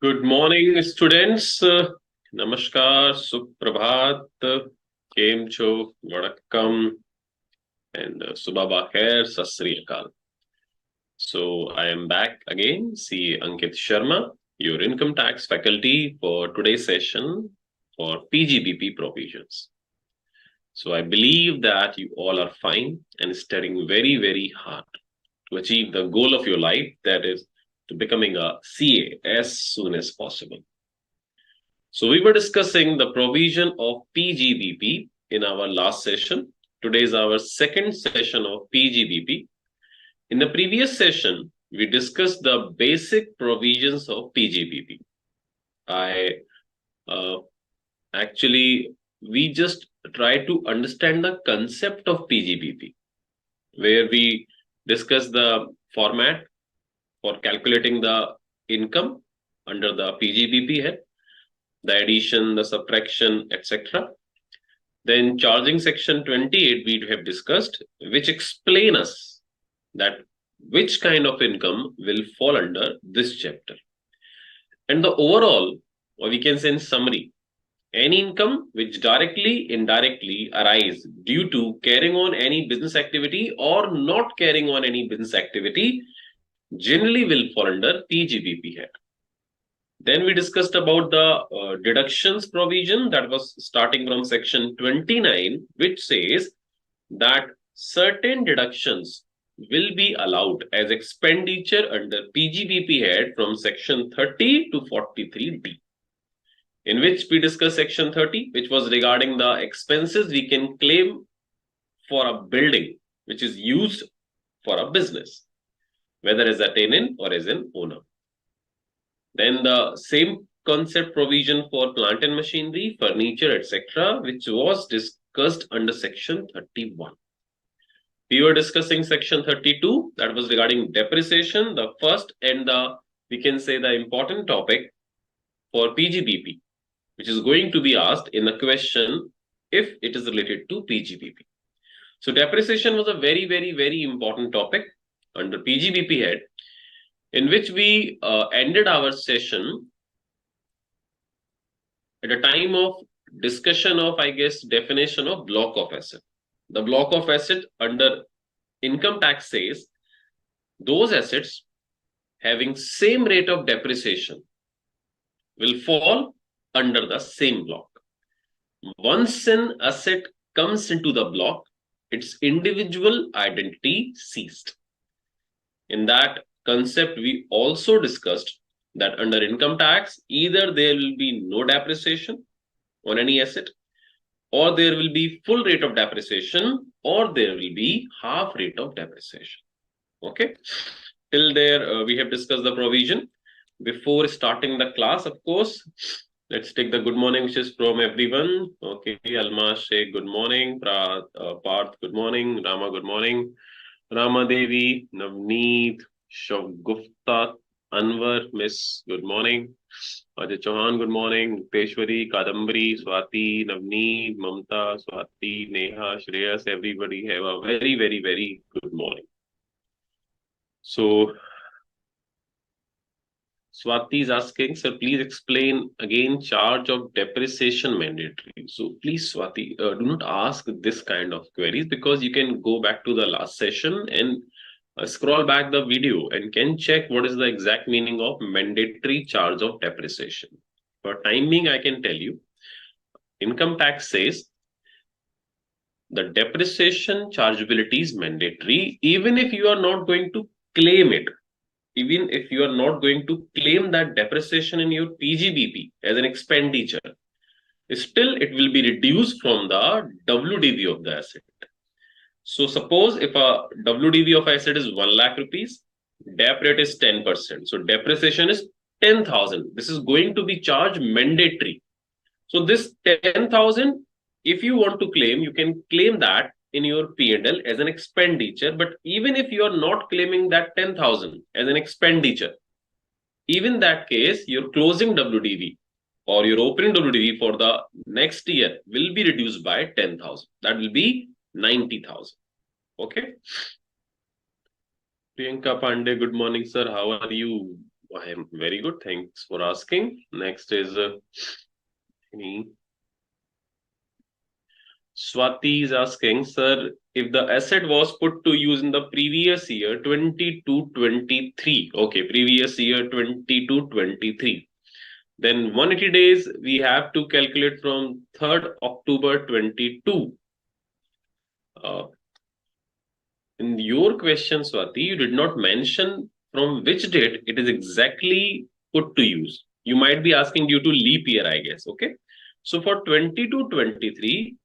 Good morning, students. Namaskar, Suprabhat, Kem Cho, Vanakkam, and Subha Bakhair, Sat Sri Akal. So I am back again, C. Ankit Sharma, your income tax faculty for today's session for PGBP provisions. So I believe that you all are fine and studying very, very hard to achieve the goal of your life, that is to becoming a CA as soon as possible. So we were discussing the provision of PGBP in our last session. Today is our second session of PGBP. In the previous session, we discussed the basic provisions of PGBP. Uh, we just try to understand the concept of PGBP, where we discuss the format for calculating the income under the PGBP head, the addition, the subtraction, etc. Then charging section 28 we have discussed, which explain us that which kind of income will fall under this chapter. And the overall, or we can say in summary, any income which directly, indirectly arise due to carrying on any business activity or not carrying on any business activity generally will fall under PGBP head. Then we discussed about the deductions provision that was starting from section 29, which says that certain deductions will be allowed as expenditure under PGBP head from section 30 to 43D. In which we discussed section 30, which was regarding the expenses we can claim for a building which is used for a business, whether as a tenant or as an owner. Then the same concept provision for plant and machinery, furniture, etc., which was discussed under section 31. We were discussing section 32, that was regarding depreciation, the first and we can say the important topic for PGBP, which is going to be asked in the question if it is related to PGBP. So depreciation was a very, very, very important topic under PGBP head, in which we ended our session at a time of discussion of, I guess, definition of block of asset. The block of asset under income tax says those assets having same rate of depreciation will fall under the same block. Once an asset comes into the block, its individual identity ceased. In that concept, we also discussed that under income tax, either there will be no depreciation on any asset, or there will be full rate of depreciation, or there will be half rate of depreciation. Okay. Till there, we have discussed the provision. Before starting the class, of course, let's take the good morning wishes from everyone. Okay, Alma Sheikh, good morning. Parth, good morning. Rama, good morning. Rama Devi, Navneet, Shavgufta, Anwar, Miss, good morning. Ajay Chauhan, good morning. Peshwari, Kadambari, Swati, Navneet, Mamta, Swati, Neha, Shreyas, everybody have a very, very, very good morning. So, Swati is asking, sir, please explain again charge of depreciation mandatory. So please, Swati, do not ask this kind of queries, because you can go back to the last session and scroll back the video and can check what is the exact meaning of mandatory charge of depreciation. For time being, I can tell you, income tax says the depreciation chargeability is mandatory, even if you are not going to claim it. Even if you are not going to claim that depreciation in your PGBP as an expenditure, still it will be reduced from the WDV of the asset. So suppose if a WDV of asset is 1 lakh rupees, DAP rate is 10%. So depreciation is 10,000. This is going to be charged mandatory. So this 10,000, if you want to claim, you can claim that in your P&L as an expenditure. But even if you are not claiming that 10,000 as an expenditure, even that case, your closing WDV or your opening WDV for the next year will be reduced by 10,000. That will be 90,000. Okay. Priyanka Pandey, good morning, sir. How are you? I am very good. Thanks for asking. Next is Swati is asking, sir, if the asset was put to use in the previous year 22-23, okay, previous year 22-23, then 180 days we have to calculate from 3rd October 22. In your question, Swati, you did not mention from which date it is exactly put to use. You might be asking due to leap year, I guess. Okay. So for 22-23,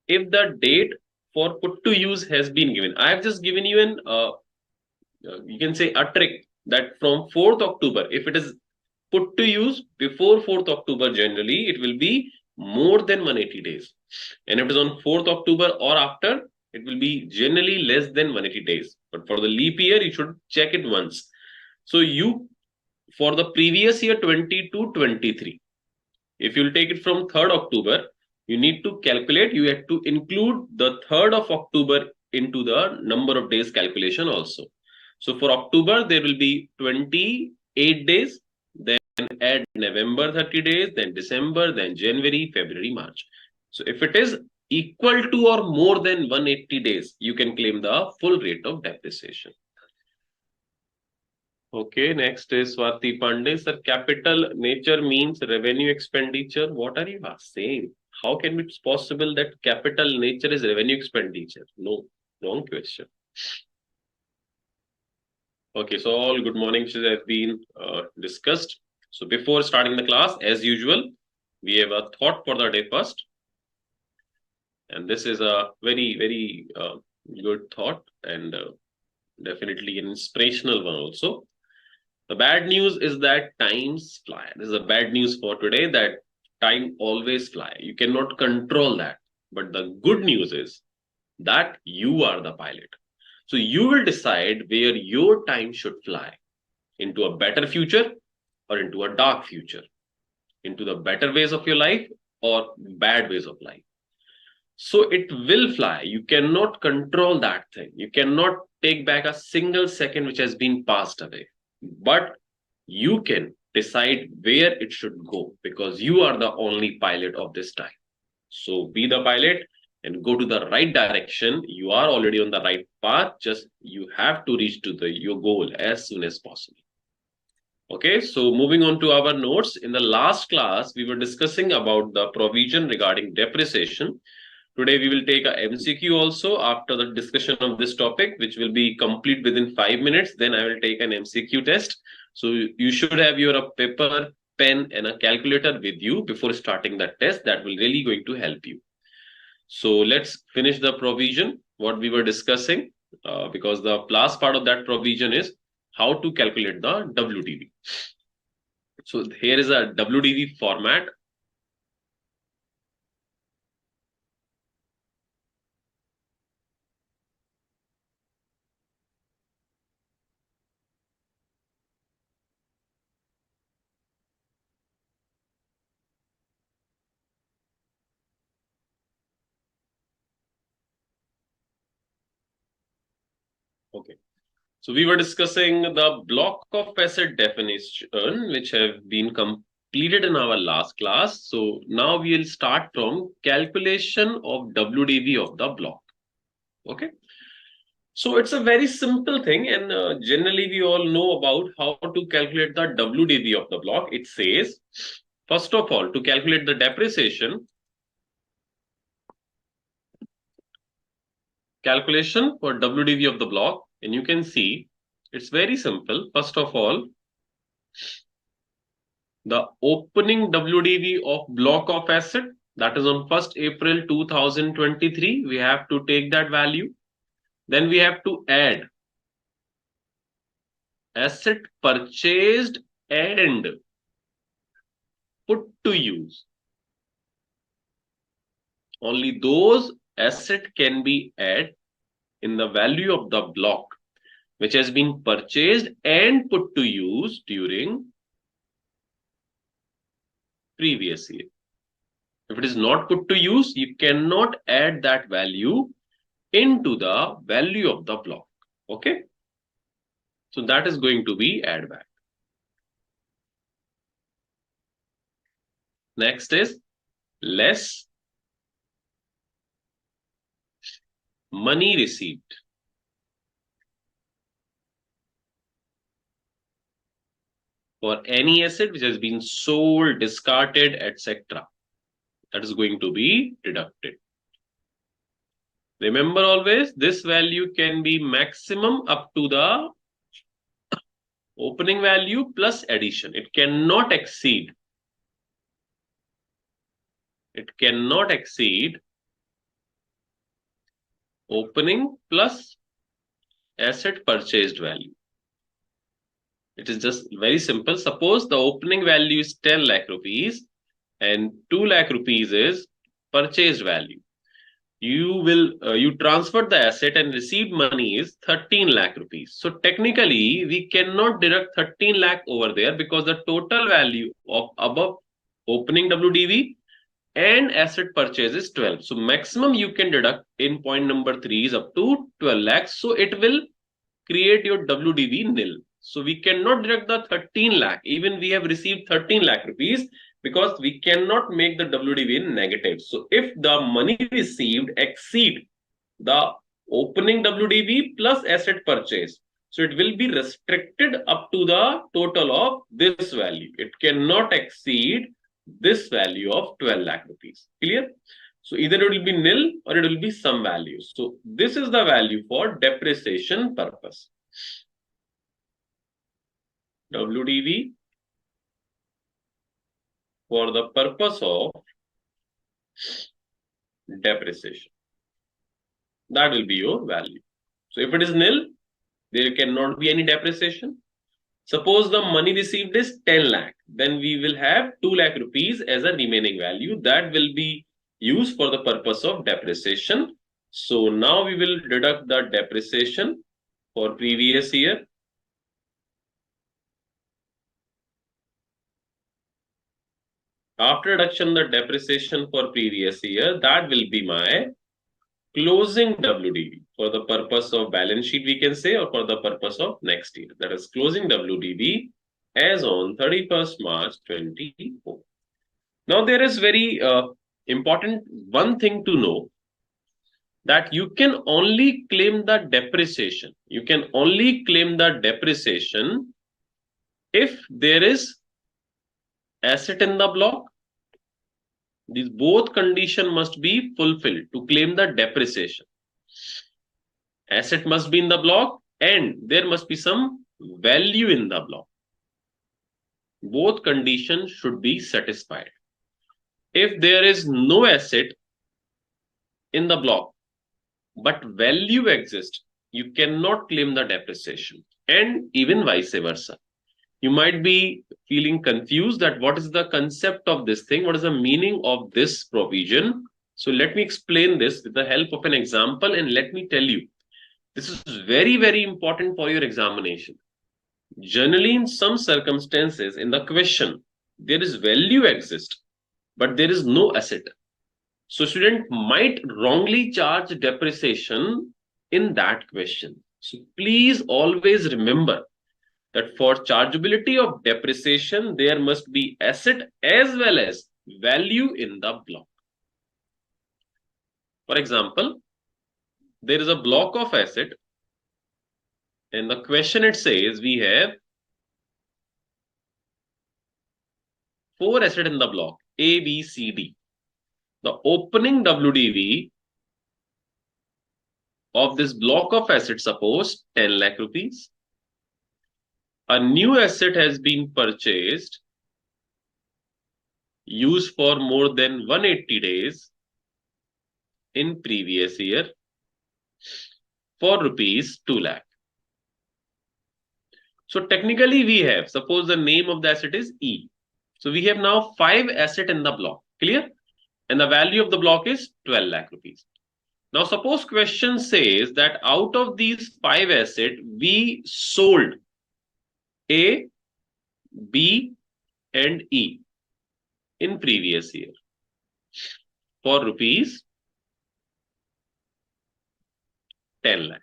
if the date for put to use has been given, I have just given you an, you can say a trick that from 4th October, if it is put to use before 4th October, generally it will be more than 180 days. And if it is on 4th October or after, it will be generally less than 180 days. But for the leap year, you should check it once. So for the previous year 22-23, if you'll take it from 3rd October, you need to calculate, you have to include the 3rd of October into the number of days calculation also. So for October, there will be 28 days, then add November 30 days, then December, then January, February, March. So if it is equal to or more than 180 days, you can claim the full rate of depreciation. Okay, next is Swati Pandey. Sir, capital nature means revenue expenditure. What are you saying? How can it be possible that capital nature is revenue expenditure? No, wrong question. Okay, so all good morning wishes have been discussed. So before starting the class, as usual, we have a thought for the day first. And this is a very, very good thought and definitely an inspirational one also. The bad news is that times fly. This is a bad news for today, that time always fly. You cannot control that. But the good news is that you are the pilot. So you will decide where your time should fly, into a better future or into a dark future, into the better ways of your life or bad ways of life. So it will fly. You cannot control that thing. You cannot take back a single second which has been passed away. But you can decide where it should go, because you are the only pilot of this time. So be the pilot and go to the right direction. You are already on the right path. Just you have to reach to your goal as soon as possible. Okay, so moving on to our notes. In the last class, we were discussing about the provision regarding depreciation. Today, we will take a MCQ also after the discussion of this topic, which will be complete within 5 minutes. Then I will take an MCQ test. So you should have your paper, pen, and a calculator with you before starting that test. That will really going to help you. So let's finish the provision, what we were discussing, because the last part of that provision is how to calculate the WDV. So here is a WDV format. Okay. So we were discussing the block of asset definition, which have been completed in our last class. So now we will start from calculation of WDV of the block. Okay. So it's a very simple thing, and generally we all know about how to calculate the WDV of the block. It says, first of all, to calculate the depreciation, calculation for WDV of the block, and you can see it's very simple. First of all, the opening WDV of block of asset, that is on 1st April 2023, we have to take that value. Then we have to add asset purchased and put to use. Only those asset can be added in the value of the block which has been purchased and put to use during previous year. If it is not put to use, you cannot add that value into the value of the block. Okay. So that is going to be add back. Next is less money received for any asset which has been sold, discarded, etc. That is going to be deducted. Remember always, this value can be maximum up to the opening value plus addition. It cannot exceed opening plus asset purchased value. It is just very simple. Suppose the opening value is 10 lakh rupees and 2 lakh rupees is purchased value. You transferred the asset and received money is 13 lakh rupees. So technically we cannot deduct 13 lakh over there because the total value of above opening WDV and asset purchase is 12. So maximum you can deduct in point number 3 is up to 12 lakhs. So it will create your WDV nil. So we cannot deduct the 13 lakh. Even we have received 13 lakh rupees because we cannot make the WDV negative. So if the money received exceed the opening WDV plus asset purchase, so it will be restricted up to the total of this value. It cannot exceed this value of 12 lakh rupees. Clear? So either it will be nil or it will be some value. So this is the value for depreciation purpose. WDV for the purpose of depreciation. That will be your value. So if it is nil, there cannot be any depreciation. Suppose the money received is 10 lakh, then we will have 2 lakh rupees as a remaining value that will be used for the purpose of depreciation. So now we will deduct the depreciation for previous year. After deduction, the depreciation for previous year, that will be my closing WDV for the purpose of balance sheet, we can say, or for the purpose of next year. That is closing WDV as on 31st March 24. Now there is very important one thing to know, that you can only claim the depreciation. You can only claim the depreciation if there is asset in the block. These both conditions must be fulfilled to claim the depreciation. Asset must be in the block and there must be some value in the block. Both conditions should be satisfied. If there is no asset in the block but value exists, you cannot claim the depreciation, and even vice versa. You might be feeling confused that what is the concept of this thing, what is the meaning of this provision. So let me explain this with the help of an example, and let me tell you, this is very, very important for your examination. Generally, in some circumstances in the question, there is value exist, but there is no asset. So student might wrongly charge depreciation in that question. So please always remember that for chargeability of depreciation, there must be asset as well as value in the block. For example, there is a block of asset, and the question it says we have 4 assets in the block, A, B, C, D. The opening WDV of this block of assets, suppose 10 lakh rupees. A new asset has been purchased, used for more than 180 days in previous year for rupees 2 lakh. So technically we have, suppose the name of the asset is E. So we have now 5 assets in the block, clear? And the value of the block is 12 lakh rupees. Now suppose question says that out of these 5 assets, we sold A, B, and E in previous year for rupees 10 lakh.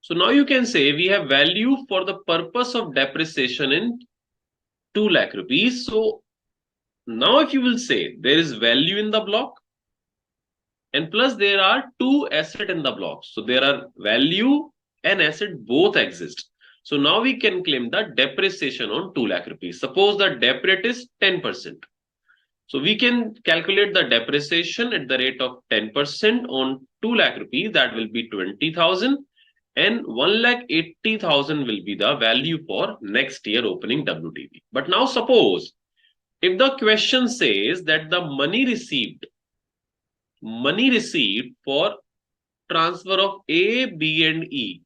So now you can say we have value for the purpose of depreciation in 2 lakh rupees. So now if you will say there is value in the block and plus there are two assets in the block. So there are value and asset both exist. So now we can claim the depreciation on 2 lakh rupees. Suppose the dep rate is 10%. So we can calculate the depreciation at the rate of 10% on 2 lakh rupees. That will be 20,000 and 1,80,000 will be the value for next year opening WTV. But now suppose if the question says that the money received for transfer of A, B and E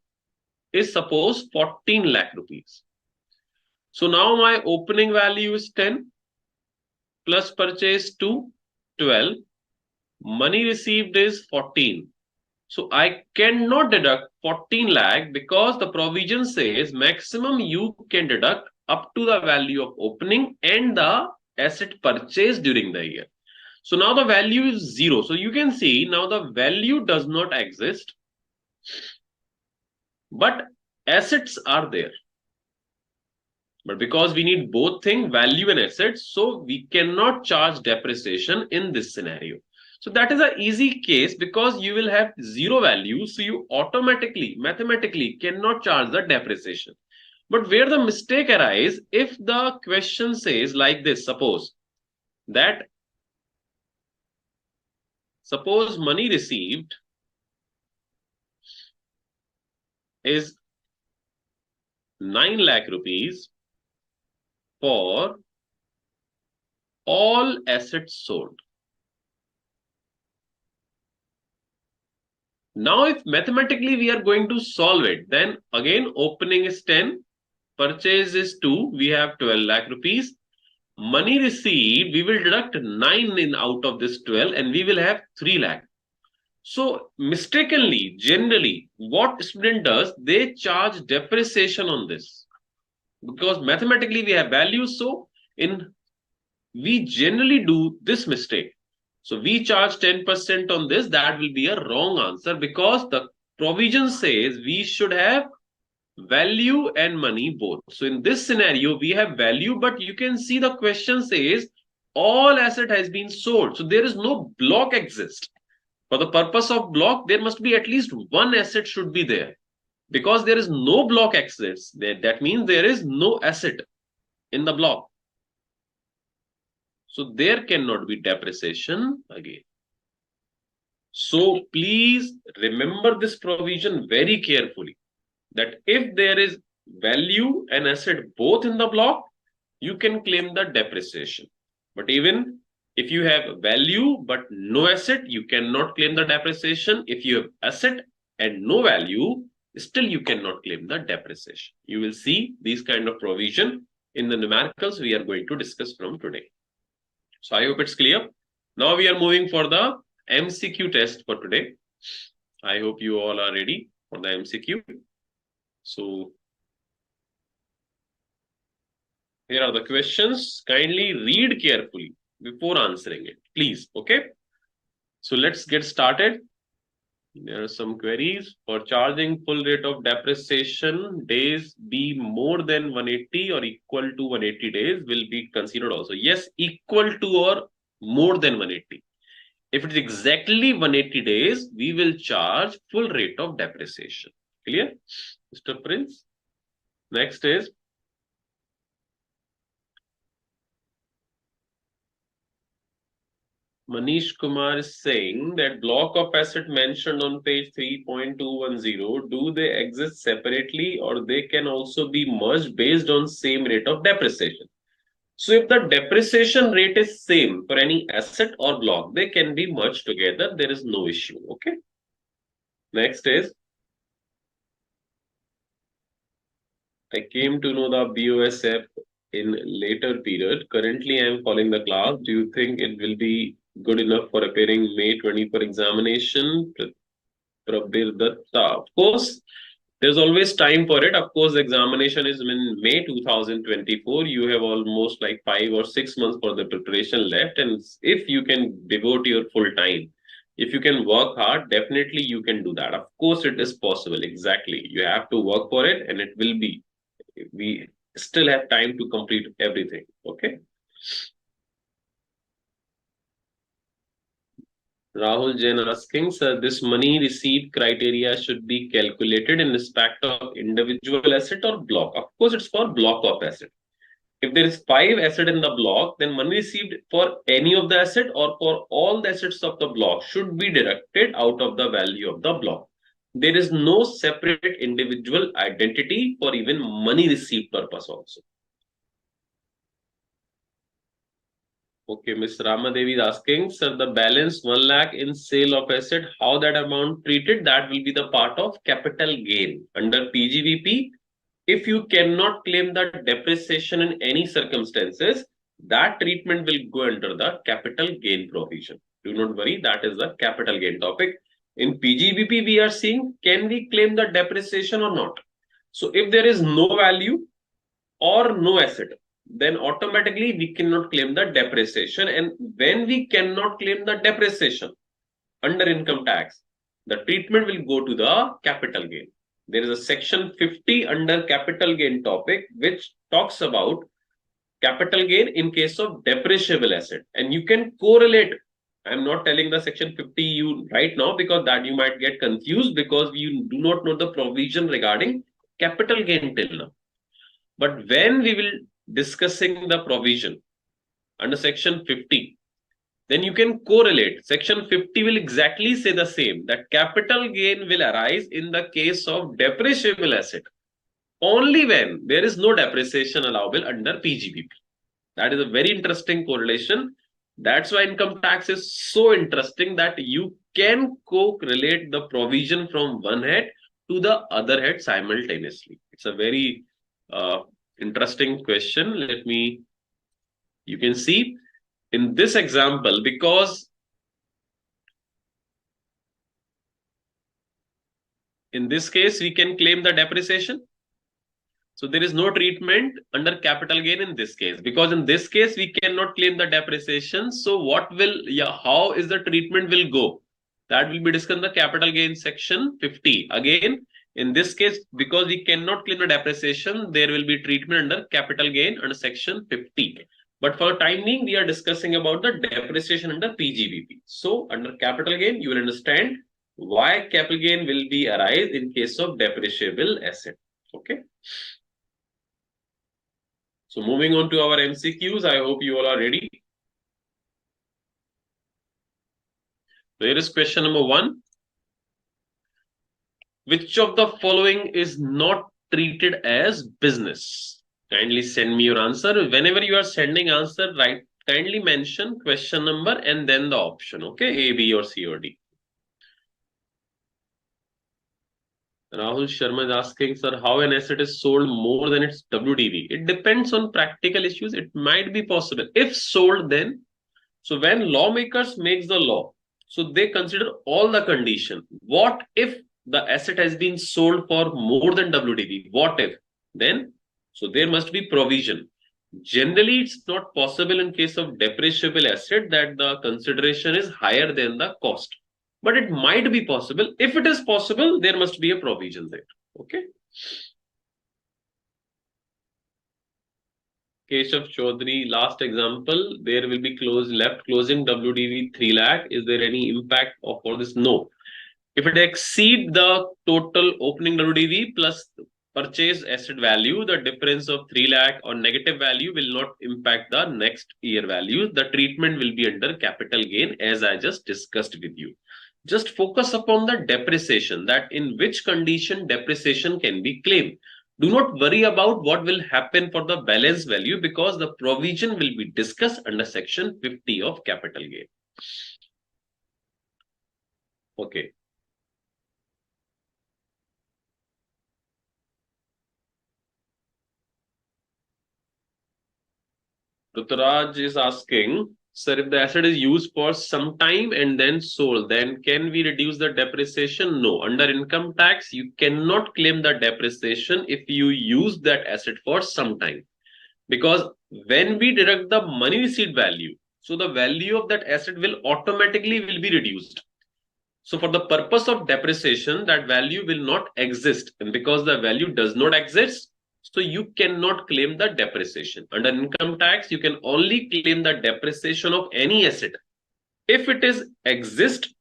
is suppose 14 lakh rupees. So now my opening value is 10 plus purchase 2, 12. Money received is 14. So I cannot deduct 14 lakh because the provision says maximum you can deduct up to the value of opening and the asset purchased during the year. So now the value is 0. So you can see now the value does not exist, but assets are there. But because we need both things, value and assets, so we cannot charge depreciation in this scenario. So that is an easy case because you will have 0 value. So you automatically, mathematically cannot charge the depreciation. But where the mistake arises, if the question says like this, suppose money received is 9 lakh rupees for all assets sold. Now, if mathematically we are going to solve it, then again opening is 10, purchase is 2, we have 12 lakh rupees. Money received, we will deduct 9 in out of this 12 and we will have 3 lakh. So mistakenly, generally, what student does, they charge depreciation on this. Because mathematically we have values, so we generally do this mistake. So we charge 10% on this, that will be a wrong answer because the provision says we should have value and money both. So in this scenario, we have value, but you can see the question says all asset has been sold. So there is no block exist. For the purpose of block, there must be at least one asset should be there. Because there is no block exists, that means there is no asset in the block. So there cannot be depreciation again. So please remember this provision very carefully, that if there is value and asset both in the block, you can claim the depreciation. But even if you have value but no asset, you cannot claim the depreciation. If you have asset and no value, still you cannot claim the depreciation. You will see these kind of provision in the numericals we are going to discuss from today. So I hope it's clear. Now we are moving for the MCQ test for today. I hope you all are ready for the MCQ. So here are the questions. Kindly read carefully before answering it, please. Okay. So let's get started. There are some queries. For charging full rate of depreciation, days be more than 180 or equal to 180 days will be considered also. Yes, equal to or more than 180. If it is exactly 180 days, we will charge full rate of depreciation. Clear, Mr. Prince? Next is Manish Kumar is saying that block of asset mentioned on page 3.210, do they exist separately or they can also be merged based on same rate of depreciation? So if the depreciation rate is same for any asset or block, they can be merged together. There is no issue. Okay. Next is, I came to know the BOS app in later period. Currently, I am following the class. Do you think it will be good enough for appearing May 24 examination? Prabir Datta. Of course, there's always time for it. Of course, the examination is in May 2024. You have almost like 5 or 6 months for the preparation left. And if you can devote your full time, if you can work hard, definitely you can do that. Of course, it is possible. Exactly. You have to work for it and it will be. We still have time to complete everything. Okay. Rahul Jain asking, sir, this money receipt criteria should be calculated in respect of individual asset or block. Of course, it's for block of asset. If there is 5 assets in the block, then money received for any of the asset or for all the assets of the block should be deducted out of the value of the block. There is no separate individual identity for even money received purpose also. Okay, Ms. Ramadevi is asking, sir, the balance 1 lakh in sale of asset, how that amount treated, that will be the part of capital gain. Under PGBP, if you cannot claim the depreciation in any circumstances, that treatment will go under the capital gain provision. Do not worry, that is the capital gain topic. In PGBP, we are seeing, can we claim the depreciation or not? So if there is no value or no asset, then automatically we cannot claim the depreciation. And when we cannot claim the depreciation under income tax, the treatment will go to the capital gain. There is a section 50 under capital gain topic which talks about capital gain in case of depreciable asset, and you can correlate. I'm not telling the section 50 you right now because that you might get confused because you do not know the provision regarding capital gain till now. But when we will discussing the provision under section 50, then you can correlate. Section 50 will exactly say the same, that capital gain will arise in the case of depreciable asset only when there is no depreciation allowable under PGBP. That is a very interesting correlation. That's why income tax is so interesting, that you can correlate the provision from one head to the other head simultaneously. It's a very interesting question. You can see in this example, because in this case, we can claim the depreciation. So there is no treatment under capital gain in this case, because in this case, we cannot claim the depreciation. So how is the treatment will go? That will be discussed in the capital gain section 50. Again, in this case, because we cannot claim the depreciation, there will be treatment under capital gain under section 50. But for the time being, we are discussing about the depreciation under PGBP. So under capital gain, you will understand why capital gain will be arise in case of depreciable asset. Okay. So moving on to our MCQs, I hope you all are ready. So here is question number 1. Which of the following is not treated as business? Kindly send me your answer. Whenever you are sending answer, kindly mention question number and then the option. Okay, A, B, or C, or D. Rahul Sharma is asking, sir, how an asset is sold more than its WDV? It depends on practical issues. It might be possible. If sold, then, so when lawmakers makes the law, so they consider all the condition. What if the asset has been sold for more than WDV? What if? Then, so there must be provision. Generally, it's not possible in case of depreciable asset that the consideration is higher than the cost. But it might be possible. If it is possible, there must be a provision there. Okay. Keshav Chaudhary, last example, there will be left closing WDV 3 lakh. Is there any impact for this? No. If it exceeds the total opening WDV plus purchase asset value, the difference of 3 lakh or negative value will not impact the next year value. The treatment will be under capital gain, as I just discussed with you. Just focus upon the depreciation, that in which condition depreciation can be claimed. Do not worry about what will happen for the balance value, because the provision will be discussed under section 50 of capital gain. Okay. Ruturaj is asking, sir, if the asset is used for some time and then sold, then can we reduce the depreciation? No. Under income tax, you cannot claim the depreciation if you use that asset for some time. Because when we deduct the money receipt value, so the value of that asset will automatically be reduced. So for the purpose of depreciation, that value will not exist. And because the value does not exist, so you cannot claim the depreciation. Under income tax, you can only claim the depreciation of any asset if it is exist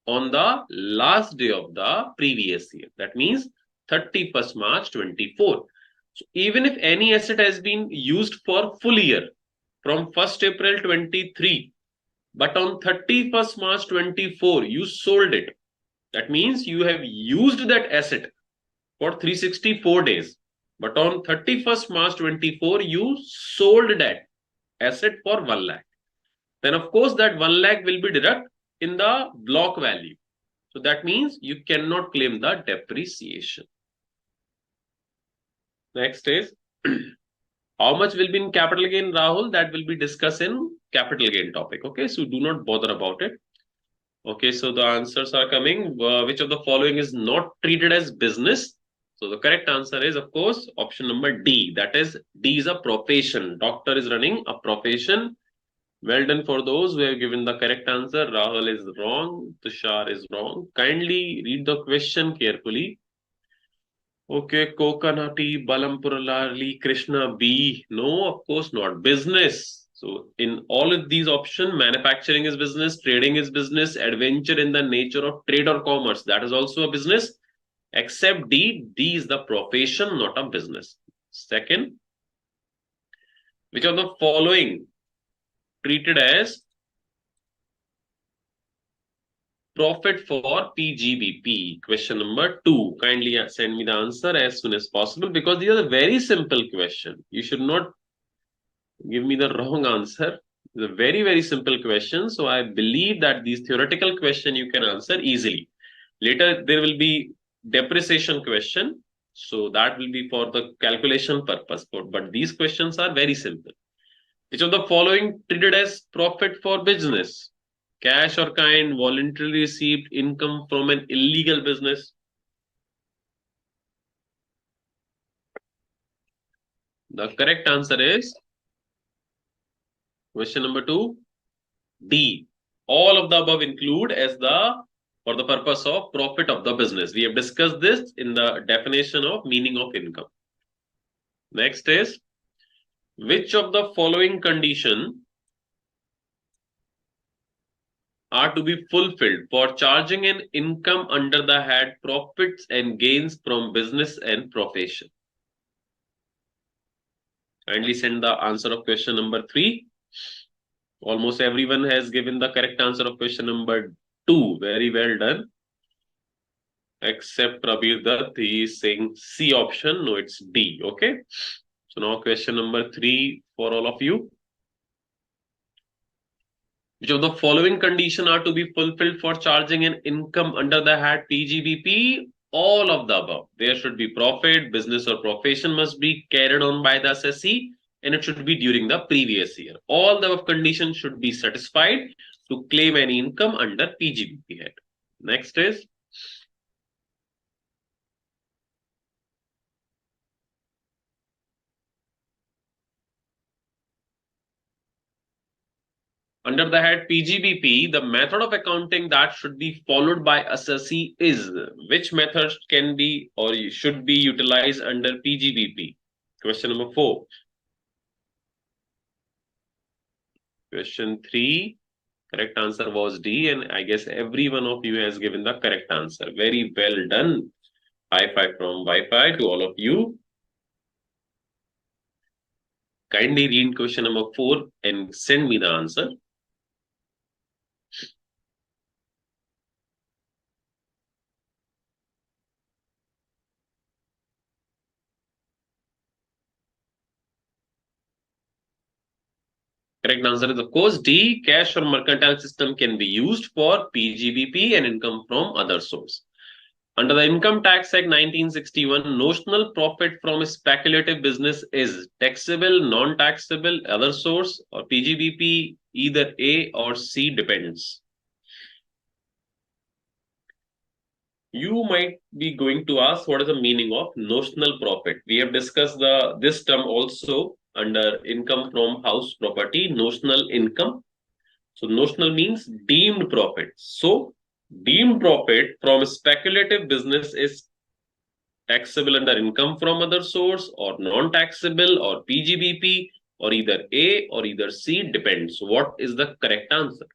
on the last day of the previous year. That means 31st March 24. So even if any asset has been used for full year from 1st April 23, but on 31st March 24, you sold it. That means you have used that asset for 364 days. But on 31st March 24, you sold that asset for 1 lakh. Then of course that 1 lakh will be deducted in the block value. So that means you cannot claim the depreciation. Next is how much will be in capital gain, Rahul? That will be discussed in capital gain topic. Okay, so do not bother about it. Okay, so the answers are coming. Which of the following is not treated as business? So the correct answer is, of course, option number D. That is, D is a profession. Doctor is running a profession. Well done for those who have given the correct answer. Rahul is wrong. Tushar is wrong. Kindly read the question carefully. Okay, Kokanati, Balampuralali, Krishna B. No, of course not. Business. So in all of these options, manufacturing is business, trading is business, adventure in the nature of trade or commerce, that is also a business. Except D. D is the profession, not a business. Second, which of the following treated as profit for PGBP? Question number 2. Kindly send me the answer as soon as possible because these are a very simple question. You should not give me the wrong answer. It's a very, very simple question. So I believe that these theoretical question you can answer easily. Later, there will be depreciation question. So that will be for the calculation purpose. But these questions are very simple. Which of the following treated as profit for business? Cash or kind, voluntarily received income from an illegal business. The correct answer is question number 2, D. All of the above include as the for the purpose of profit of the business. We have discussed this in the definition of meaning of income. Next is, which of the following condition are to be fulfilled for charging an income under the head profits and gains from business and profession? Kindly send the answer of question number 3. Almost everyone has given the correct answer of question number 2. Very well done. Except Prabir Dutt, he is saying C option. No, it's D. Okay. So now question number 3 for all of you. Which of the following condition are to be fulfilled for charging an income under the head PGBP? All of the above. There should be profit, business or profession must be carried on by the assessee, and it should be during the previous year. All the above conditions should be satisfied to claim any income under PGBP head. Next is, under the head PGBP, the method of accounting that should be followed by assessee is, which method can be or should be utilized under PGBP? Question number 4. Question 3, correct answer was D, and I guess every one of you has given the correct answer. Very well done. High five from Wi-Fi to all of you. Kindly read question number 4 and send me the answer. Correct answer is, of course, D. Cash or mercantile system can be used for PGBP and income from other source. Under the Income Tax Act 1961, notional profit from speculative business is taxable, non-taxable, other source, or PGBP, either A or C, depends. You might be going to ask what is the meaning of notional profit. We have discussed this term also under income from house property, notional income. So notional means deemed profit. So deemed profit from speculative business is taxable under income from other source or non-taxable or PGBP or either A or either C, depends. What is the correct answer?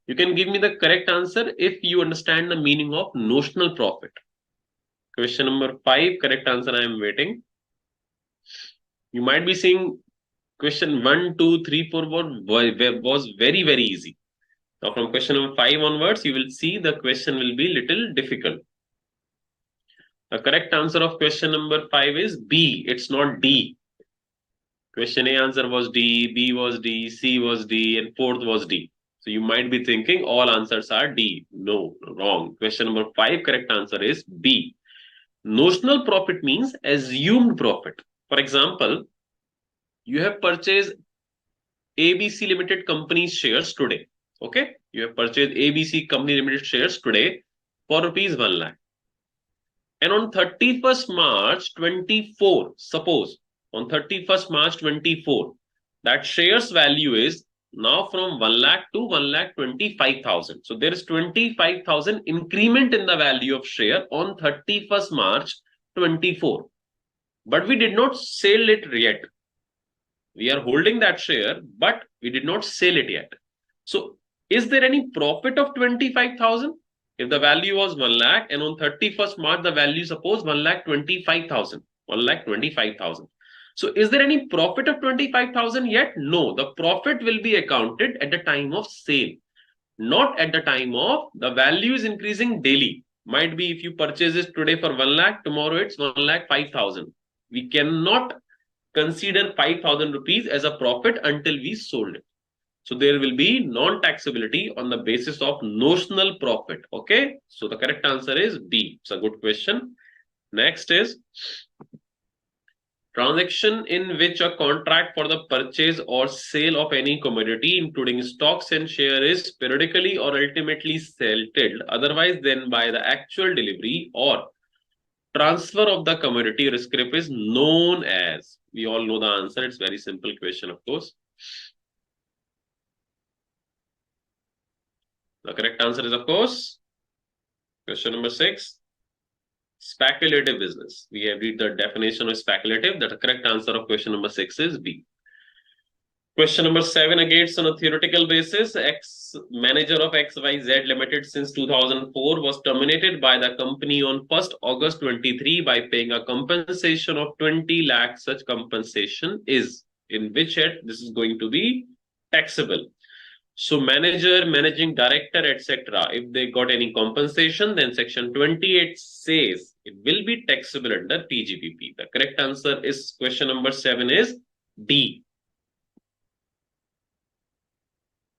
You can give me the correct answer if you understand the meaning of notional profit. Question number 5, correct answer I am waiting. You might be seeing question 1, 2, 3, 4 was very, very easy. Now from question number 5 onwards, you will see the question will be little difficult. The correct answer of question number 5 is B. It's not D. Question A answer was D, B was D, C was D, and fourth was D. So you might be thinking all answers are D. No, wrong. Question number 5, correct answer is B. Notional profit means assumed profit. For example, you have purchased ABC Limited Company's shares today. Okay, you have purchased ABC Company Limited shares today for rupees 1 lakh. And on 31st March 24, suppose on 31st March 24, that shares value is now from 1 lakh to 1 lakh 25,000. So there is 25,000 increment in the value of share on 31st March 24. But we did not sell it yet. We are holding that share, but we did not sell it yet. So is there any profit of 25,000? If the value was 1 lakh and on 31st March, the value suppose 1 lakh 25,000. 1 lakh 25,000. So is there any profit of 25,000 yet? No, the profit will be accounted at the time of sale, not at the time of the value is increasing daily. Might be if you purchase it today for 1 lakh, tomorrow it's 1 lakh 5,000. We cannot consider 5,000 rupees as a profit until we sold it. So there will be non-taxability on the basis of notional profit. Okay. So the correct answer is B. It's a good question. Next is transaction in which a contract for the purchase or sale of any commodity, including stocks and share, is periodically or ultimately settled otherwise than by the actual delivery or transfer of the commodity or scrip is known as. We all know the answer. It's very simple question, of course. The correct answer is, of course, question number 6, speculative business. We have read the definition of speculative. The correct answer of question number 6 is B. Question number 7, again, on a theoretical basis, ex-manager of XYZ Limited since 2004 was terminated by the company on 1st August 23 by paying a compensation of 20 lakh. Such compensation is in which head this is going to be taxable. So manager, managing director, etc. If they got any compensation, then section 28 says it will be taxable under PGBP. The correct answer is question number 7 is D.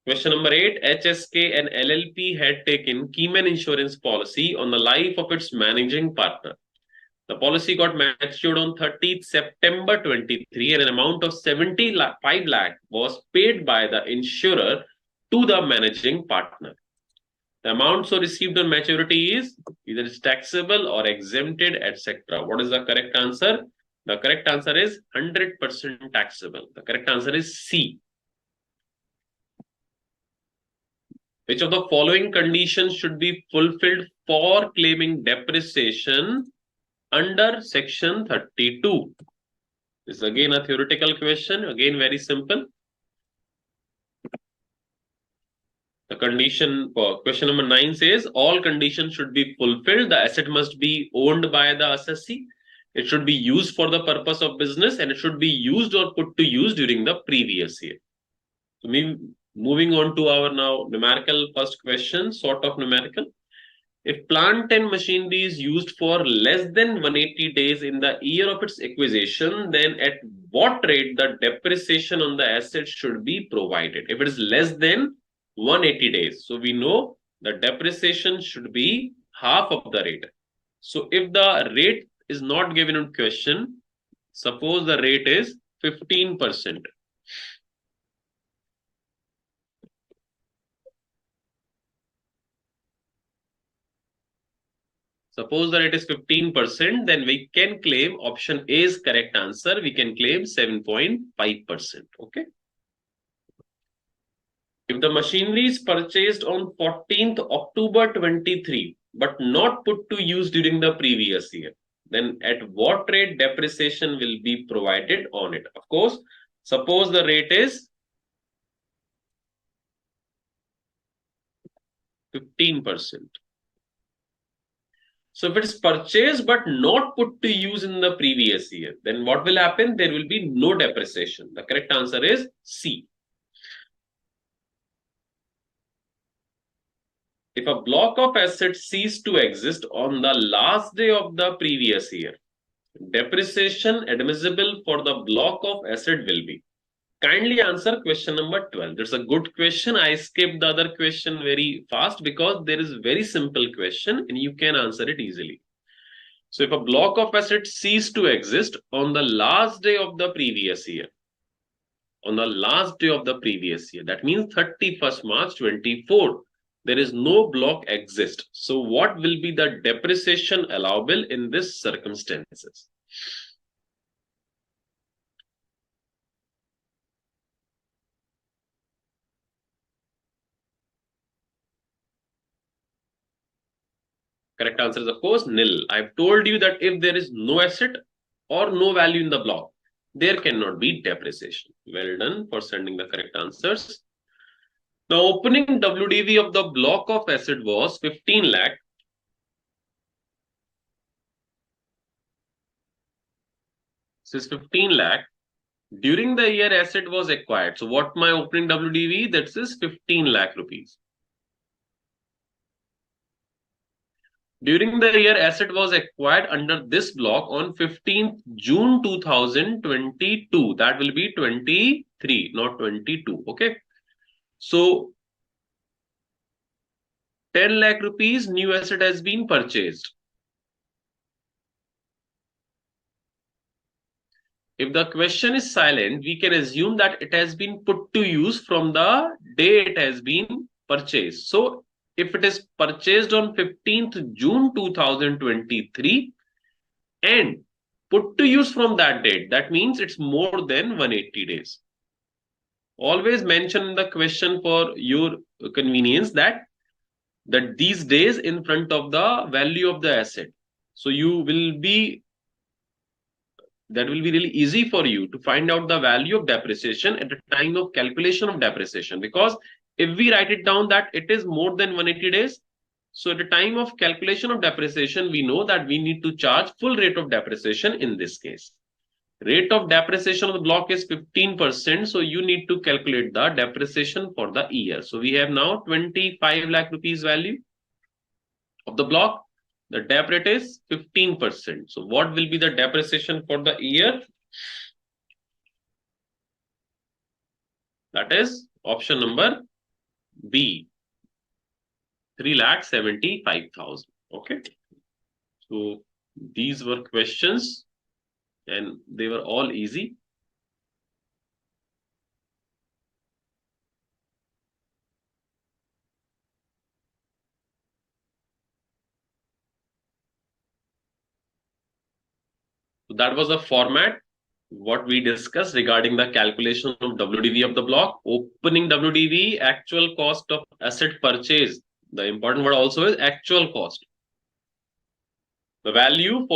Question number 8, HSK and LLP had taken Keyman insurance policy on the life of its managing partner. The policy got matured on 30th September 23 and an amount of 75 lakh was paid by the insurer to the managing partner. The amount so received on maturity is either is taxable or exempted, etc. What is the correct answer? The correct answer is 100% taxable. The correct answer is C. Which of the following conditions should be fulfilled for claiming depreciation under section 32? This is again a theoretical question, again very simple. The condition for question number 9 says all conditions should be fulfilled. The asset must be owned by the assessee. It should be used for the purpose of business and it should be used or put to use during the previous year. So moving on to our now numerical first question, sort of numerical. If plant and machinery is used for less than 180 days in the year of its acquisition, then at what rate the depreciation on the asset should be provided? If it is less than 180 days, so we know the depreciation should be half of the rate. So if the rate is not given in question, suppose the rate is 15%. Suppose the rate is 15%, then we can claim option A is correct answer. We can claim 7.5%. Okay. If the machinery is purchased on 14th October 23, but not put to use during the previous year, then at what rate depreciation will be provided on it? Of course, suppose the rate is 15%. So if it is purchased but not put to use in the previous year, then what will happen? There will be no depreciation. The correct answer is C. If a block of assets cease to exist on the last day of the previous year, depreciation admissible for the block of asset will be. Kindly answer question number 12. That's a good question. I skipped the other question very fast because there is very simple question and you can answer it easily. So if a block of assets cease to exist on the last day of the previous year, on the last day of the previous year, that means 31st March 24, there is no block exist. So what will be the depreciation allowable in this circumstances? Correct answer is, of course, nil. I've told you that if there is no asset or no value in the block, there cannot be depreciation. Well done for sending the correct answers. The opening WDV of the block of asset was 15 lakh. This is 15 lakh. During the year asset was acquired. So what my opening WDV? That is 15 lakh rupees. During the year asset was acquired under this block on 15th June 2022. That will be 23, not 22. Okay. So 10 lakh rupees new asset has been purchased. If the question is silent, we can assume that it has been put to use from the day it has been purchased. So if it is purchased on 15th June 2023 and put to use from that date, that means it's more than 180 days. Always mention in the question for your convenience that these days in front of the value of the asset. So that will be really easy for you to find out the value of depreciation at the time of calculation of depreciation, because if we write it down that it is more than 180 days, so at the time of calculation of depreciation, we know that we need to charge full rate of depreciation in this case. Rate of depreciation of the block is 15%, so you need to calculate the depreciation for the year. So we have now 25 lakh rupees value of the block. The dep rate is 15%. So what will be the depreciation for the year? That is option number B, 3,75,000. Okay. So these were questions and they were all easy. So that was the format, what we discussed regarding the calculation of WDV of the block. Opening WDV, actual cost of asset purchase. The important word also is actual cost. The value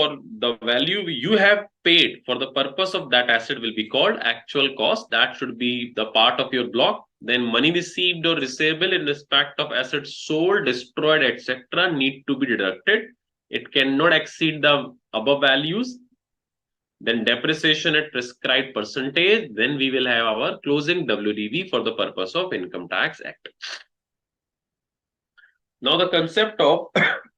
you have paid for the purpose of that asset will be called actual cost. That should be the part of your block. Then money received or receivable in respect of assets sold, destroyed, etc. need to be deducted. It cannot exceed the above values. Then depreciation at prescribed percentage. Then we will have our closing WDV for the purpose of Income Tax Act. Now the concept of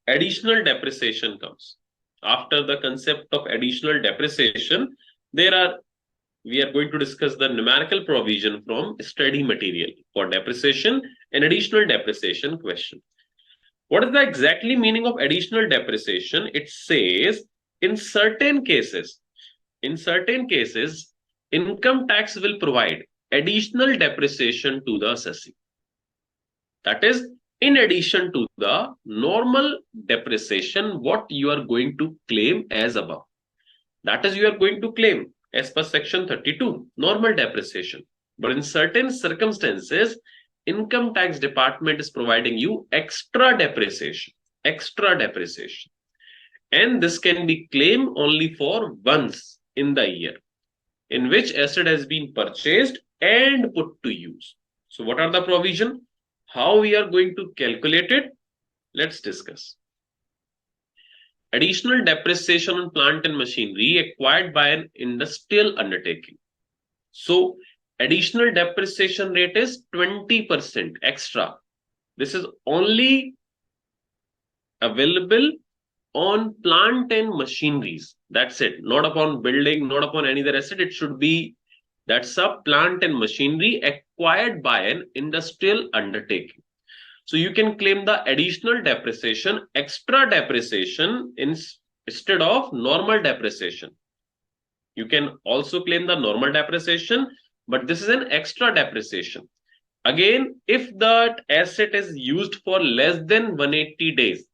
additional depreciation comes. After the concept of additional depreciation, we are going to discuss the numerical provision from study material for depreciation and additional depreciation question. What is the exactly meaning of additional depreciation? It says in certain cases, income tax will provide additional depreciation to the assessee. That is, in addition to the normal depreciation, what you are going to claim as above. That is, you are going to claim as per section 32, normal depreciation. But in certain circumstances, income tax department is providing you extra depreciation. And this can be claimed only for once in the year, in which asset has been purchased and put to use. So what are the provision? How we are going to calculate it? Let's discuss. Additional depreciation on plant and machinery acquired by an industrial undertaking. So additional depreciation rate is 20% extra. This is only available on plant and machineries. That's it. Not upon building, not upon any other asset. It should be that's a plant and machinery acquired by an industrial undertaking. So you can claim the additional depreciation, extra depreciation instead of normal depreciation. You can also claim the normal depreciation, but this is an extra depreciation. Again, if that asset is used for less than 180 days,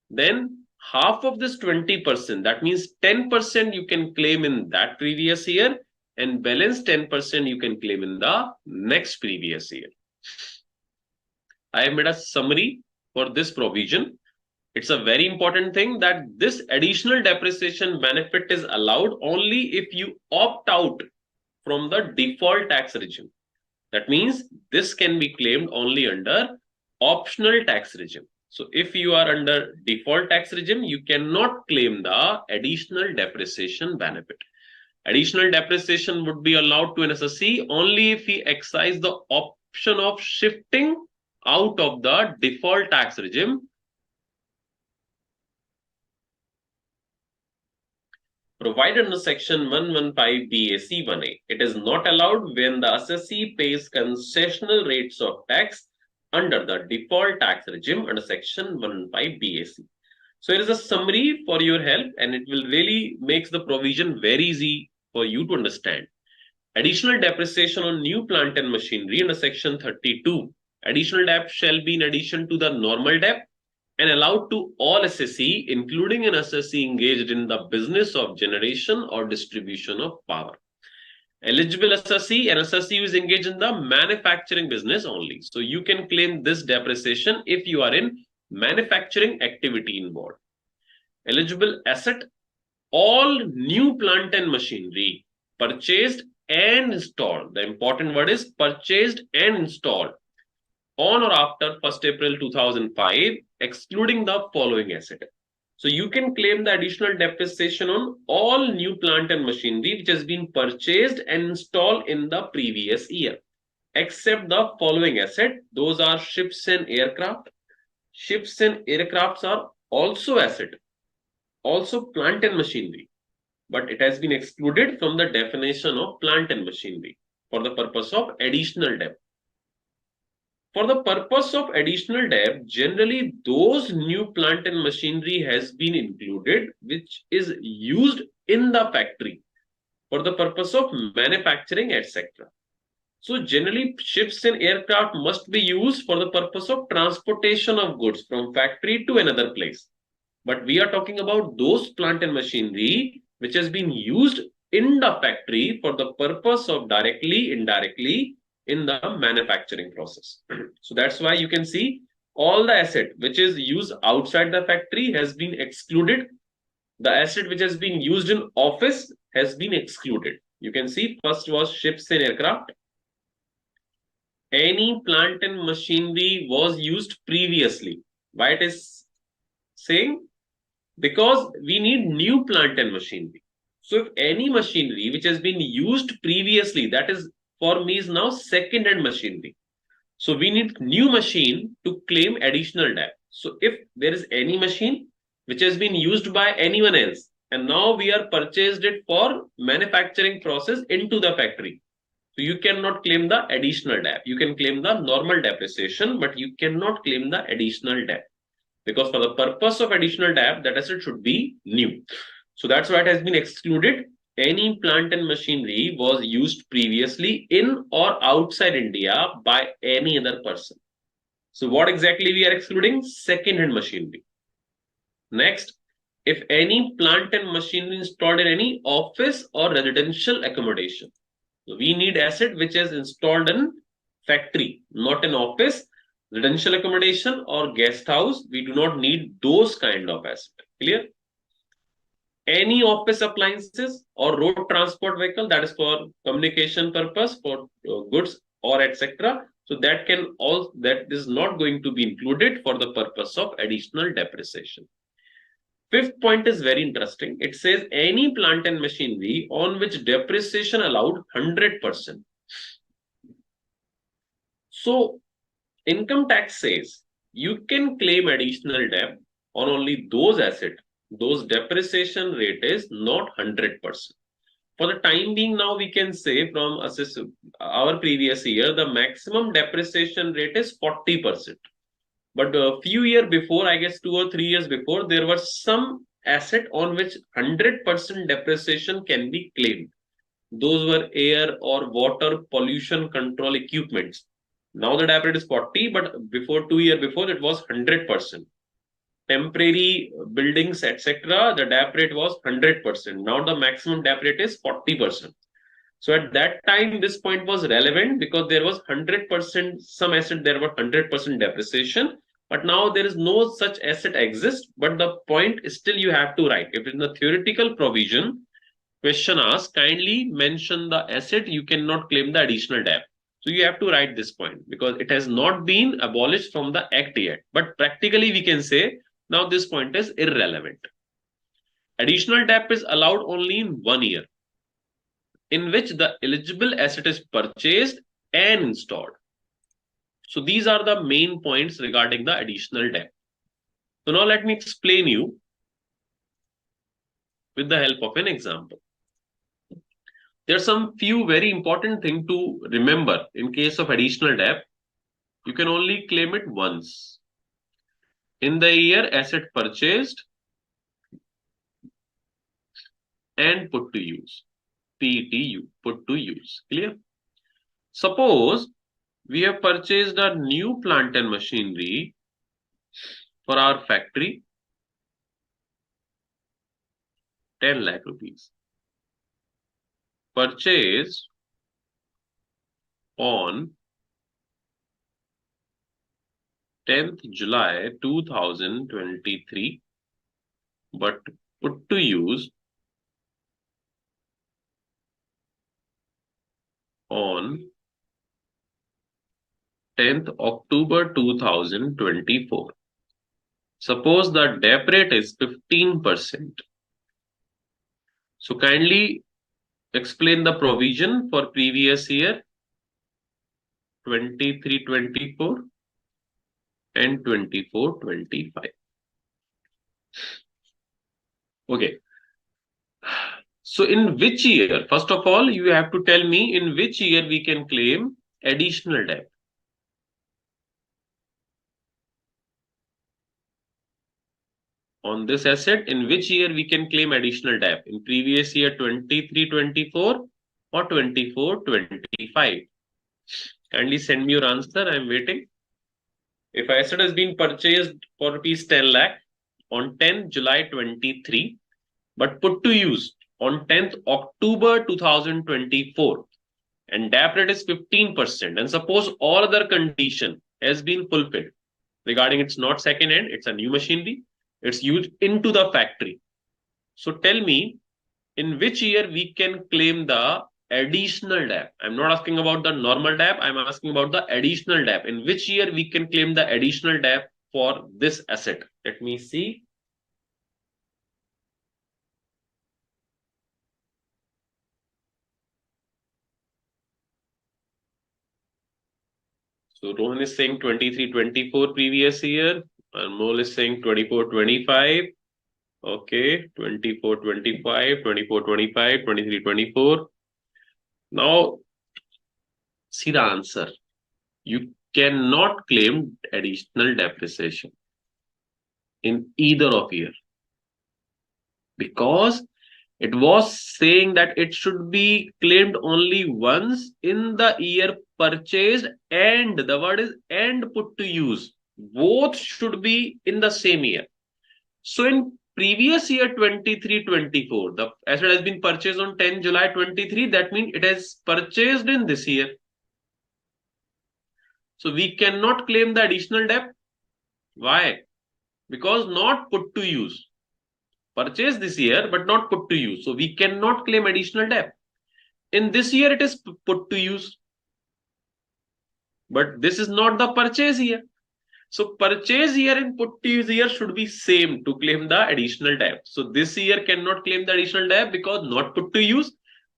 then half of this 20%, that means 10% you can claim in that previous year, and balance 10% you can claim in the next previous year. I have made a summary for this provision. It's a very important thing that this additional depreciation benefit is allowed only if you opt out from the default tax regime. That means this can be claimed only under optional tax regime. So if you are under default tax regime, you cannot claim the additional depreciation benefit. Additional depreciation would be allowed to an assessee only if he exercise the option of shifting out of the default tax regime provided under section 115 BAC 1A. It is not allowed when the assessee pays concessional rates of tax under the default tax regime under section 115 BAC. So it is a summary for your help, and it will really makes the provision very easy for you to understand. Additional depreciation on new plant and machinery under section 32. Additional debt shall be in addition to the normal debt and allowed to all assessee, including an assessee engaged in the business of generation or distribution of power. Eligible assessee, an assessee who is engaged in the manufacturing business only. So you can claim this depreciation if you are in manufacturing activity involved. Eligible asset, all new plant and machinery purchased and installed. The important word is purchased and installed on or after 1st April 2005, excluding the following asset. So you can claim the additional depreciation on all new plant and machinery which has been purchased and installed in the previous year, except the following asset. Those are ships and aircraft. Ships and aircrafts are also asset, also plant and machinery, but it has been excluded from the definition of plant and machinery for the purpose of additional debt. For the purpose of additional debt, generally those new plant and machinery has been included which is used in the factory for the purpose of manufacturing, etc. So generally ships and aircraft must be used for the purpose of transportation of goods from factory to another place. But we are talking about those plant and machinery which has been used in the factory for the purpose of directly, indirectly in the manufacturing process. So that's why you can see all the asset which is used outside the factory has been excluded. The asset which has been used in office has been excluded. You can see first was ships and aircraft. Any plant and machinery was used previously. Why it is saying? Because we need new plant and machinery. So if any machinery which has been used previously, that is for me is now second-hand machinery. So we need new machine to claim additional debt. So if there is any machine which has been used by anyone else, and now we are purchased it for manufacturing process into the factory, so you cannot claim the additional debt. You can claim the normal depreciation, but you cannot claim the additional debt. Because for the purpose of additional debt, that asset should be new. So that's why it has been excluded. Any plant and machinery was used previously in or outside India by any other person. So what exactly we are excluding? Second-hand machinery. Next, if any plant and machinery installed in any office or residential accommodation. So we need asset which is installed in factory, not in office, residential accommodation or guest house. We do not need those kind of asset. Clear? Any office appliances or road transport vehicle that is for communication purpose for goods or etc. So that is not going to be included for the purpose of additional depreciation. Fifth point is very interesting. It says any plant and machinery on which depreciation allowed 100%. So income tax says you can claim additional debt on only those assets, those depreciation rate is not 100%. For the time being, now we can say from our previous year, the maximum depreciation rate is 40%. But a few years before, I guess 2 or 3 years before, there was some asset on which 100% depreciation can be claimed. Those were air or water pollution control equipments. Now the DAP rate is 40, but before 2 years before, it was 100%. Temporary buildings, etc., the DAP rate was 100%. Now the maximum DAP rate is 40%. So at that time, this point was relevant because there was 100%, some asset there were 100% depreciation, but now there is no such asset exists. But the point is still you have to write. If in the theoretical provision, question asks, kindly mention the asset you cannot claim the additional debt. So you have to write this point because it has not been abolished from the act yet. But practically we can say now this point is irrelevant. Additional debt is allowed only in 1 year, in which the eligible asset is purchased and installed. So these are the main points regarding the additional debt. So now let me explain you with the help of an example. There are some few very important things to remember in case of additional debt. You can only claim it once. In the year asset purchased and put to use. PTU, put to use. Clear? Suppose we have purchased a new plant and machinery for our factory, 10 lakh rupees. Purchased on 10th July 2023, but put to use on 10th October 2024. Suppose the DAP rate is 15%. So kindly explain the provision for previous year 23-24 and 24-25. Okay. So in which year, first of all, you have to tell me in which year we can claim additional debt. On this asset, in which year we can claim additional debt? In previous year 23-24 or 24-25? Kindly send me your answer. I'm waiting. If asset has been purchased for rupees 10 lakh on 10th July 23, but put to use on 10th October 2024, and DAP rate is 15%, and suppose all other condition has been fulfilled regarding it's not second hand, it's a new machinery, it's used into the factory. So tell me in which year we can claim the additional DAP. I'm not asking about the normal DAP, I'm asking about the additional DAP. In which year we can claim the additional DAP for this asset? Let me see. So Rohan is saying 23-24 previous year, and Mol is saying 24-25. Okay, 24-25, 24-25, 23-24. Now, see the answer. You cannot claim additional depreciation in either of year, because it was saying that it should be claimed only once in the year purchased, and the word is and put to use. Both should be in the same year. So in previous year 23-24, the asset has been purchased on 10 July 23. That means it has purchased in this year. So we cannot claim the additional debt. Why? Because not put to use. Purchased this year, but not put to use. So we cannot claim additional debt. In this year, it is put to use. But this is not the purchase year. So purchase year and put to use year should be same to claim the additional debt. So this year cannot claim the additional debt because not put to use.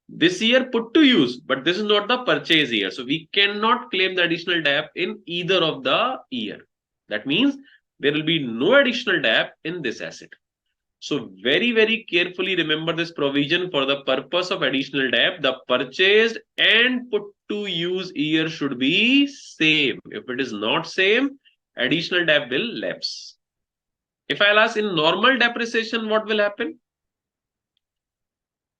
This year put to use, but this is not the purchase year. So we cannot claim the additional debt in either of the year. That means there will be no additional debt in this asset. So very, very carefully remember this provision for the purpose of additional debt. The purchased and put to use year should be same. If it is not same, additional debt will lapse. If I'll ask in normal depreciation, what will happen?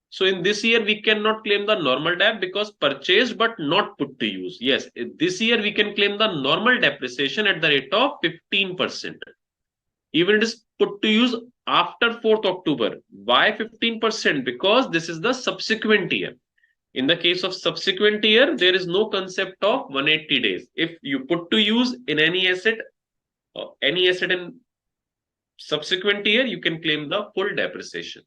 So in this year, we cannot claim the normal debt because purchased but not put to use. Yes, this year we can claim the normal depreciation at the rate of 15%. Even it is put to use after 4th October. Why 15%? Because this is the subsequent year. In the case of subsequent year, there is no concept of 180 days. If you put to use in any asset in subsequent year, you can claim the full depreciation.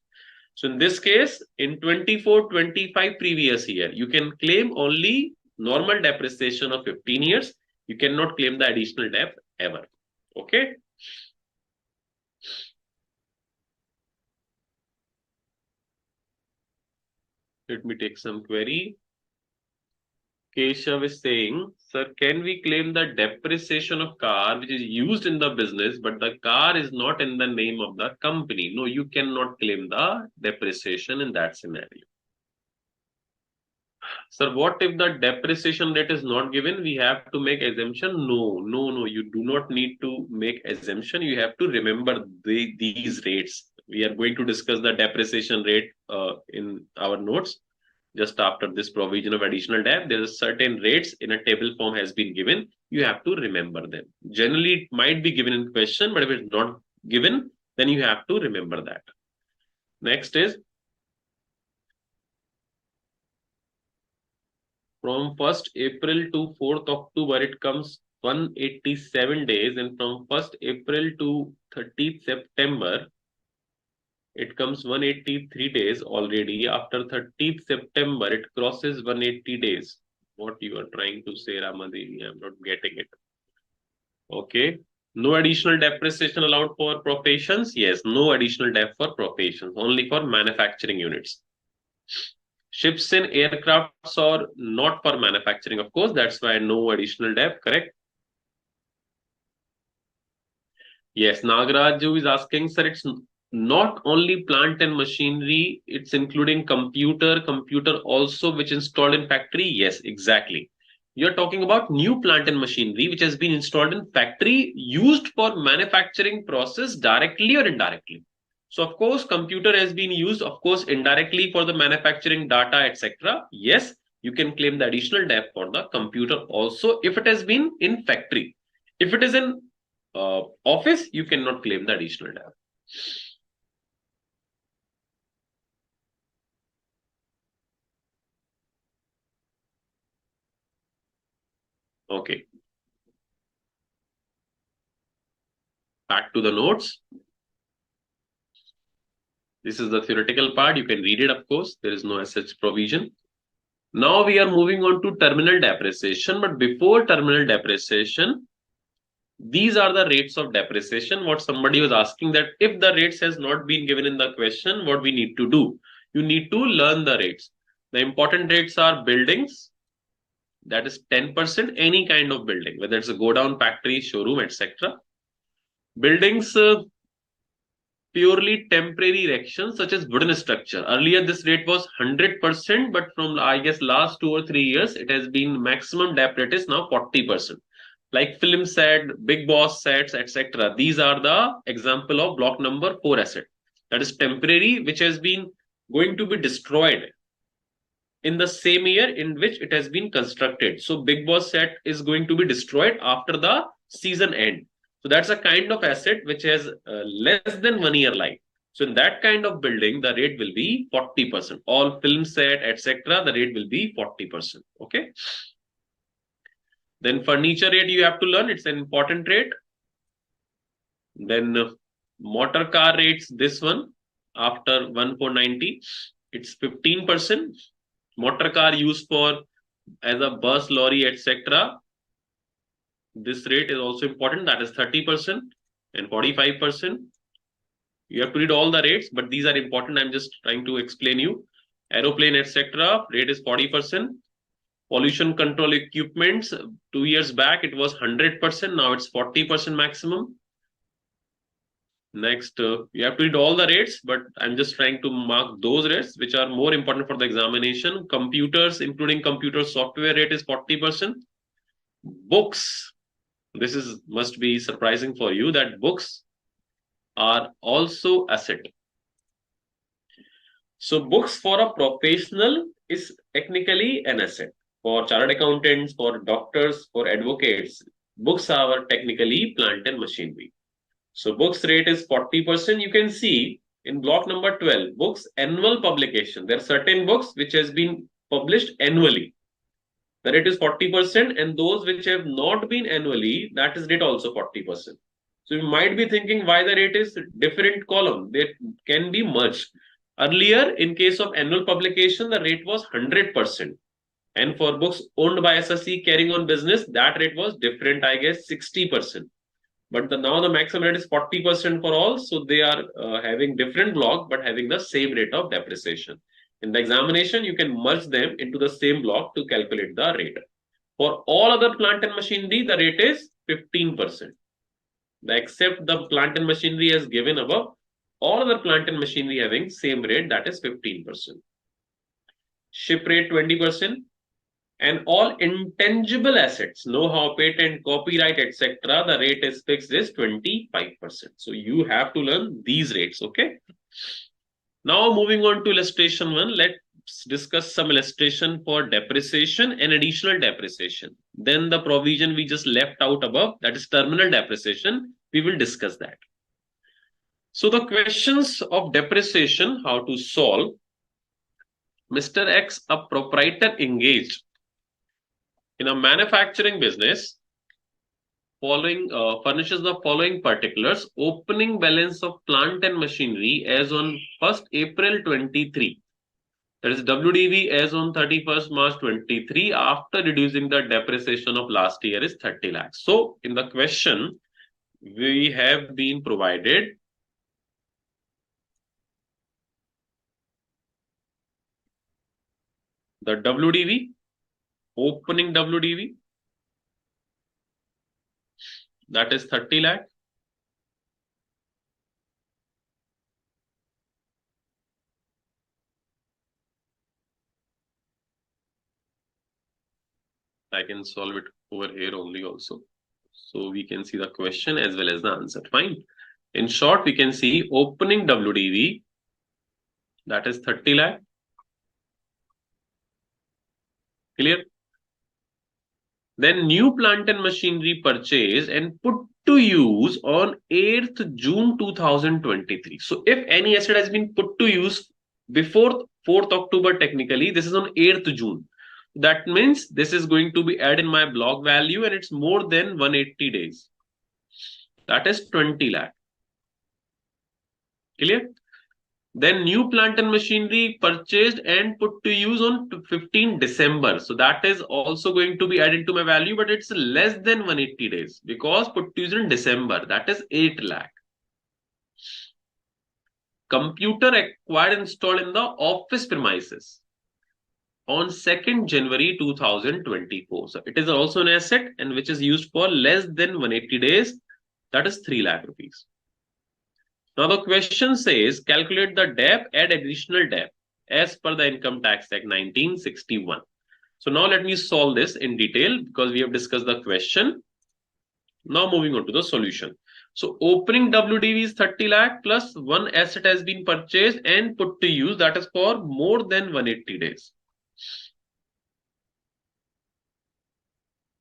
So in this case, in 24-25 previous year, you can claim only normal depreciation of 15 years. You cannot claim the additional debt ever. Okay. Let me take some query. Keshav is saying, sir, can we claim the depreciation of car which is used in the business, but the car is not in the name of the company? No, you cannot claim the depreciation in that scenario. Sir, what if the depreciation rate is not given? We have to make assumption? No, you do not need to make assumption. You have to remember these rates. We are going to discuss the depreciation rate in our notes. Just after this provision of additional debt, there are certain rates in a table form has been given. You have to remember them. Generally, it might be given in question, but if it's not given, then you have to remember that. Next is, from 1st April to 4th October, it comes 187 days, and from 1st April to 30th September, it comes 183 days already. After 30th September, it crosses 180 days. What you are trying to say, Ramadevi? I'm not getting it. Okay. No additional depreciation allowed for professions? Yes, no additional debt for professions, only for manufacturing units. Ships and aircrafts are not for manufacturing, of course. That's why no additional debt, correct? Yes, Nagaraju is asking, sir, it's not only plant and machinery, it's including computer also, which installed in factory. Yes, exactly. You're talking about new plant and machinery, which has been installed in factory, used for manufacturing process directly or indirectly. So of course, computer has been used, of course, indirectly for the manufacturing data, etc. Yes, you can claim the additional debt for the computer also if it has been in factory. If it is in office, you cannot claim the additional debt. Okay. Back to the notes. This is the theoretical part. You can read it, of course. There is no such provision. Now we are moving on to terminal depreciation. But before terminal depreciation, these are the rates of depreciation. What somebody was asking, that if the rates has not been given in the question, what we need to do? You need to learn the rates. The important rates are buildings. That is 10%, any kind of building, whether it's a go down, factory, showroom, etc. Buildings, purely temporary erections such as wooden structure. Earlier, this rate was 100%, but from, I guess, last 2 or 3 years, it has been maximum dep rate is now 40%. Like film set, big boss sets, etc. These are the example of block number 4 asset. That is temporary, which has been going to be destroyed in the same year in which it has been constructed. So big boss set is going to be destroyed after the season end. So that's a kind of asset which has less than 1 year life. So in that kind of building, the rate will be 40%. All film set, etc., the rate will be 40%. Okay. Then furniture rate you have to learn. It's an important rate. Then motor car rates, this one, after 1490, it's 15%. Motor car used for as a bus, lorry, etc. this rate is also important. That is 30% and 45%. You have to read all the rates, but these are important. I'm just trying to explain you. Aeroplane, etc. Rate is 40%. Pollution control equipments, 2 years back, it was 100%. Now it's 40% maximum. Next, you have to read all the rates, but I'm just trying to mark those rates which are more important for the examination. Computers, including computer software, rate is 40%. Books, this is must be surprising for you that books are also asset. So books for a professional is technically an asset. For chartered accountants, for doctors, for advocates, books are technically plant and machinery. So books rate is 40%. You can see in block number 12, books annual publication. There are certain books which has been published annually. The rate is 40%, and those which have not been annually, that is rate also 40%. So you might be thinking why the rate is different column. They can be merged. Earlier, in case of annual publication, the rate was 100%. And for books owned by SSC carrying on business, that rate was different, I guess, 60%. But now the maximum rate is 40% for all. So they are having different block, but having the same rate of depreciation. In the examination, you can merge them into the same block to calculate the rate. For all other plant and machinery, the rate is 15%. Except the plant and machinery as given above, all other plant and machinery having same rate, that is 15%. Ship rate 20%. And all intangible assets, know-how, patent, copyright, etc., the rate is fixed is 25%. So you have to learn these rates, okay? Now moving on to illustration 1, let's discuss some illustration for depreciation and additional depreciation. Then the provision we just left out above, that is terminal depreciation, we will discuss that. So the questions of depreciation, how to solve. Mr. X, a proprietor engaged in a manufacturing business, furnishes the following particulars: opening balance of plant and machinery as on 1st April 23. That is WDV as on 31st March 23 after reducing the depreciation of last year is 30 lakhs. So in the question, we have been provided the WDV, opening WDV, that is 30 lakh. I can solve it over here only also. So we can see the question as well as the answer. Fine. In short, we can see opening WDV, that is 30 lakh. Clear? Then new plant and machinery purchase and put to use on 8th June 2023. So if any asset has been put to use before 4th October, technically, this is on 8th June. That means this is going to be added in my block value and it's more than 180 days. That is 20 lakh. Clear? Then new plant and machinery purchased and put to use on 15 December. So that is also going to be added to my value, but it's less than 180 days because put to use in December. That is 8 lakh. Computer acquired and installed in the office premises on 2nd January 2024. So it is also an asset and which is used for less than 180 days. That is 3 lakh rupees. Now the question says calculate the DAP, add additional DAP as per the Income Tax Act 1961. So now let me solve this in detail because we have discussed the question. Now moving on to the solution. So opening WDV is 30 lakh plus one asset has been purchased and put to use, that is for more than 180 days.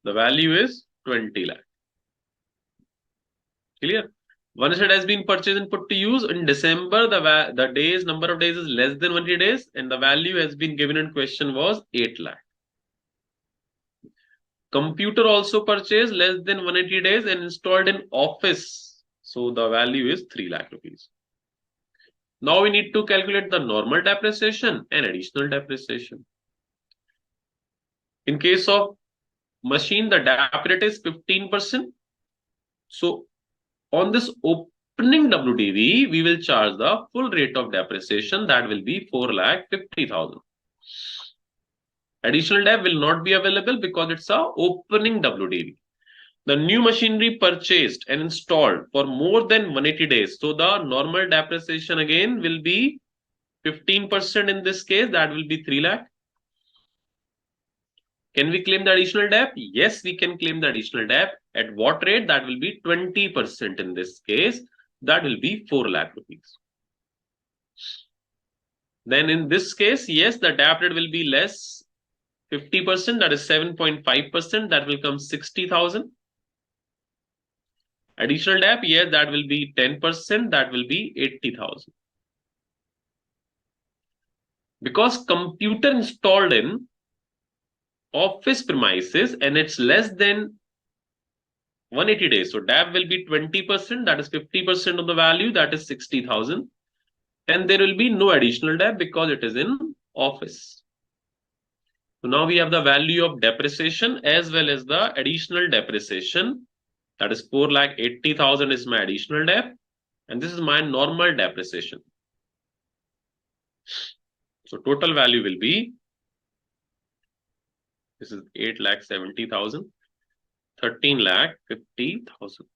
The value is 20 lakh. Clear? One asset has been purchased and put to use in December. The days, number of days is less than 180 days, and the value has been given in question was 8 lakh. Computer also purchased less than 180 days and installed in office. So the value is 3 lakh rupees. Now we need to calculate the normal depreciation and additional depreciation. In case of machine, the DAP rate is 15%. So on this opening WDV, we will charge the full rate of depreciation, that will be 4,50,000. Additional DAP will not be available because it's a opening WDV. The new machinery purchased and installed for more than 180 days. So the normal depreciation again will be 15% in this case, that will be 3 lakh. Can we claim the additional DAP? Yes, we can claim the additional DAP. At what rate? That will be 20% in this case. That will be 4 lakh rupees. Then in this case, yes, the DAP rate will be less 50%, that is 7.5%, that will come 60,000. Additional DAP, yes, that will be 10%, that will be 80,000. Because computer installed in office premises and it's less than 180 days. So DAP will be 20%, that is 50% of the value, that is 60,000. And there will be no additional DAP because it is in office. So now we have the value of depreciation as well as the additional depreciation. That is 4,80,000 is my additional DAP. And this is my normal depreciation. So total value will be, this is 8,70,000, 13,50,000.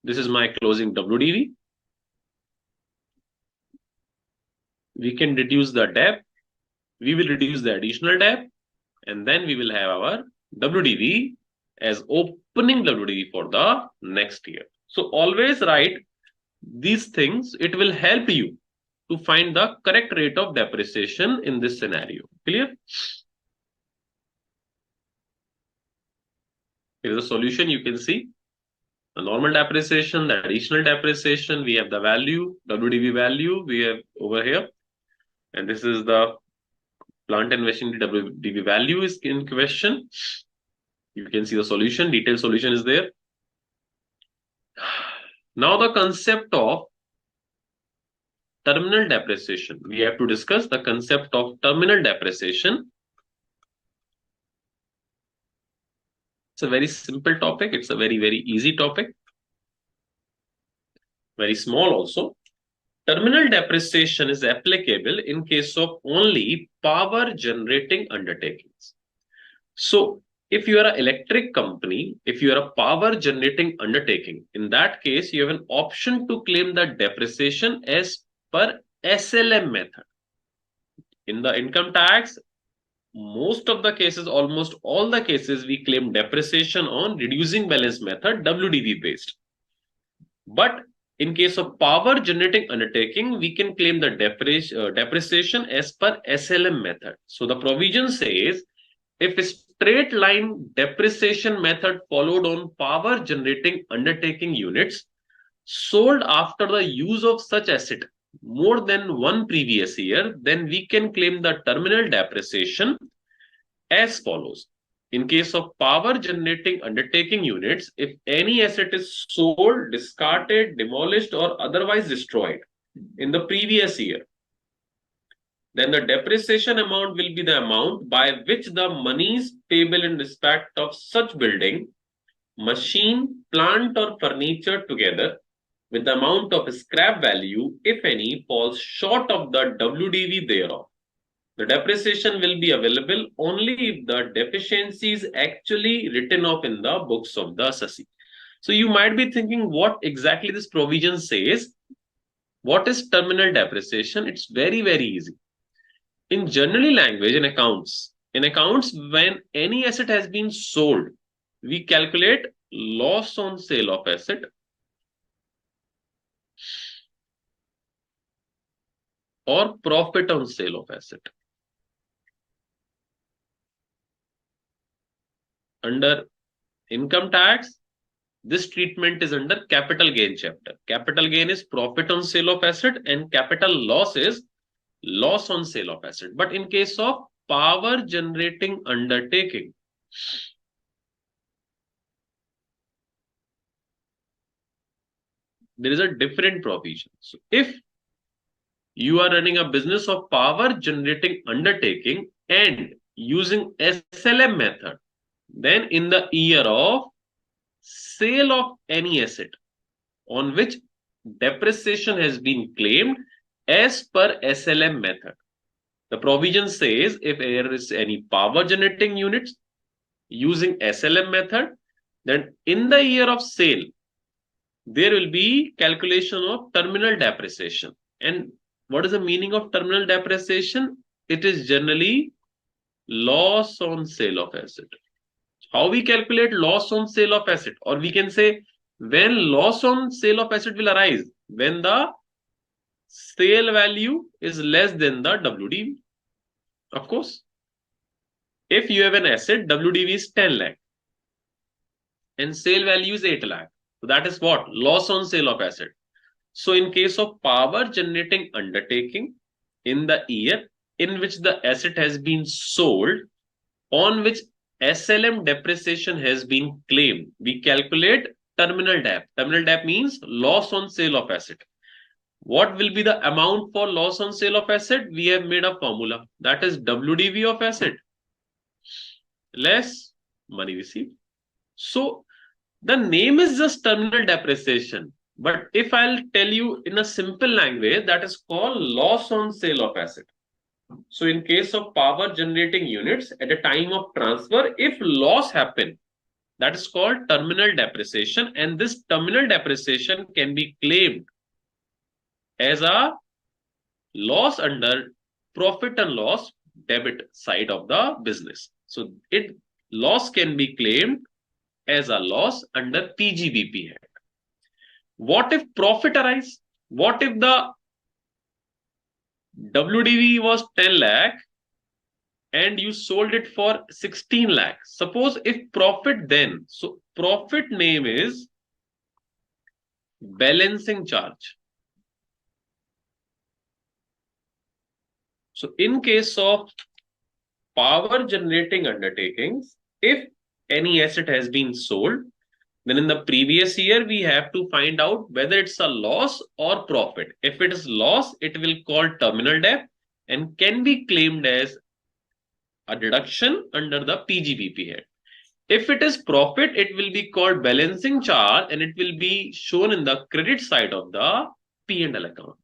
This is my closing WDV. We can reduce the DAP. We will reduce the additional DAP. And then we will have our WDV as opening WDV for the next year. So always write these things. It will help you to find the correct rate of depreciation in this scenario. Clear? Here is the solution. You can see the normal depreciation, the additional depreciation. We have the value, WDV value we have over here. And this is the plant and machinery WDV value is in question. You can see the solution, detailed solution is there. Now the concept of terminal depreciation. We have to discuss the concept of terminal depreciation. It's a very simple topic. It's a very, very easy topic. Very small also. Terminal depreciation is applicable in case of only power generating undertakings. So if you are an electric company, if you are a power generating undertaking, in that case, you have an option to claim the depreciation as per SLM method. In the income tax, most of the cases, almost all the cases, we claim depreciation on reducing balance method, WDV based. But in case of power generating undertaking, we can claim the depreciation as per SLM method. So the provision says, if a straight line depreciation method followed on power generating undertaking units sold after the use of such asset more than one previous year, then we can claim the terminal depreciation as follows. In case of power generating undertaking units, if any asset is sold, discarded, demolished, or otherwise destroyed in the previous year, then the depreciation amount will be the amount by which the monies payable in respect of such building, machine, plant, or furniture together with the amount of scrap value, if any, falls short of the WDV thereof. The depreciation will be available only if the deficiency is actually written off in the books of the assessee. So you might be thinking what exactly this provision says. What is terminal depreciation? It's very, very easy. In generally language, in accounts, when any asset has been sold, we calculate loss on sale of asset or profit on sale of asset. Under income tax, this treatment is under capital gain chapter. Capital gain is profit on sale of asset and capital loss is loss on sale of asset. But in case of power generating undertaking, there is a different provision. So if you are running a business of power generating undertaking and using SLM method, then in the year of sale of any asset on which depreciation has been claimed as per SLM method. The provision says if there is any power generating units using SLM method, then in the year of sale, there will be calculation of terminal depreciation. And what is the meaning of terminal depreciation? It is generally loss on sale of asset. How we calculate loss on sale of asset? Or we can say when loss on sale of asset will arise, when the sale value is less than the WDV. Of course, if you have an asset, WDV is 10 lakh and sale value is 8 lakh. So that is what? Loss on sale of asset. So in case of power generating undertaking in the year in which the asset has been sold, on which SLM depreciation has been claimed, we calculate terminal DAP. Terminal DAP means loss on sale of asset. What will be the amount for loss on sale of asset? We have made a formula, that is WDV of asset less money received. So the name is just terminal depreciation. But if I'll tell you in a simple language, that is called loss on sale of asset. So in case of power generating units at a time of transfer, if loss happen, that is called terminal depreciation. And this terminal depreciation can be claimed as a loss under profit and loss debit side of the business. So loss can be claimed as a loss under PGBP head. What if profit arise? What if the WDV was 10 lakh and you sold it for 16 lakh? Suppose if profit then, so profit name is balancing charge. So in case of power generating undertakings, if any asset has been sold, then in the previous year, we have to find out whether it's a loss or profit. If it is loss, it will call terminal debt and can be claimed as a deduction under the PGBP head. If it is profit, it will be called balancing charge and it will be shown in the credit side of the P&L account.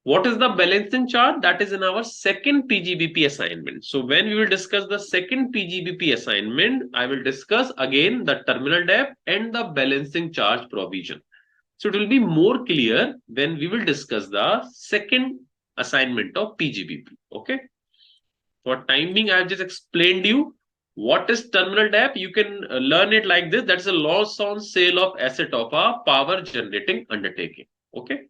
What is the balancing charge? That is in our second PGBP assignment. So when we will discuss the second PGBP assignment, I will discuss again the terminal debt and the balancing charge provision. So it will be more clear when we will discuss the second assignment of PGBP. Okay. For time being, I have just explained you what is terminal debt. You can learn it like this. That's a loss on sale of asset of a power generating undertaking. Okay.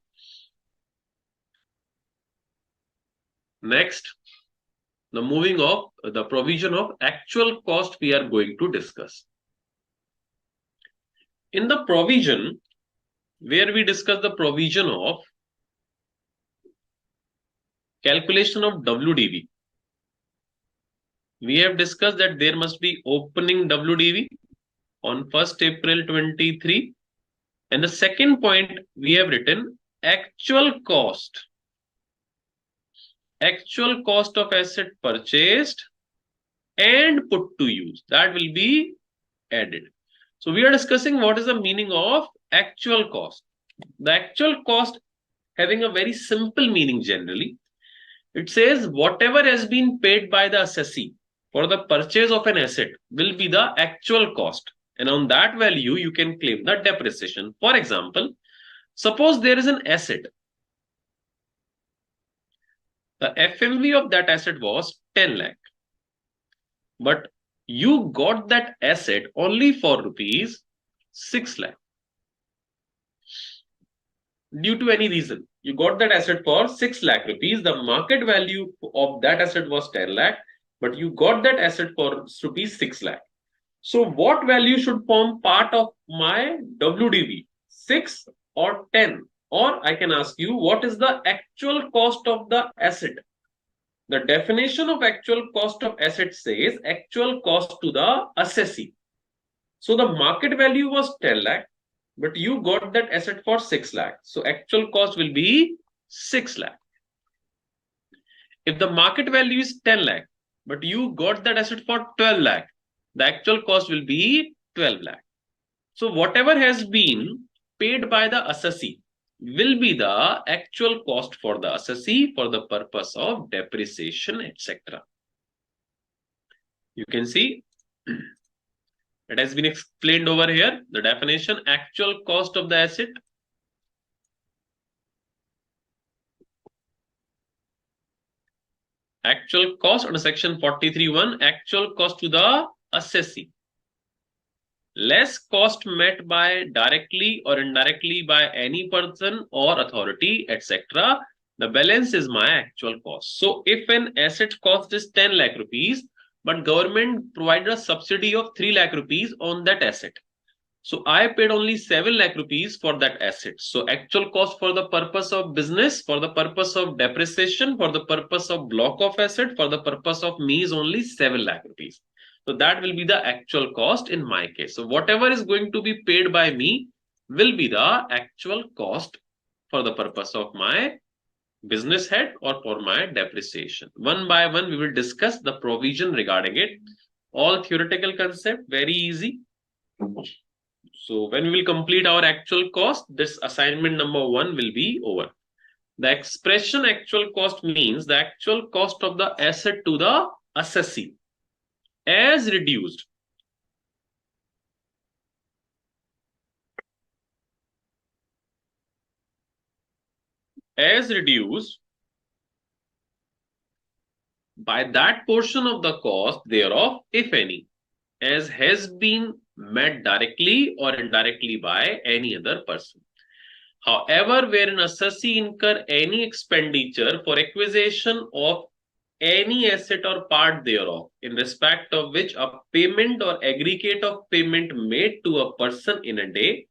Next, the moving of the provision of actual cost we are going to discuss. In the provision, where we discuss the provision of calculation of WDV, we have discussed that there must be opening WDV on 1st April 23. And the second point we have written actual cost. Actual cost of asset purchased and put to use, that will be added. So we are discussing what is the meaning of actual cost. The actual cost having a very simple meaning generally. It says whatever has been paid by the assessee for the purchase of an asset will be the actual cost. And on that value, you can claim the depreciation. For example, suppose there is an asset. The FMV of that asset was 10 lakh. But you got that asset only for rupees 6 lakh. Due to any reason, you got that asset for 6 lakh rupees. The market value of that asset was 10 lakh, but you got that asset for rupees 6 lakh. So what value should form part of my WDV? 6 or 10? Or I can ask you, what is the actual cost of the asset? The definition of actual cost of asset says actual cost to the assessee. So the market value was 10 lakh, but you got that asset for 6 lakh. So actual cost will be 6 lakh. If the market value is 10 lakh but you got that asset for 12 lakh. The actual cost will be 12 lakh. So whatever has been paid by the assessee will be the actual cost for the assessee for the purpose of depreciation, etc. You can see it has been explained over here. The definition: actual cost of the asset. Actual cost under section 43(1), actual cost to the assessee. Less cost met by directly or indirectly by any person or authority, etc. The balance is my actual cost. So if an asset cost is 10 lakh rupees, but government provided a subsidy of 3 lakh rupees on that asset. So I paid only 7 lakh rupees for that asset. So actual cost for the purpose of business, for the purpose of depreciation, for the purpose of block of asset, for the purpose of me is only 7 lakh rupees. So that will be the actual cost in my case. So whatever is going to be paid by me will be the actual cost for the purpose of my business head or for my depreciation. One by one, we will discuss the provision regarding it. All theoretical concept, very easy. So when we will complete our actual cost, this assignment number 1 will be over. The expression actual cost means the actual cost of the asset to the assessee as reduced by that portion of the cost thereof, if any, as has been met directly or indirectly by any other person. However, where an assessee incur any expenditure for acquisition of any asset or part thereof, in respect of which a payment or aggregate of payment made to a person in a day,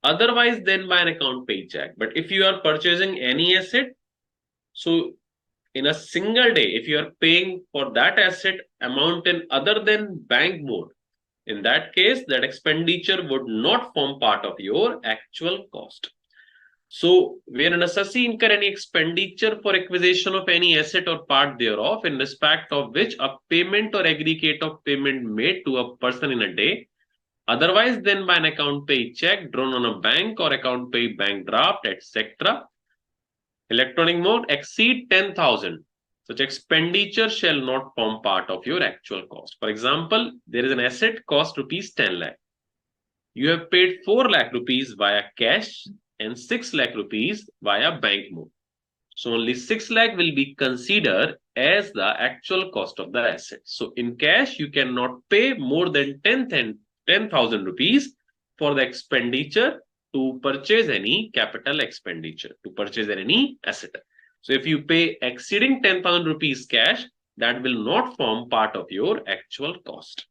otherwise than by an account paid check. But if you are purchasing any asset, so in a single day, if you are paying for that asset amount in other than bank mode, in that case, that expenditure would not form part of your actual cost. So, where an assessee incur any expenditure for acquisition of any asset or part thereof, in respect of which a payment or aggregate of payment made to a person in a day, otherwise than by an account paid check drawn on a bank or account paid bank draft, etc., electronic mode, exceed 10,000. Such expenditure shall not form part of your actual cost. For example, there is an asset cost rupees 10 lakh. You have paid 4 lakh rupees via cash and 6 lakh rupees via bank mode. So only 6 lakh will be considered as the actual cost of the asset. So in cash, you cannot pay more than 10,000 rupees for the expenditure to purchase any capital expenditure, to purchase any asset. So if you pay exceeding 10,000 rupees cash, that will not form part of your actual cost.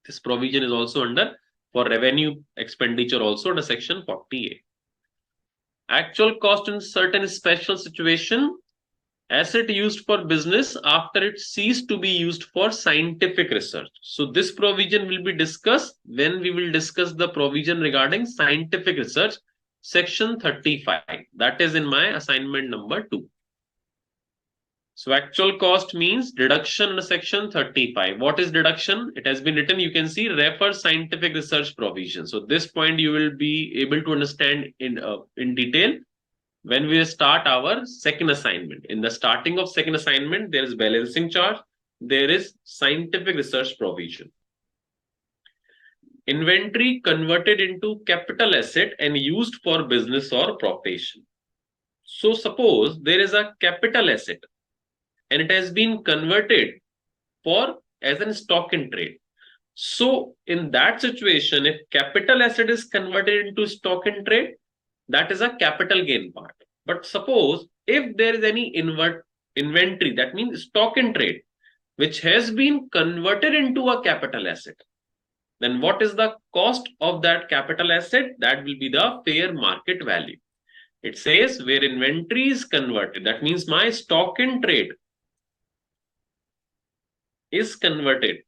This provision is also under for revenue expenditure also under section 40A. Actual cost in certain special situation, asset used for business after it ceased to be used for scientific research. So this provision will be discussed when we will discuss the provision regarding scientific research, section 35. That is in my assignment number 2. So actual cost means deduction under section 35. What is deduction? It has been written, you can see, refer scientific research provision. So this point you will be able to understand in detail when we start our second assignment. In the starting of second assignment, there is balancing chart, there is scientific research provision. Inventory converted into capital asset and used for business or profession. So suppose there is a capital asset and it has been converted for as in stock in trade. So in that situation, if capital asset is converted into stock in trade, that is a capital gain part. But suppose if there is any inventory, that means stock in trade, which has been converted into a capital asset, then what is the cost of that capital asset? That will be the fair market value. It says where inventory is converted, that means my stock in trade is converted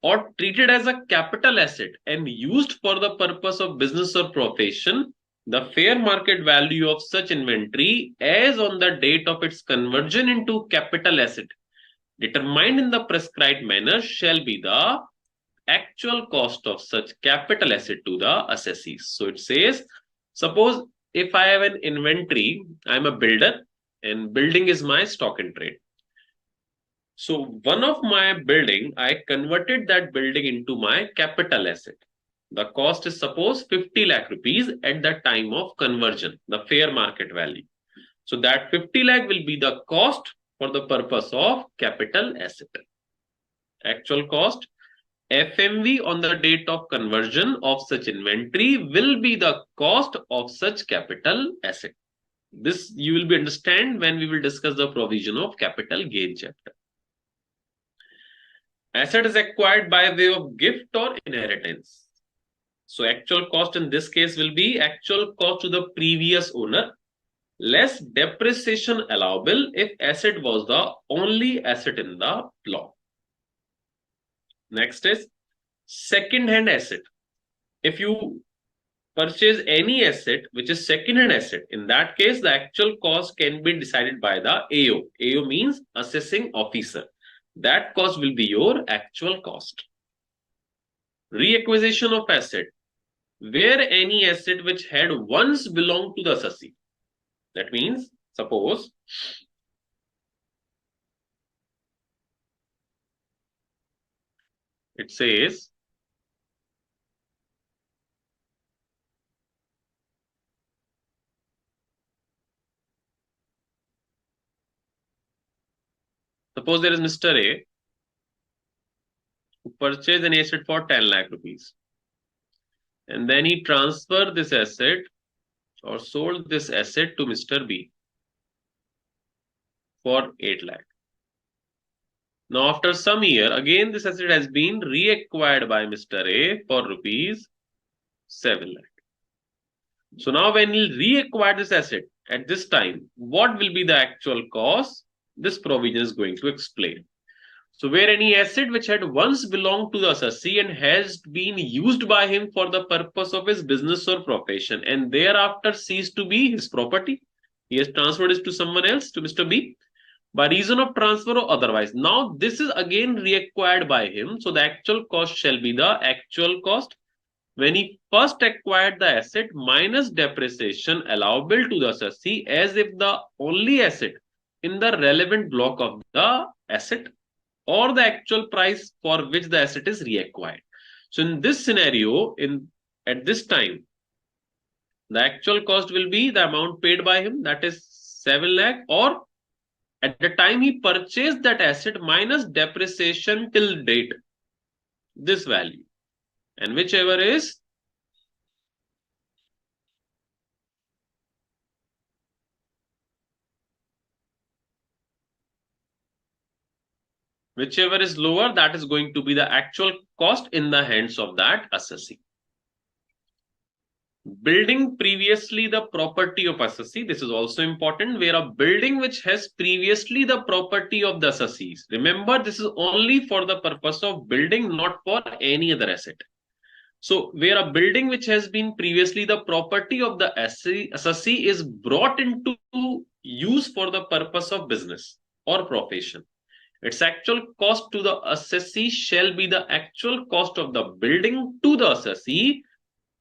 or treated as a capital asset and used for the purpose of business or profession, the fair market value of such inventory as on the date of its conversion into capital asset determined in the prescribed manner shall be the actual cost of such capital asset to the assessees. So it says, suppose if I have an inventory, I'm a builder and building is my stock in trade. So one of my building, I converted that building into my capital asset. The cost is suppose 50 lakh rupees at the time of conversion, the fair market value. So that 50 lakh will be the cost for the purpose of capital asset. Actual cost, FMV on the date of conversion of such inventory will be the cost of such capital asset. This you will be understand when we will discuss the provision of capital gain chapter. Asset is acquired by way of gift or inheritance. So actual cost in this case will be actual cost to the previous owner less depreciation allowable if asset was the only asset in the block. Next is second-hand asset. If you purchase any asset which is second-hand asset, in that case, the actual cost can be decided by the AO. AO means assessing officer. That cost will be your actual cost. Reacquisition of asset. Where any asset which had once belonged to the assessee. That means, suppose it says suppose there is Mr. A who purchased an asset for 10 lakh rupees and then he transferred this asset or sold this asset to Mr. B for 8 lakh. Now after some year, again this asset has been reacquired by Mr. A for rupees 7 lakh. So now when he reacquired this asset at this time, what will be the actual cost? This provision is going to explain. So where any asset which had once belonged to the assessee and has been used by him for the purpose of his business or profession and thereafter ceased to be his property, he has transferred it to someone else, to Mr. B, by reason of transfer or otherwise. Now this is again reacquired by him. So the actual cost shall be the actual cost when he first acquired the asset minus depreciation allowable to the assessee as if the only asset in the relevant block of the asset or the actual price for which the asset is reacquired. So in this scenario, at this time, the actual cost will be the amount paid by him, that is 7 lakh, or at the time he purchased that asset minus depreciation till date, this value, and whichever is lower, that is going to be the actual cost in the hands of that assessee. Building previously the property of assessee. This is also important, where a building which has previously the property of the assessees. Remember, this is only for the purpose of building, not for any other asset. So where a building which has been previously the property of the assessee is brought into use for the purpose of business or profession, its actual cost to the assessee shall be the actual cost of the building to the assessee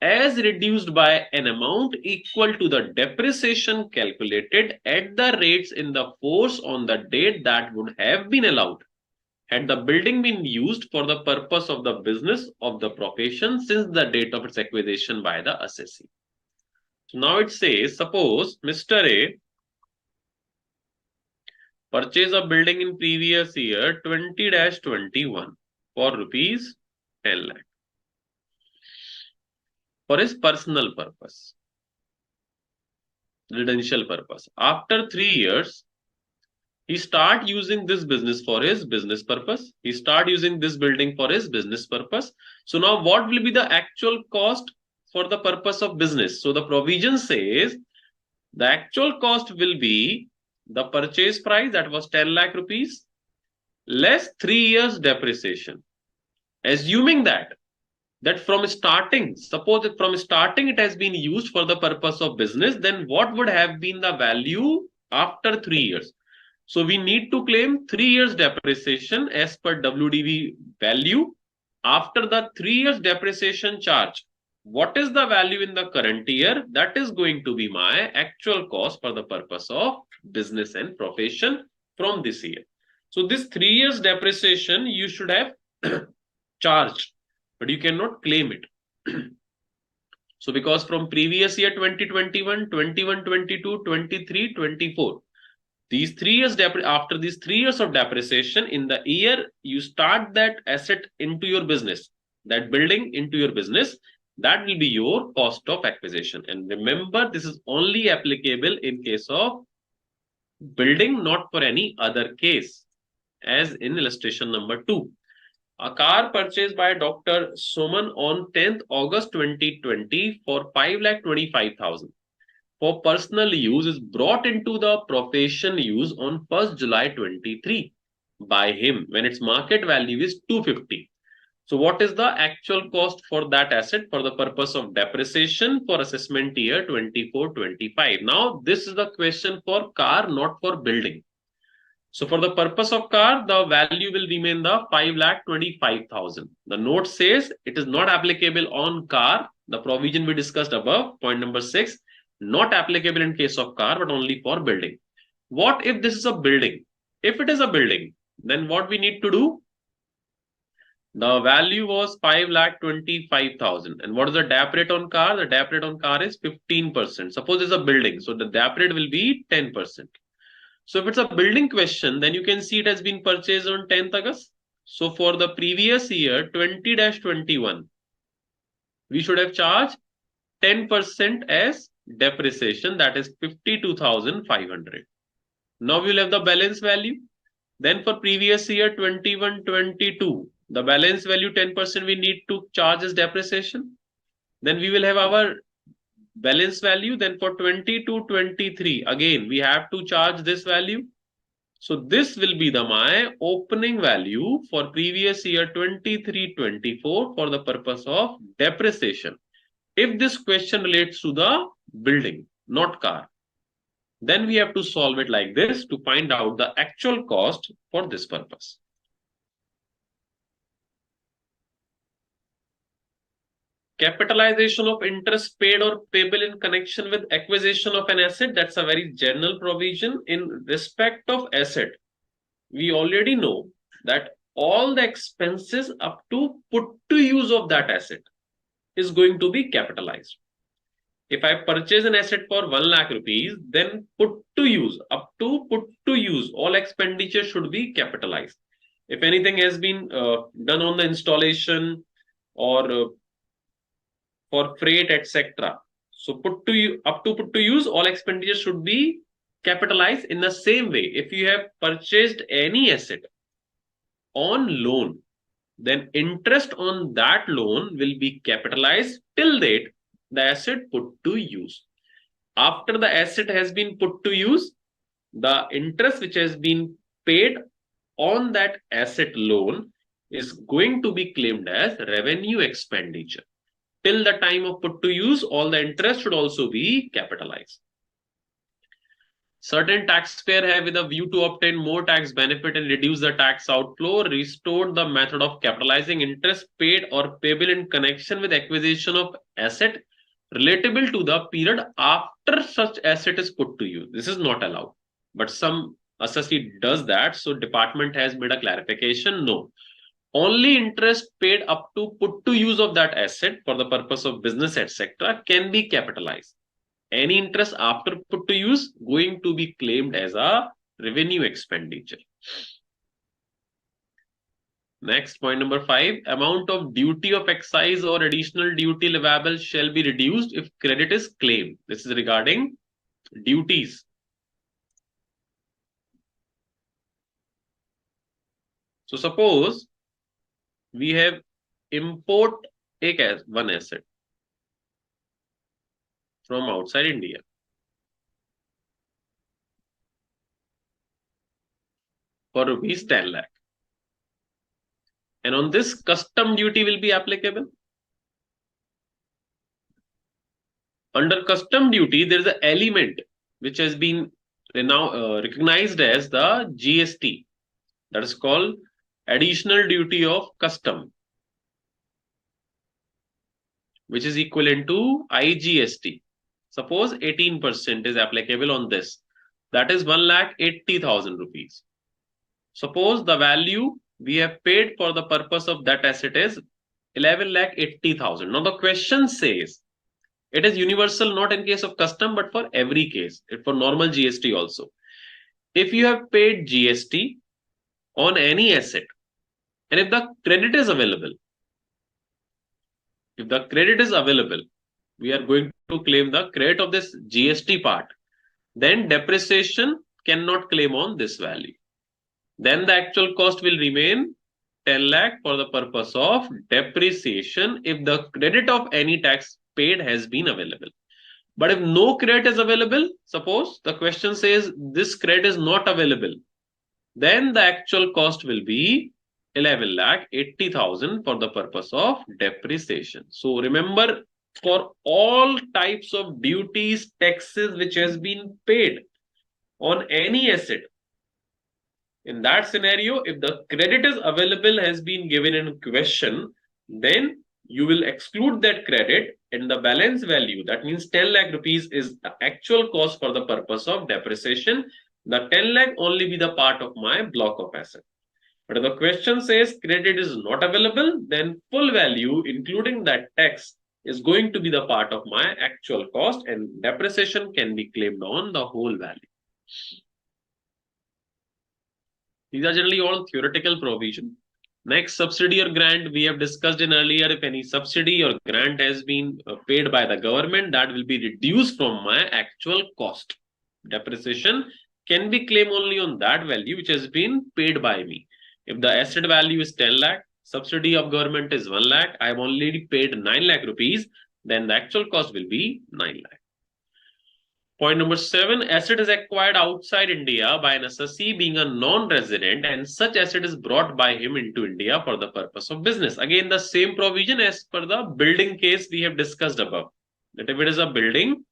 as reduced by an amount equal to the depreciation calculated at the rates in the force on the date that would have been allowed had the building been used for the purpose of the business of the profession since the date of its acquisition by the assessee. So now it says, suppose Mr. A purchased a building in previous year 20-21 for rupees 10 lakh. For his personal purpose, residential purpose. After 3 years, he start using this business for his business purpose. He start using this building for his business purpose. So now what will be the actual cost for the purpose of business? So the provision says the actual cost will be the purchase price, that was 10 lakh rupees, less 3 years depreciation. Assuming that from starting, suppose that from starting it has been used for the purpose of business, then what would have been the value after 3 years? So we need to claim 3 years depreciation as per WDV value. After the 3 years depreciation charge, what is the value in the current year? That is going to be my actual cost for the purpose of business and profession from this year. So this 3 years depreciation you should have charged, but you cannot claim it. So because from previous year 2021, 21, 22, 23, 24, these 3 years after these 3 years of depreciation, in the year you start that asset into your business, that building into your business, that will be your cost of acquisition. And remember, this is only applicable in case of building, not for any other case, as in illustration number 2. A car purchased by Dr. Soman on 10th August 2020 for 5,25,000 for personal use is brought into the profession use on 1st July 23 by him when its market value is 250. So what is the actual cost for that asset for the purpose of depreciation for assessment year 24-25? Now this is the question for car, not for building. So for the purpose of car, the value will remain the 5,25,000. The note says it is not applicable on car. The provision we discussed above, point number 6, not applicable in case of car, but only for building. What if this is a building? If it is a building, then what we need to do? The value was 5,25,000. And what is the DAP rate on car? The DAP rate on car is 15%. Suppose it's a building, so the DAP rate will be 10%. So if it's a building question, then you can see it has been purchased on 10th August. So for the previous year, 20-21, we should have charged 10% as depreciation, that is 52,500. Now we'll have the balance value. Then for previous year, 21-22, the balance value 10% we need to charge as depreciation. Then we will have our balance value. Then for 22-23, again, we have to charge this value. So this will be my opening value for previous year 23-24 for the purpose of depreciation. If this question relates to the building, not car, then we have to solve it like this to find out the actual cost for this purpose. Capitalization of interest paid or payable in connection with acquisition of an asset. That's a very general provision. In respect of asset, we already know that all the expenses up to put to use of that asset is going to be capitalized. If I purchase an asset for 1 lakh rupees, then put to use, up to put to use, all expenditure should be capitalized. If anything has been done on the installation or for freight, etc. So up to put to use, all expenditure should be capitalized. In the same way, if you have purchased any asset on loan, then interest on that loan will be capitalized till date the asset put to use. After the asset has been put to use, the interest which has been paid on that asset loan is going to be claimed as revenue expenditure. Till the time of put to use, all the interest should also be capitalized. Certain taxpayer have, with a view to obtain more tax benefit and reduce the tax outflow, restored the method of capitalizing interest paid or payable in connection with acquisition of asset relatable to the period after such asset is put to use. This is not allowed, but some assessee does that. So department has made a clarification. No. Only interest paid up to put to use of that asset for the purpose of business, etc., can be capitalized. Any interest after put to use going to be claimed as a revenue expenditure. Next, point number 5, amount of duty of excise or additional duty leviable shall be reduced if credit is claimed. This is regarding duties. So suppose we have import one asset from outside India. For rupees 10 lakh. And on this, custom duty will be applicable. Under custom duty, there is an element which has been recognized as the GST, that is called additional duty of custom, which is equivalent to IGST. Suppose 18% is applicable on this, that is 1,80,000 rupees. Suppose the value we have paid for the purpose of that asset is 11,80,000. Now the question says it is universal, not in case of custom, but for every case, for normal GST also. If you have paid GST on any asset, and if the credit is available, we are going to claim the credit of this GST part, then depreciation cannot claim on this value. Then the actual cost will remain 10 lakh for the purpose of depreciation if the credit of any tax paid has been available. But if no credit is available, suppose the question says this credit is not available, then the actual cost will be 11,80,000 for the purpose of depreciation. So remember, for all types of duties, taxes which has been paid on any asset, in that scenario, if the credit is available has been given in question, then you will exclude that credit, and the balance value, that means 10 lakh rupees, is the actual cost for the purpose of depreciation. The 10 lakh only be the part of my block of asset. But if the question says credit is not available, then full value, including that tax, is going to be the part of my actual cost, and depreciation can be claimed on the whole value. These are generally all theoretical provision. Next, subsidy or grant, we have discussed in earlier. If any subsidy or grant has been paid by the government, that will be reduced from my actual cost. Depreciation can be claimed only on that value which has been paid by me. If the asset value is 10 lakh, subsidy of government is 1 lakh, I have already paid 9 lakh rupees, then the actual cost will be 9 lakh. Point number 7, asset is acquired outside India by an assessee being a non-resident, and such asset is brought by him into India for the purpose of business. Again, the same provision as per the building case we have discussed above. That if it is a building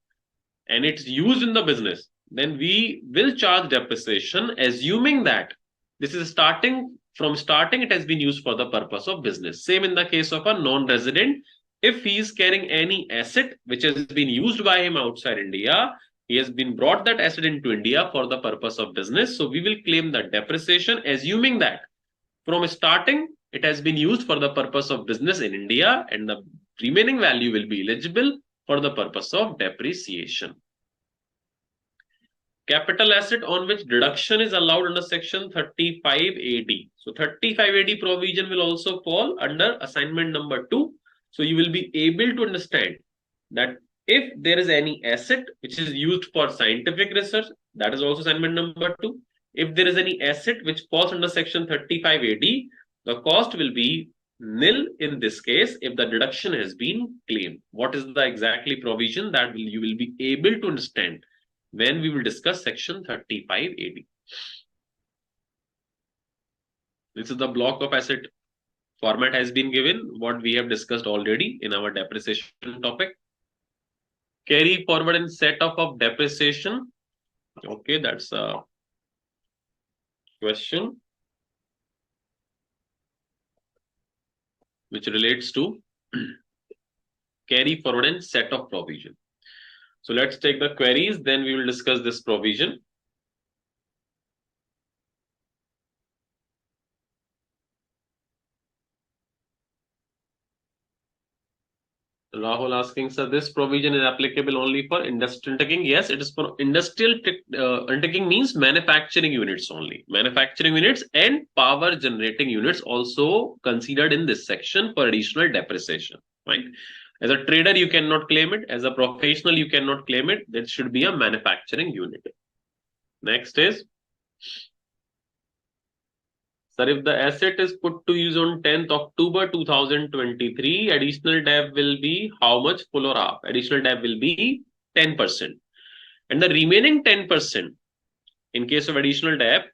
and it's used in the business, then we will charge depreciation, assuming that this is starting it has been used for the purpose of business. Same in the case of a non-resident. If he is carrying any asset which has been used by him outside India, he has been brought that asset into India for the purpose of business. So we will claim the depreciation, assuming that from starting it has been used for the purpose of business in India, and the remaining value will be eligible for the purpose of depreciation. Capital asset on which deduction is allowed under section 35AD. So 35AD provision will also fall under assignment number 2. So you will be able to understand that if there is any asset which is used for scientific research, that is also assignment number 2. If there is any asset which falls under section 35AD, the cost will be nil in this case if the deduction has been claimed. What is the exactly provision that you will be able to understand when we will discuss section 35AD. This is the block of asset format has been given, what we have discussed already in our depreciation topic. Carry forward and set off of depreciation. Okay, that's a question which relates to carry forward and set off provision. So let's take the queries, then we will discuss this provision. Rahul asking, sir, this provision is applicable only for industrial undertaking? Yes, it is for industrial undertaking, means manufacturing units only. Manufacturing units and power generating units also considered in this section for additional depreciation, right? As a trader, you cannot claim it. As a professional, you cannot claim it. That should be a manufacturing unit. Next is, sir, if the asset is put to use on 10th October 2023, additional DAP will be how much, full or half? Additional DAP will be 10%. And the remaining 10%, in case of additional DAP,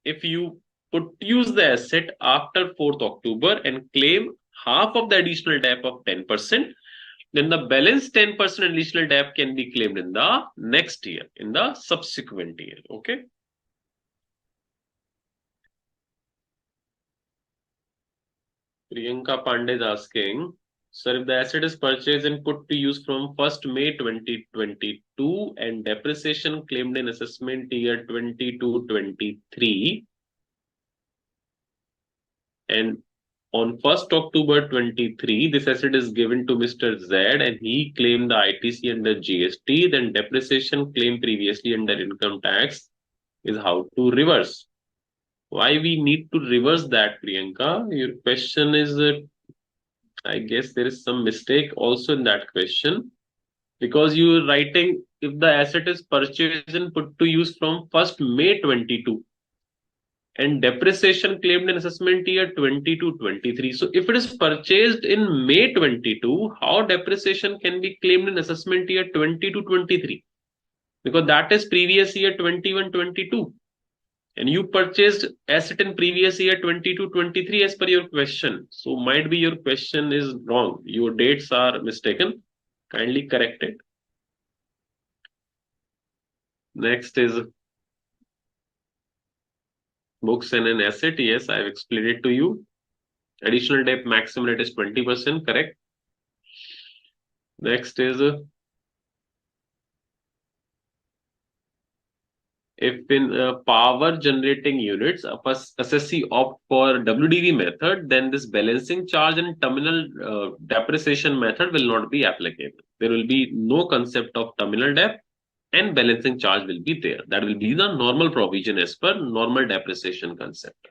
if you put to use the asset after 4th October and claim half of the additional DAP of 10%, then the balance 10% additional debt can be claimed in the next year, in the subsequent year. Okay. Priyanka Pandey is asking, sir, if the asset is purchased and put to use from 1st May 2022 and depreciation claimed in assessment year 22-23, and on 1st October 23, this asset is given to Mr. Z and he claimed the ITC under GST, then depreciation claimed previously under income tax is how to reverse. Why we need to reverse that, Priyanka? Your question is, I guess there is some mistake also in that question, because you are writing if the asset is purchased and put to use from 1st May 22 and depreciation claimed in assessment year 22-23. So if it is purchased in May 22, how depreciation can be claimed in assessment year 22-23? Because that is previous year 21-22. And you purchased asset in previous year 22-23 as per your question. So might be your question is wrong. Your dates are mistaken. Kindly correct it. Next is books and an asset. Yes, I've explained it to you. Additional debt maximum rate is 20%. Correct. Next is if in power generating units, assessee opt for WDV method, then this balancing charge and terminal depreciation method will not be applicable. There will be no concept of terminal debt and balancing charge will be there. That will be the normal provision as per normal depreciation concept.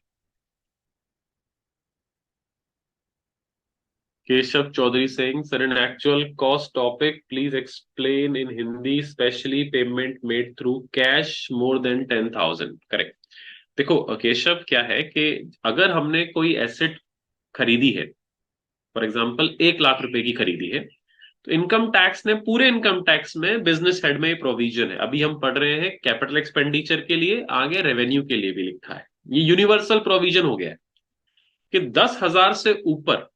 Keshav Chaudhary saying, sir, an actual cost topic, please explain in Hindi, especially payment made through cash more than 10,000. Correct. देखो केशव क्या है कि अगर हमने कोई asset खरीदी है, for example 1 lakh रुपए की खरीदी है, तो इनकम टैक्स ने पूरे इनकम टैक्स में बिजनेस हेड में प्रोविजन है. अभी हम पढ़ रहे हैं कैपिटल एक्सपेंडिचर के लिए, आगे रेवेन्यू के लिए भी लिखा है. ये यूनिवर्सल प्रोविजन हो गया है कि 10,000 से ऊपर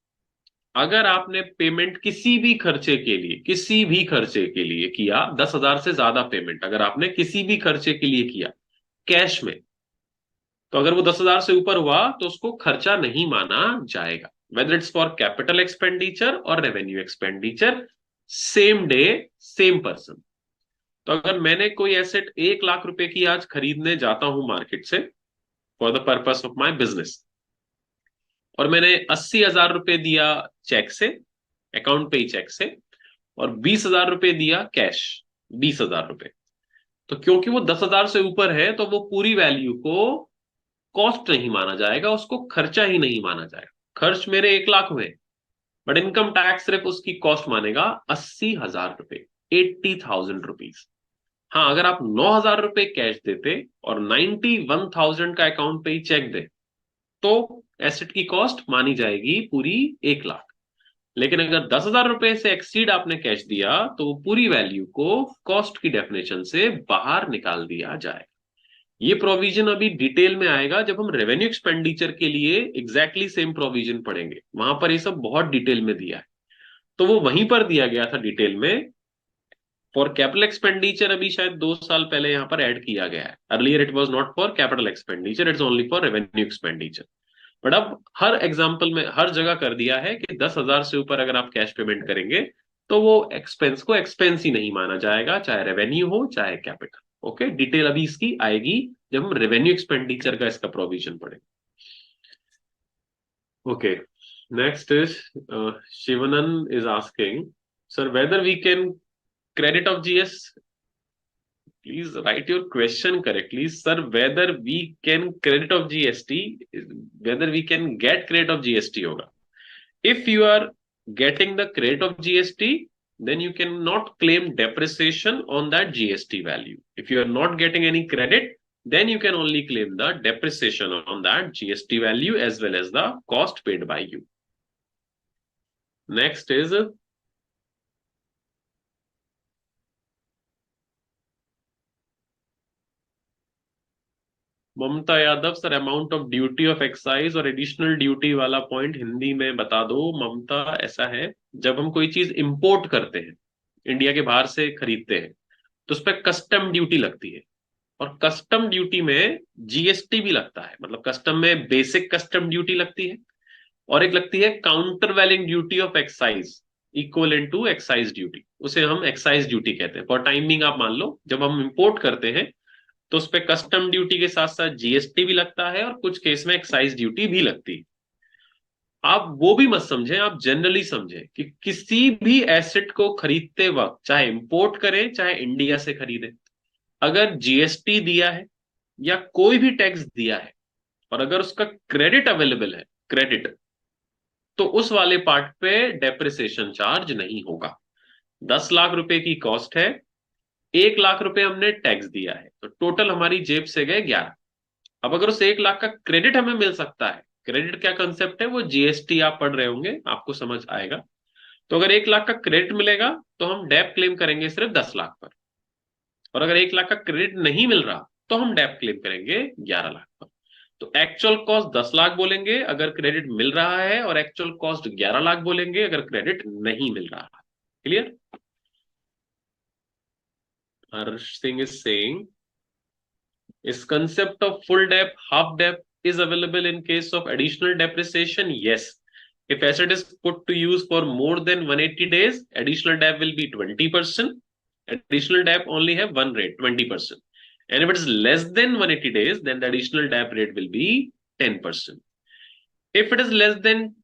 अगर आपने पेमेंट किसी भी खर्चे के लिए किया, 10,000 से ज्यादा पेमेंट अगर आपने किसी भी खर्चे के लिए किया कैश में, तो अगर वो 10,000 से ऊपर हुआ तो उसको खर्चा नहीं माना जाएगा, whether it's for capital expenditure और revenue expenditure, same day same person. तो अगर मैंने कोई एसेट 1 लाख रुपए की आज खरीदने जाता हूं मार्केट से for the purpose of my business, और मैंने 80,000 रुपए दिया चेक से, अकाउंट पे ही चेक से, और 20,000 रुपए दिया कैश, 20,000 रुपए, तो क्योंकि वो 10,000 से ऊपर है तो वो पूरी वैल्यू को कॉस्ट नहीं माना जाएगा, उसको खर्चा ही नहीं माना जाएगा. खर्च मेरे 1 लाख हुए, बट इनकम टैक्स सिर्फ उसकी कॉस्ट मानेगा 80,000 रुपए, 80,000 रुपीज. हाँ, अगर आप 9,000 रुपए कैश देते और 91,000 का अकाउंट पे ही चेक दे तो एसेट की कॉस्ट मानी जाएगी पूरी 1 लाख. लेकिन अगर 10,000 रुपए से एक्सीड आपने कैश दिया तो वो पूरी वैल्यू को कॉस्ट की डेफिनेशन से बाहर निकाल दिया जाए. ये प्रोविजन अभी डिटेल में आएगा जब हम रेवेन्यू एक्सपेंडिचर के लिए एग्जैक्टली सेम प्रोविजन पढ़ेंगे, वहां पर ये सब बहुत डिटेल में दिया है. तो वो वहीं पर दिया गया था डिटेल में. फॉर कैपिटल एक्सपेंडिचर अभी शायद 2 साल पहले यहाँ पर ऐड किया गया है. Earlier it was not for capital expenditure, it's only for revenue expenditure. But अब हर एग्जाम्पल में हर जगह कर दिया है कि 10,000 से ऊपर अगर आप कैश पेमेंट करेंगे तो वो एक्सपेंस को एक्सपेंस ही नहीं माना जाएगा, चाहे रेवेन्यू हो चाहे कैपिटल. ओके, डिटेल अभी इसकी आएगी जब हम रेवेन्यू एक्सपेंडिचर का इसका प्रोविजन पढ़ेंगे. Okay, next is Shivanan is asking, sir whether we can credit of GS, please write your question correctly, sir, whether we can credit of GST, whether we can get credit of GST hoga. If you are getting the credit of GST, then you cannot claim depreciation on that GST value. If you are not getting any credit, then you can only claim the depreciation on that GST value as well as the cost paid by you. Next is Mamata Yadav sir, amount of duty of excise और additional duty वाला point Hindi में बता दो। ममता, ऐसा है, जब हम कोई चीज इंपोर्ट करते हैं, इंडिया के बाहर से खरीदते हैं, तो उस पर कस्टम ड्यूटी लगती है। और कस्टम ड्यूटी में जीएसटी भी लगता है। मतलब कस्टम में बेसिक कस्टम ड्यूटी लगती है, और एक लगती है countervailing duty of excise, equal to excise duty. उसे हम एक्साइज ड्यूटी कहते हैं। फॉर टाइमिंग आप मान लो, जब हम इंपोर्ट करते हैं तो उस पर कस्टम ड्यूटी के साथ साथ जीएसटी भी लगता है, और कुछ केस में एक्साइज ड्यूटी भी लगती है। आप वो भी मत समझें, आप जनरली समझें कि किसी भी एसेट को खरीदते वक्त, चाहे इंपोर्ट करें चाहे इंडिया से खरीदें, अगर जीएसटी दिया है या कोई भी टैक्स दिया है, और अगर उसका क्रेडिट अवेलेबल है, क्रेडिट, तो उस वाले पार्ट पे डेप्रिसिएशन चार्ज नहीं होगा। 10 लाख रुपए की कॉस्ट है, 1 लाख रुपए हमने टैक्स दिया है, तो टोटल हमारी जेब से गए 11। अब अगर उस 1 लाख का क्रेडिट हमें मिल सकता है, क्रेडिट क्या कंसेप्ट है, वो जीएसटी आप पढ़ रहे होंगे, आपको समझ आएगा। तो अगर 1 लाख का क्रेडिट मिलेगा तो हम डेप क्लेम करेंगे सिर्फ 10 लाख पर। और अगर 1 लाख का क्रेडिट नहीं मिल रहा तो हम डेप क्लेम करेंगे 11 लाख पर। तो एक्चुअल कॉस्ट 10 लाख बोलेंगे अगर क्रेडिट मिल रहा है, और एक्चुअल कॉस्ट 11 लाख बोलेंगे अगर क्रेडिट नहीं मिल रहा है। Clear? Harsh Singh is saying, is concept of full dep, half dep is available in case of additional depreciation? Yes. If asset is put to use for more than 180 days, additional dep will be 20%. Additional dep only have one rate, 20%. And if it is less than 180 days, then the additional dep rate will be 10%. If it is less than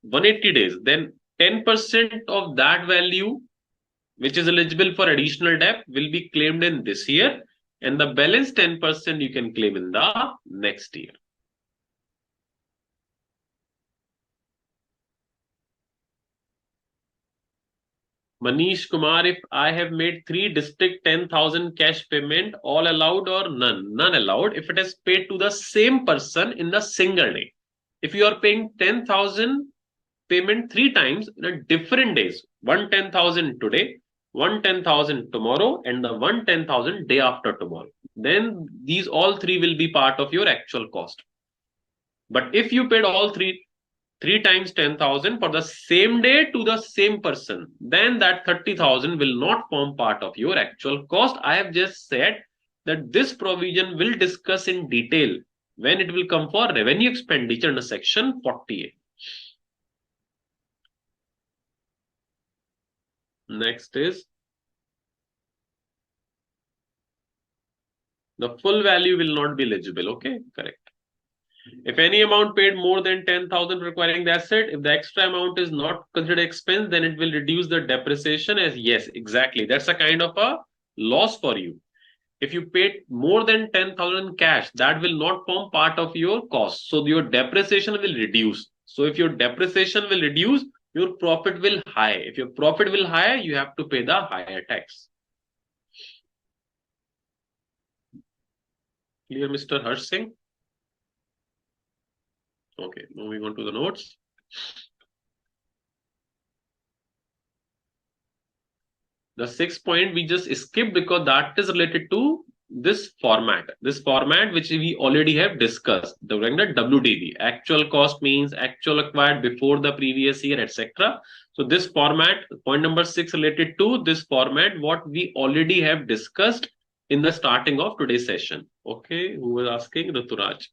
180 days, then 10% of that value which is eligible for additional debt will be claimed in this year, and the balance 10% you can claim in the next year. Manish Kumar, if I have made three distinct 10,000 cash payment, all allowed or none? None allowed if it is paid to the same person in the single day. If you are paying 10,000 payment three times in a different days, one 10,000 today, one 10,000 tomorrow, and the one 10,000 day after tomorrow, then these all three will be part of your actual cost. But if you paid all three times 10,000 for the same day to the same person, then that 30,000 will not form part of your actual cost. I have just said that this provision will discuss in detail when it will come for revenue expenditure under section 40A. Next is the full value will not be eligible. Okay, correct. If any amount paid more than 10,000 requiring the asset, if the extra amount is not considered expense, then it will reduce the depreciation as yes, exactly. That's a kind of a loss for you. If you paid more than 10,000 cash, that will not form part of your cost. So your depreciation will reduce. So if your depreciation will reduce, your profit will high. If your profit will higher, you have to pay the higher tax. Clear, Mr. Harsh Singh? Okay, moving on to the notes. The sixth point we just skipped because that is related to this format which we already have discussed during the WDV. Actual cost means actual acquired before the previous year, etc. So this format, point number 6, related to this format, what we already have discussed in the starting of today's session. Okay, who was asking? Ruturaj.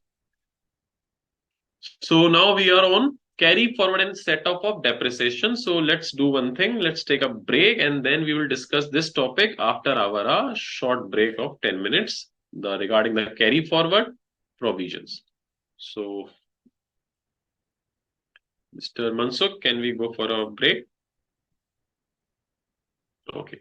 So now we are on carry forward and setup of depreciation. So let's do one thing. Let's take a break and then we will discuss this topic after our short break of 10 minutes regarding the carry forward provisions. So, Mr. Mansukh, can we go for a break? Okay.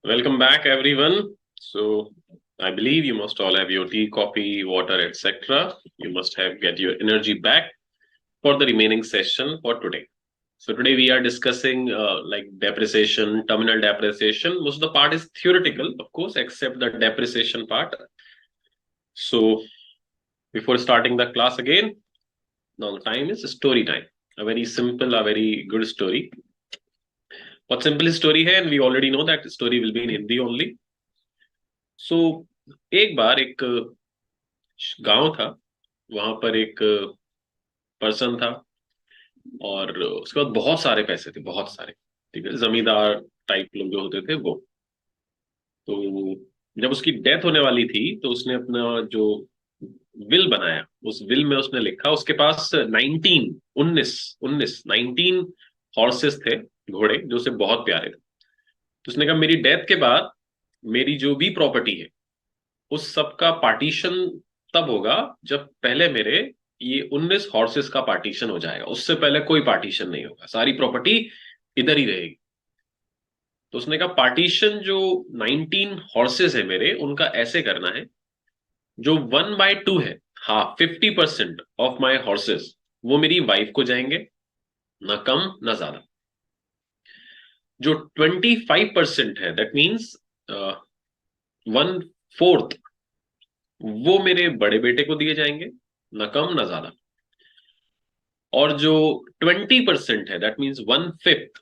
Welcome back, everyone. So, I believe you must all have your tea, coffee, water, etc. You must have get your energy back for the remaining session for today. So today we are discussing like depreciation, terminal depreciation. Most of the part is theoretical, of course, except the depreciation part. So before starting the class again, now the time is story time. A very simple, a very good story. What simple story है, and we already know that story will be in Hindi only. So एक बार एक गांव था, वहां पर एक person था और उसके बाद बहुत सारे पैसे थे, बहुत सारे। ठीक है, जमींदार टाइप लोग जो होते थे वो। तो जब उसकी डेथ होने वाली थी तो उसने अपना जो विल बनाया, उस विल में उसने लिखा उसके पास 19 हॉर्सेस थे, घोड़े, जो उसे बहुत प्यारे थे। तो उसने कहा मेरी डेथ के बाद मेरी जो भी प्रॉपर्टी है उस सब का पार्टीशन तब होगा जब पहले मेरे ये 19 हॉर्सेस का पार्टीशन हो जाएगा, उससे पहले कोई पार्टीशन नहीं होगा, सारी प्रॉपर्टी इधर ही रहेगी। तो उसने कहा पार्टीशन जो 19 हॉर्सेस है मेरे, उनका ऐसे करना है, जो 1/2 है, हाँ 50% ऑफ माई हॉर्सेस, वो मेरी वाइफ को जाएंगे, ना कम ना ज्यादा। जो 25% है, दैट मीन्स 1/4, वो मेरे बड़े बेटे को दिए जाएंगे, ना कम ना ज्यादा। और जो 20% है, दैट मीन्स 1/5,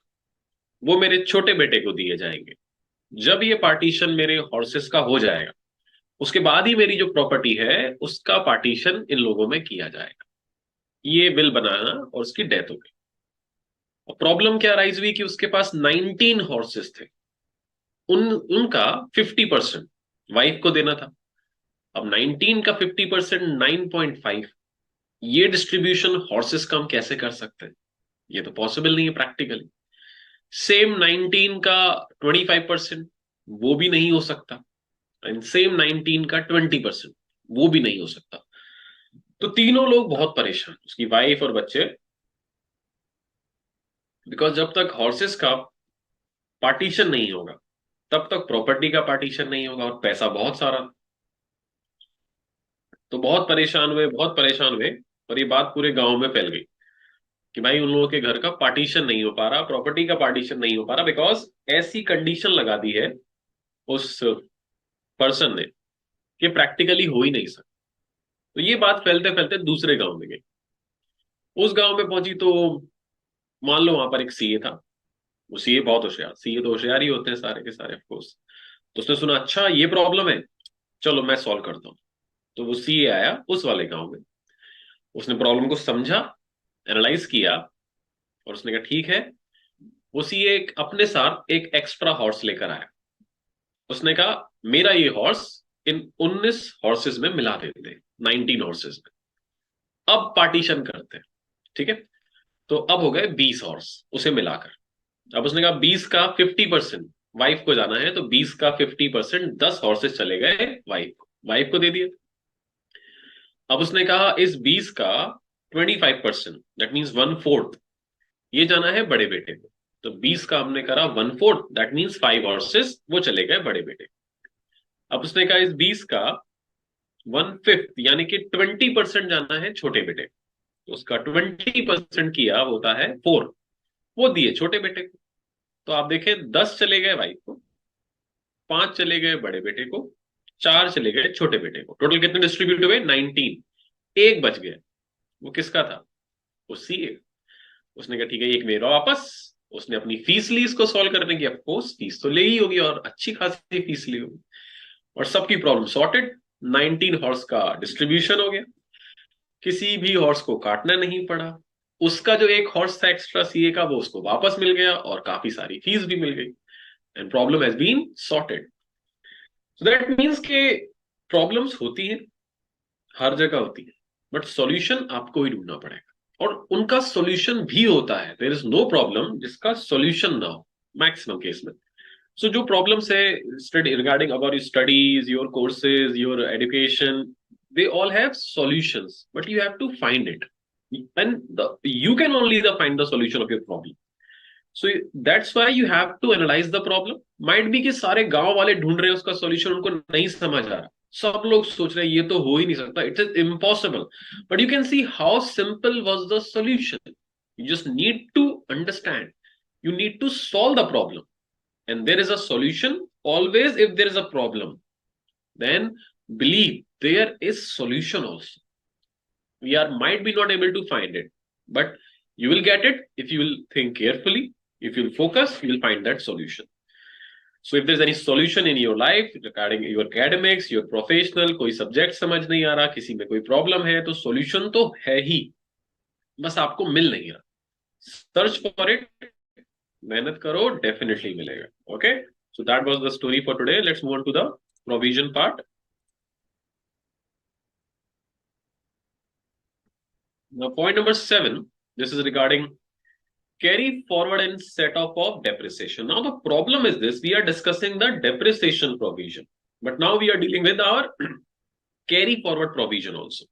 वो मेरे छोटे बेटे को दिए जाएंगे। जब ये पार्टीशन मेरे हॉर्सेस का हो जाएगा, उसके बाद ही मेरी जो प्रॉपर्टी है उसका पार्टीशन इन लोगों में किया जाएगा। ये बिल बनाना और उसकी डेथ हो गई। और प्रॉब्लम क्या राइज हुई कि उसके पास 19 हॉर्सेस थे, उनका 50% वाइफ को देना था। अब 19 का 50% 9.5, ये डिस्ट्रीब्यूशन हॉर्सेस का हम कैसे कर सकते हैं? ये तो पॉसिबल नहीं है प्रैक्टिकली। सेम 19 का 25%, वो भी नहीं हो सकता। एंड सेम 19 का 20%, वो भी नहीं हो सकता। तो तीनों लोग बहुत परेशान, उसकी वाइफ और बच्चे, बिकॉज जब तक हॉर्सेस का पार्टीशन नहीं होगा तब तक प्रॉपर्टी का पार्टीशन नहीं होगा, और पैसा बहुत सारा। तो बहुत परेशान हुए, बहुत परेशान हुए। और ये बात पूरे गांव में फैल गई कि भाई उन लोगों के घर का पार्टीशन नहीं हो पा रहा, प्रॉपर्टी का पार्टीशन नहीं हो पा रहा, बिकॉज ऐसी कंडीशन लगा दी है उस पर्सन ने कि प्रैक्टिकली हो ही नहीं सकता। तो ये बात फैलते फैलते दूसरे गांव में गई। उस गांव में पहुंची तो मान लो वहां पर एक सीए था। वो सीए बहुत होशियार, सीए तो होशियार ही होते हैं सारे के सारे ऑफकोर्स। तो उसने सुना अच्छा ये प्रॉब्लम है, चलो मैं सॉल्व करता हूँ। तो वो सीए आया उस वाले गांव में, उसने प्रॉब्लम को समझा, एनालाइज किया, और उसने कहा ठीक है। वो सीए अपने साथ एक एक्स्ट्रा हॉर्स लेकर आया। उसने कहा मेरा ये हॉर्स इन 19 हॉर्सेस में मिला देते हैं, 19 हॉर्सेस में, अब पार्टीशन करते हैं। ठीक है, तो अब हो गए 20 हॉर्स उसे मिलाकर। अब उसने कहा 20 का 50% वाइफ को जाना है, तो 20 का 50% 10 हॉर्सेस चले गए वाइफ को, वाइफ को दे दिए। अब उसने कहा इस 20 का 25%, दैट मीन्स 1/4, ये जाना है बड़े बेटे को। तो 20 का हमने करा 1/4, दैट मीन्स 5 हॉर्सेस, वो चले गए बड़े बेटे को। अब उसने कहा इस 20 का 1/5, यानी कि 20% जाना है छोटे बेटे को। तो उसका 20% किया, वो होता है 4, वो दिए छोटे बेटे को। तो आप देखें 10 चले गए वाइफ को, 5 चले गए बड़े बेटे को, 4 चले गए छोटे बेटे को। टोटल कितने डिस्ट्रीब्यूट हुए? 19। एक बच गया, वो किसका था? वो सीए। उसने कहा ठीक है एक मेरा वापस। उसने अपनी फीस ली इसको सॉल्व करने की, ऑफकोर्स फीस तो ले ही होगी, और अच्छी खासी फीस ली होगी। और सबकी प्रॉब्लम सॉर्टेड, 19 हॉर्स का डिस्ट्रीब्यूशन हो गया, किसी भी हॉर्स को काटना नहीं पड़ा। उसका जो एक हॉर्स था एक्स्ट्रा सीए का, वो उसको वापस मिल गया, और काफी सारी फीस भी मिल गई, and problem has been sorted. So that means के प्रॉब्लम्स होती हैं, हर जगह होती है, बट सॉल्यूशन आपको ही ढूंढना पड़ेगा। और उनका सॉल्यूशन भी होता है, देयर इज नो प्रॉब्लम जिसका सॉल्यूशन ना हो, मैक्सिमम केस में। सो जो प्रॉब्लम्स है study regarding about your studies, your courses, your education, they all have solutions, but you have to find it, and you can only find the solution of your problem. So that's why you have to analyze the problem. Might be कि सारे गांव वाले ढूंढ रहे हैं उसका solution, उनको नहीं समझ आ रहा. सब लोग सोच रहे हैं ये तो हो ही नहीं सकता. It is impossible. But you can see how simple was the solution. You just need to understand. You need to solve the problem. And there is a solution. Always if there is a problem, then believe there is solution also. We are might be not able to find it, but you will get it if you will think carefully. If you will focus, you will find that solution. So if there's any solution in your life regarding your academics, your professional, कोई subject समझ नहीं आ रहा, किसी में कोई problem है, तो solution तो है ही, बस आपको मिल नहीं रहा. Search for it, मेहनत करो, definitely मिलेगा. Okay, so that was the story for today. Let's move on to the provision part. Now, point number 7, this is regarding carry forward and set off of depreciation. Now, the problem is this, we are discussing the depreciation provision, but now we are dealing with our carry forward provision also.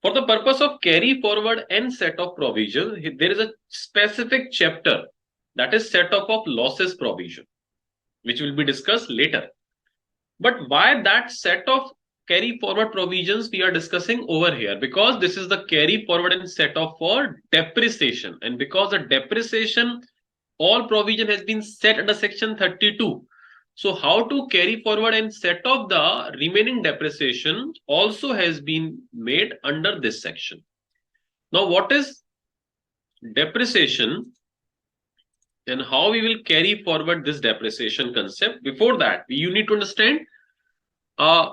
For the purpose of carry forward and set off provision, there is a specific chapter that is set off of losses provision, which will be discussed later. But why that set of carry forward provisions we are discussing over here? Because this is the carry forward and set off for depreciation, and because the depreciation all provision has been set under section 32. So how to carry forward and set off the remaining depreciation also has been made under this section. Now, what is depreciation and how we will carry forward this depreciation concept? Before that, you need to understand a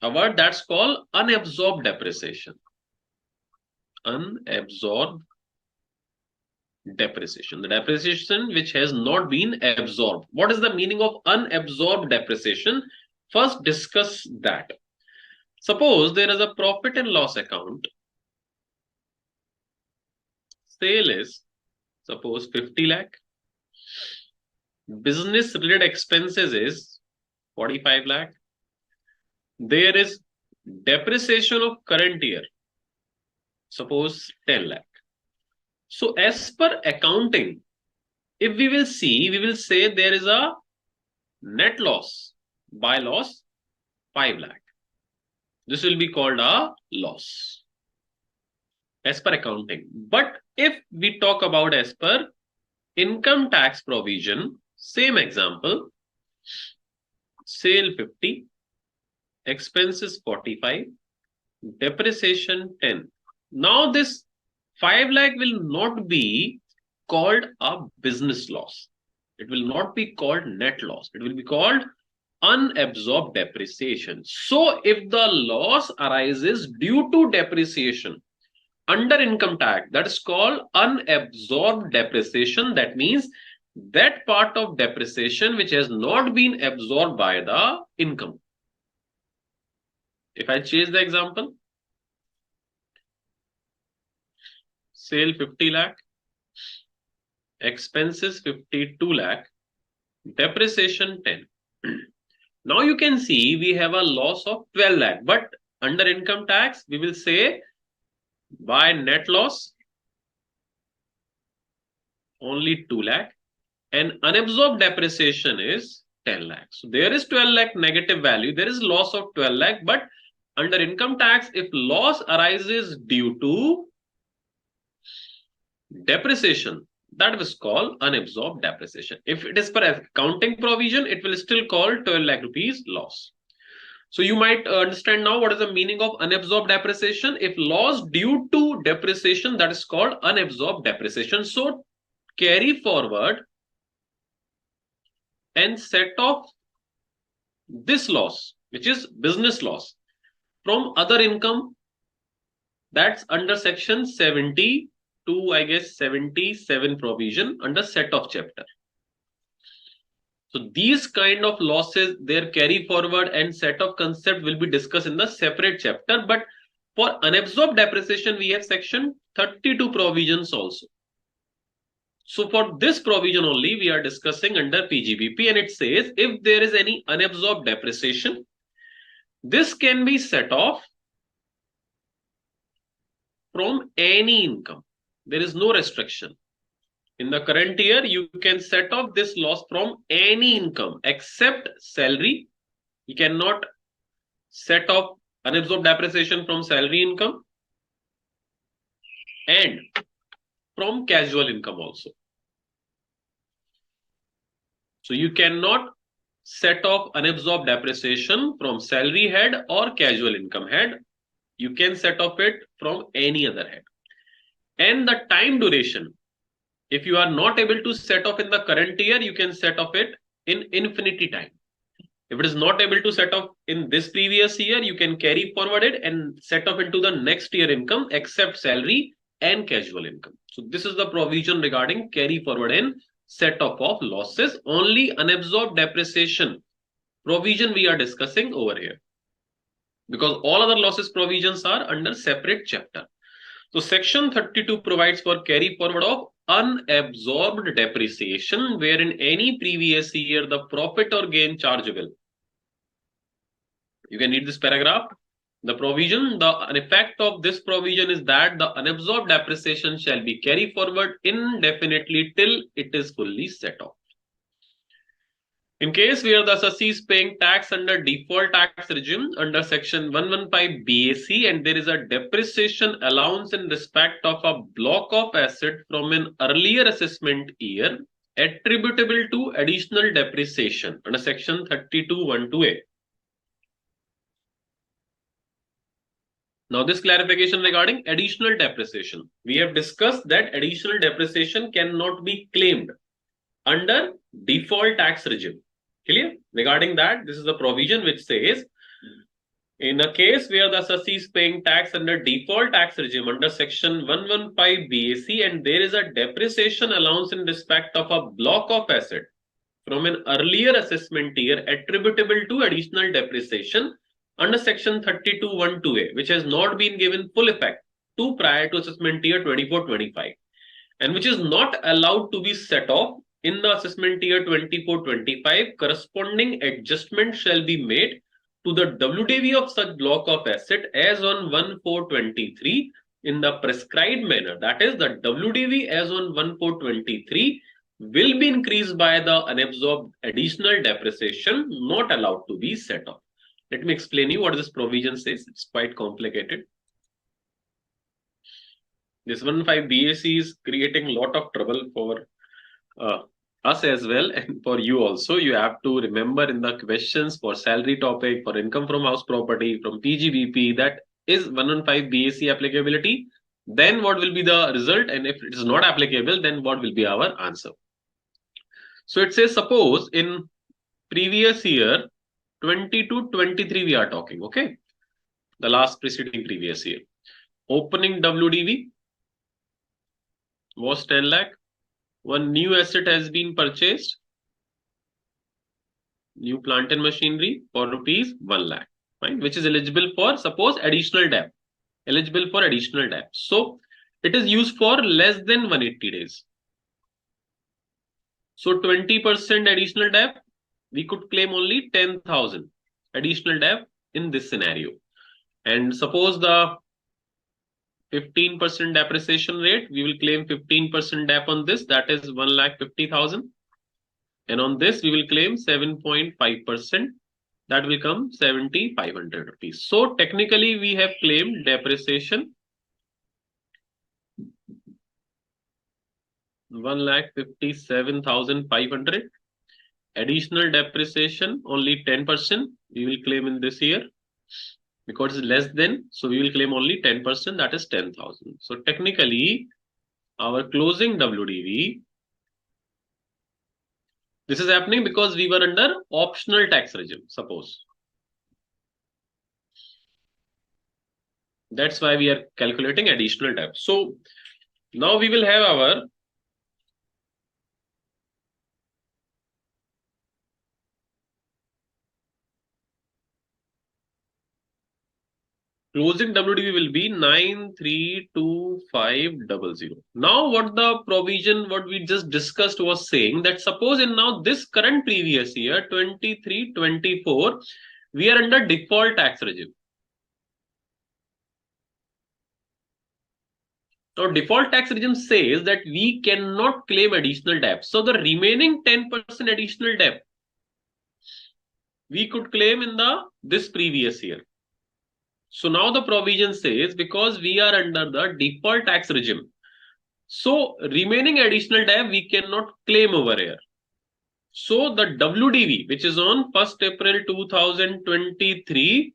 word that's called unabsorbed depreciation. Unabsorbed depreciation, the depreciation which has not been absorbed. What is the meaning of unabsorbed depreciation? First, discuss that. Suppose there is a profit and loss account. Sale is, suppose 50 lakh. Business related expenses is 45 lakh. There is depreciation of current year, suppose 10 lakh. So as per accounting, if we will see, we will say there is a net loss, by loss 5 lakh. This will be called a loss as per accounting. But if we talk about as per income tax provision, same example, sale 50, expenses 45, depreciation 10. Now this 5 lakh will not be called a business loss. It will not be called net loss. It will be called unabsorbed depreciation. So if the loss arises due to depreciation under income tax, that is called unabsorbed depreciation. That means that part of depreciation which has not been absorbed by the income. If I change the example, sale 50 lakh, expenses 52 lakh, depreciation 10. Now you can see we have a loss of 12 lakh, but under income tax, we will say by net loss only 2 lakh and unabsorbed depreciation is 10 lakh. So there is 12 lakh negative value. There is loss of 12 lakh, but under income tax, if loss arises due to depreciation, that is called unabsorbed depreciation. If it is per accounting provision, it will still call 12 lakh rupees loss. So you might understand now what is the meaning of unabsorbed depreciation. If loss due to depreciation, that is called unabsorbed depreciation. So carry forward and set off this loss, which is business loss, from other income, that's under section 72, I guess 77 provision under set off chapter. So these kind of losses, their carry forward and set off concept will be discussed in the separate chapter. But for unabsorbed depreciation, we have section 32 provisions also. So for this provision only, we are discussing under PGBP, and it says if there is any unabsorbed depreciation, this can be set off from any income. There is no restriction. In the current year, you can set off this loss from any income except salary. You cannot set off unabsorbed depreciation from salary income and from casual income also. So you cannot set off unabsorbed depreciation from salary head or casual income head. You can set off it from any other head. And the time duration, if you are not able to set off in the current year, you can set off it in infinity time. If it is not able to set off in this previous year, you can carry forward it and set off into the next year income except salary and casual income. So this is the provision regarding carry forward and set off of losses. Only unabsorbed depreciation provision we are discussing over here, because all other losses provisions are under separate chapter. So section 32 provides for carry forward of unabsorbed depreciation, where in any previous year the profit or gain chargeable. You can read this paragraph. The provision, the effect of this provision is that the unabsorbed depreciation shall be carried forward indefinitely till it is fully set off. In case where the assessee is paying tax under default tax regime under section 115 BAC and there is a depreciation allowance in respect of a block of asset from an earlier assessment year attributable to additional depreciation under section 32(1)(a). Now this clarification regarding additional depreciation. We have discussed that additional depreciation cannot be claimed under default tax regime. Clear? Regarding that, this is the provision which says, in a case where the assessee is paying tax under default tax regime under section 115 BAC and there is a depreciation allowance in respect of a block of asset from an earlier assessment year attributable to additional depreciation under section 32(1)(a), which has not been given full effect to prior to assessment year 24-25 and which is not allowed to be set off in the assessment year 24-25, corresponding adjustment shall be made to the WDV of such block of asset as on 1/4/23 in the prescribed manner. That is, the WDV as on 1/4/23 will be increased by the unabsorbed additional depreciation not allowed to be set off. Let me explain you what this provision says. It's quite complicated. This 115 BAC is creating a lot of trouble for us as well and for you also. You have to remember in the questions for salary topic, for income from house property, from PGBP, that is 115 BAC applicability. Then what will be the result? And if it is not applicable, then what will be our answer? So it says, suppose in previous year 22-23 we are talking, okay? The last preceding previous year. Opening WDV was 10 lakh. One new asset has been purchased, new plant and machinery for rupees 1 lakh, right? Which is eligible for, suppose, additional debt, eligible for additional debt. So it is used for less than 180 days. So 20% additional debt, we could claim only 10,000 additional debt in this scenario. And suppose the 15% depreciation rate, we will claim 15% DAP on this, that is 1,50,000. And on this, we will claim 7.5%, that will come 7,500 rupees. So technically, we have claimed depreciation 1,57,500. Additional depreciation only 10% we will claim in this year. Because it's less than, so we will claim only 10%, that is 10,000. So technically, our closing WDV, this is happening because we were under optional tax regime, suppose. That's why we are calculating additional debt. So now we will have our closing WDV will be 932500. Now what the provision, what we just discussed was saying that suppose in now this current previous year, 23-24, we are under default tax regime. Now, default tax regime says that we cannot claim additional debt. So the remaining 10% additional debt we could claim in this previous year. So now the provision says because we are under the default tax regime, so remaining additional debt we cannot claim over here. So the WDV, which is on 1st April 2023,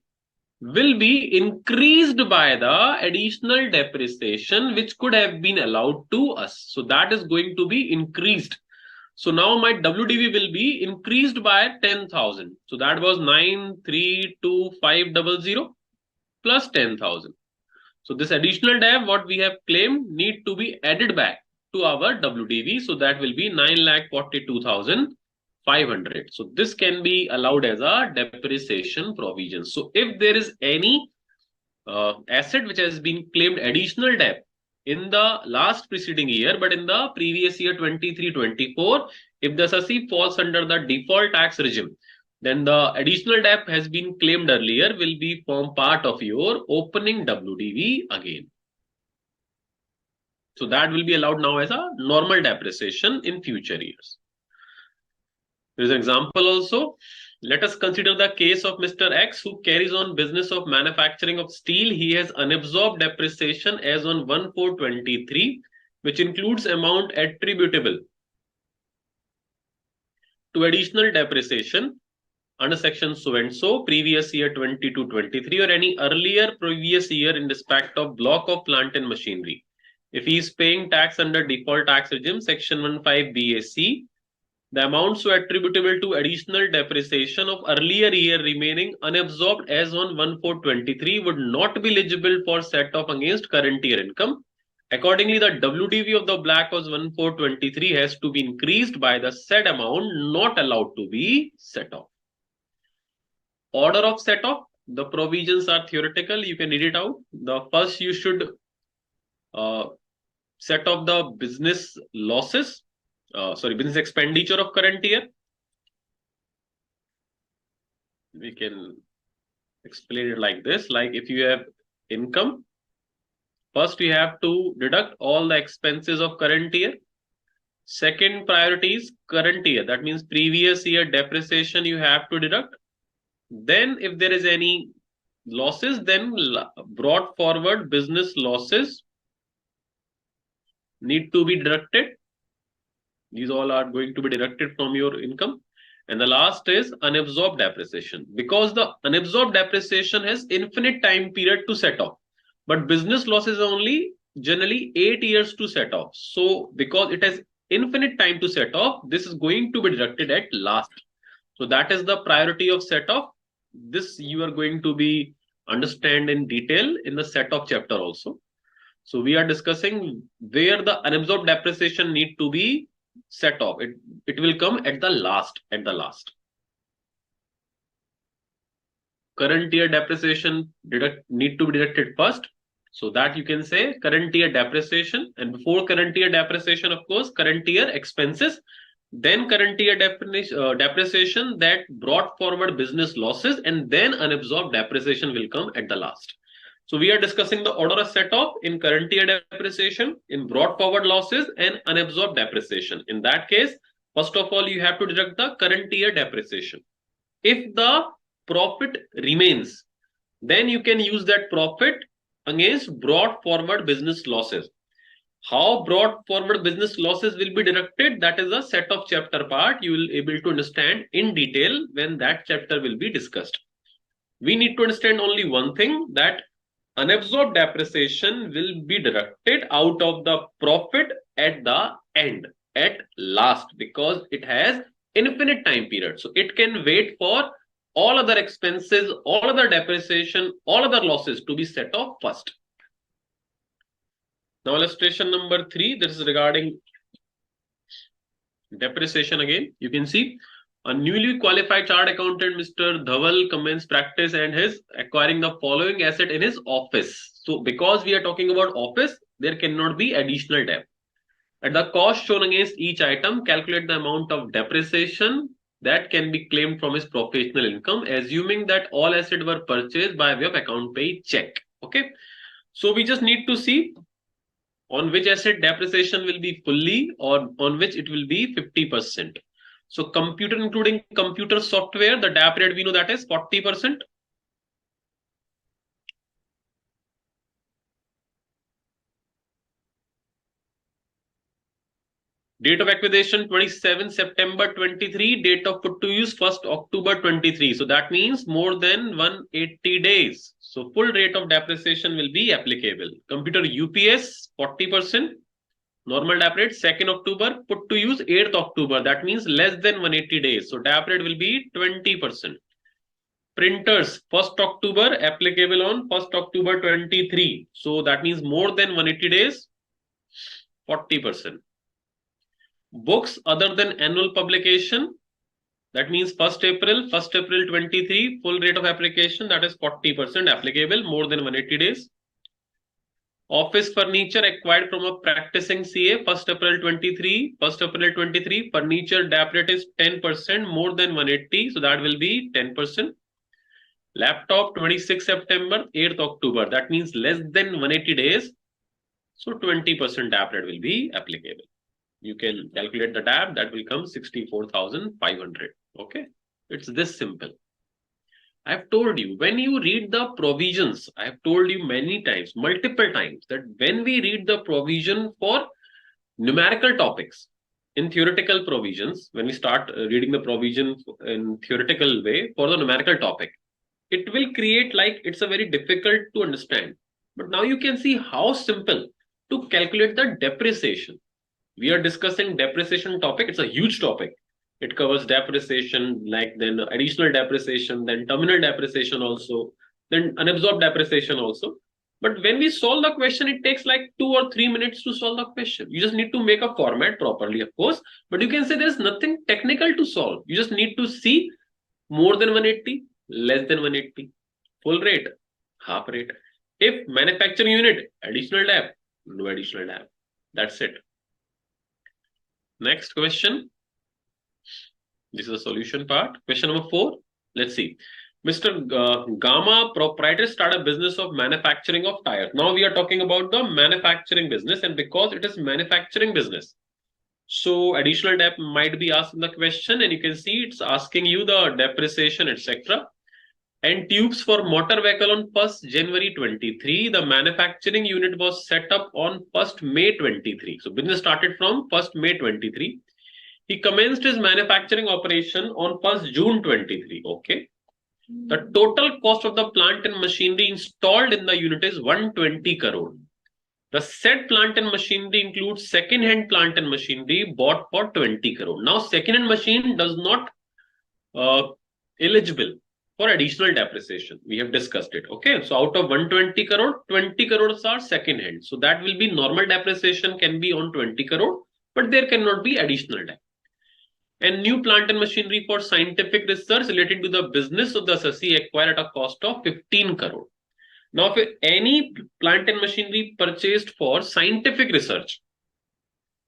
will be increased by the additional depreciation which could have been allowed to us. So that is going to be increased. So now my WDV will be increased by 10,000. So that was 932,500 plus 10,000. So this additional debt what we have claimed need to be added back to our WDV. So that will be 9,42,500. So this can be allowed as a depreciation provision. So if there is any asset which has been claimed additional debt in the last preceding year, but in the previous year 23-24, if the SASI falls under the default tax regime, then the additional debt has been claimed earlier will be form part of your opening WDV again. So that will be allowed now as a normal depreciation in future years. There is an example also. Let us consider the case of Mr. X who carries on business of manufacturing of steel. He has unabsorbed depreciation as on 1/4/23, which includes amount attributable to additional depreciation under section so and so, previous year 22-23 or any earlier previous year in respect of block of plant and machinery. If he is paying tax under default tax regime, section 15 BAC, the amounts so attributable to additional depreciation of earlier year remaining unabsorbed as on 1/4/23 would not be eligible for set off against current year income. Accordingly, the WDV of the black was 1/4/23 has to be increased by the said amount not allowed to be set off. Order of set off, the provisions are theoretical. You can read it out. The first you should set off the business losses. Business expenditure of current year. We can explain it like this. Like if you have income, first you have to deduct all the expenses of current year. Second priority is current year. That means previous year depreciation you have to deduct. Then if there is any losses, then brought forward business losses need to be deducted. These all are going to be deducted from your income. And the last is unabsorbed depreciation. Because the unabsorbed depreciation has infinite time period to set off. But business losses only generally 8 years to set off. So because it has infinite time to set off, this is going to be deducted at last. So that is the priority of set off. This you are going to be understand in detail in the set off chapter also. So we are discussing where the unabsorbed depreciation need to be set off. It will come at the last. Current year depreciation need to be deducted first. So that you can say current year depreciation, and before current year depreciation, of course, current year expenses, then current year depreciation that brought forward business losses, and then unabsorbed depreciation will come at the last. So we are discussing the order of set off in current year depreciation, in brought forward losses, and unabsorbed depreciation. In that case, first of all, you have to deduct the current year depreciation. If the profit remains, then you can use that profit against brought forward business losses. How brought forward business losses will be deducted, that is a set of chapter part. You will be able to understand in detail when that chapter will be discussed. We need to understand only one thing, that unabsorbed depreciation will be deducted out of the profit at the end, at last, because it has infinite time period. So it can wait for all other expenses, all other depreciation, all other losses to be set off first. Now illustration number 3, this is regarding depreciation again. You can see a newly qualified chartered accountant, Mr. Dhaval, commenced practice and is acquiring the following asset in his office. So because we are talking about office, there cannot be additional debt. At the cost shown against each item, calculate the amount of depreciation that can be claimed from his professional income, assuming that all assets were purchased by way of account pay check. Okay. So we just need to see on which asset depreciation will be fully or on which it will be 50%. So computer, including computer software, the DAP rate we know that is 40%. Date of acquisition 27 September 23, date of put to use 1st October 23. So that means more than 180 days. So full rate of depreciation will be applicable. Computer UPS 40%, normal DAP rate 2nd October, put to use 8th October. That means less than 180 days. So DAP rate will be 20%. Printers 1st October applicable on 1st October 23. So that means more than 180 days, 40%. Books other than annual publication, that means 1st April 23, full rate of application, that is 40% applicable, more than 180 days. Office furniture acquired from a practicing CA 1st April 23, furniture DAP rate is 10%, more than 180, so that will be 10%. Laptop 26 September, 8th October, that means less than 180 days, so 20% DAP rate will be applicable. You can calculate the DAP, that will come 64,500. Okay, it's this simple. I've told you, when you read the provisions, I've told you many times, multiple times, that when we read the provision for numerical topics in theoretical provisions, when we start reading the provision in theoretical way for the numerical topic, it will create like it's a very difficult to understand. But now you can see how simple to calculate the depreciation. We are discussing depreciation topic. It's a huge topic. It covers depreciation, like then additional depreciation, then terminal depreciation also, then unabsorbed depreciation also. But when we solve the question, it takes like 2 or 3 minutes to solve the question. You just need to make a format properly, of course. But you can say there's nothing technical to solve. You just need to see more than 180, less than 180, full rate, half rate. If manufacturing unit, additional DAP, no additional DAP. That's it. Next question. This is the solution part. Question number 4. Let's see. Mr. Gama proprietor started a business of manufacturing of tires. Now we are talking about the manufacturing business, and because it is manufacturing business, so additional DAP might be asked in the question, and you can see it's asking you the depreciation, etc. And tubes for motor vehicle on 1st January 23. The manufacturing unit was set up on 1st May 23. So business started from 1st May 23. He commenced his manufacturing operation on 1st June 23. Okay. The total cost of the plant and machinery installed in the unit is 120 crore. The said plant and machinery includes second-hand plant and machinery bought for 20 crore. Now, second-hand machine does not eligible for additional depreciation. We have discussed it. Okay, so out of 120 crore, 20 crores are second hand. So that will be normal depreciation can be on 20 crore, but there cannot be additional debt. And new plant and machinery for scientific research relating to the business of the associate acquired at a cost of 15 crore. Now, if any plant and machinery purchased for scientific research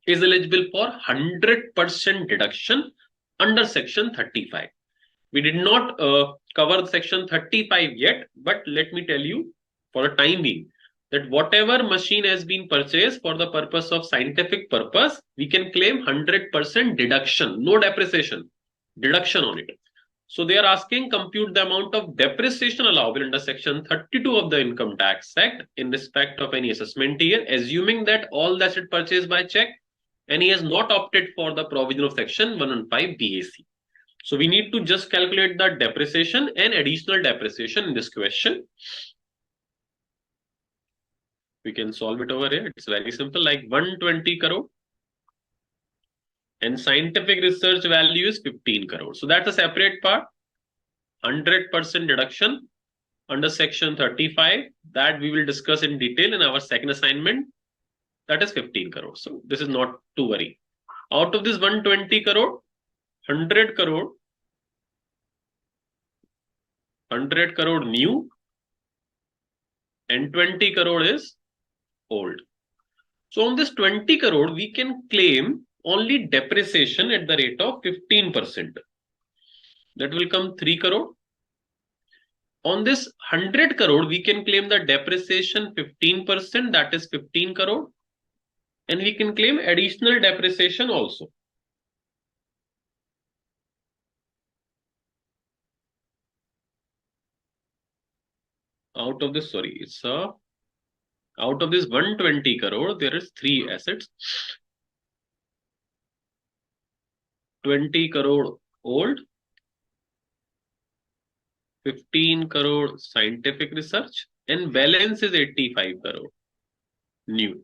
is eligible for 100% deduction under section 35. We did not cover section 35 yet, but let me tell you for a time being that whatever machine has been purchased for the purpose of scientific purpose, we can claim 100% deduction, no depreciation, deduction on it. So they are asking compute the amount of depreciation allowable under section 32 of the Income Tax Act in respect of any assessment year, assuming that all the asset purchased by check and he has not opted for the provision of section 115 BAC. So we need to just calculate the depreciation and additional depreciation in this question. We can solve it over here. It's very simple, like 120 crore. And scientific research value is 15 crore. So that's a separate part. 100% deduction under section 35 that we will discuss in detail in our second assignment. That is 15 crore. So this is not to worry. Out of this 120 crore, 100 crore new and 20 crore is old. So on this 20 crore, we can claim only depreciation at the rate of 15%. That will come 3 crore. On this 100 crore, we can claim the depreciation 15%, that is 15 crore. and we can claim additional depreciation also. Out of this, sorry, it's out of this 120 crore, there is 3 assets. 20 crore old, 15 crore scientific research, and balance is 85 crore new.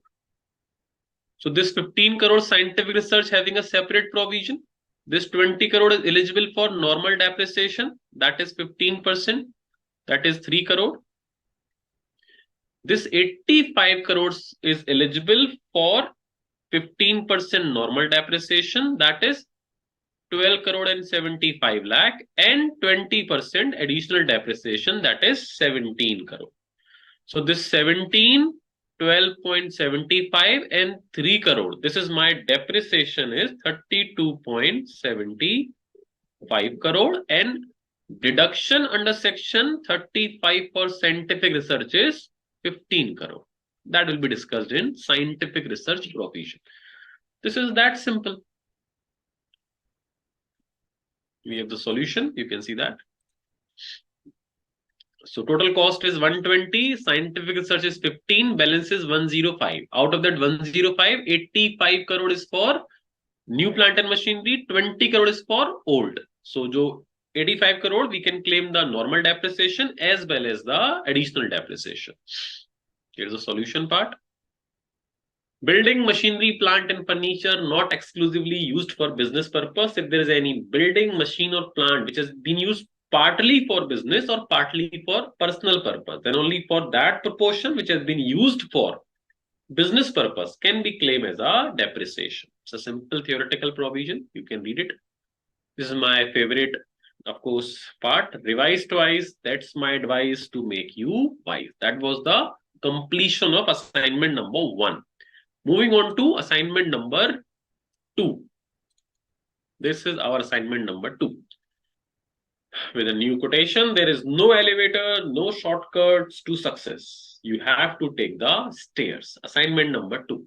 So this 15 crore scientific research having a separate provision. This 20 crore is eligible for normal depreciation, that is 15%, that is 3 crore. This 85 crores is eligible for 15% normal depreciation, that is 12 crore and 75 lakh, and 20% additional depreciation, that is 17 crore. So this 17, 12.75 and 3 crore. This is my depreciation is 32.75 crore, and deduction under section 35 for scientific research is 15 crore. That will be discussed in scientific research provision. This is that simple. We have the solution. You can see that. So total cost is 120, scientific research is 15, balance is 105. Out of that 105, 85 crore is for new plant and machinery, 20 crore is for old. So jo 85 crore, we can claim the normal depreciation as well as the additional depreciation. Here's the solution part. Building machinery, plant and furniture not exclusively used for business purpose. If there is any building, machine or plant which has been used partly for business or partly for personal purpose, then only for that proportion which has been used for business purpose can be claimed as a depreciation. It's a simple theoretical provision. You can read it. This is my favorite, of course, part. Revise twice. That's my advice to make you wise. That was the completion of assignment number 1. Moving on to assignment number 2. This is our assignment number 2. With a new quotation, there is no elevator, no shortcuts to success. You have to take the stairs. Assignment number 2.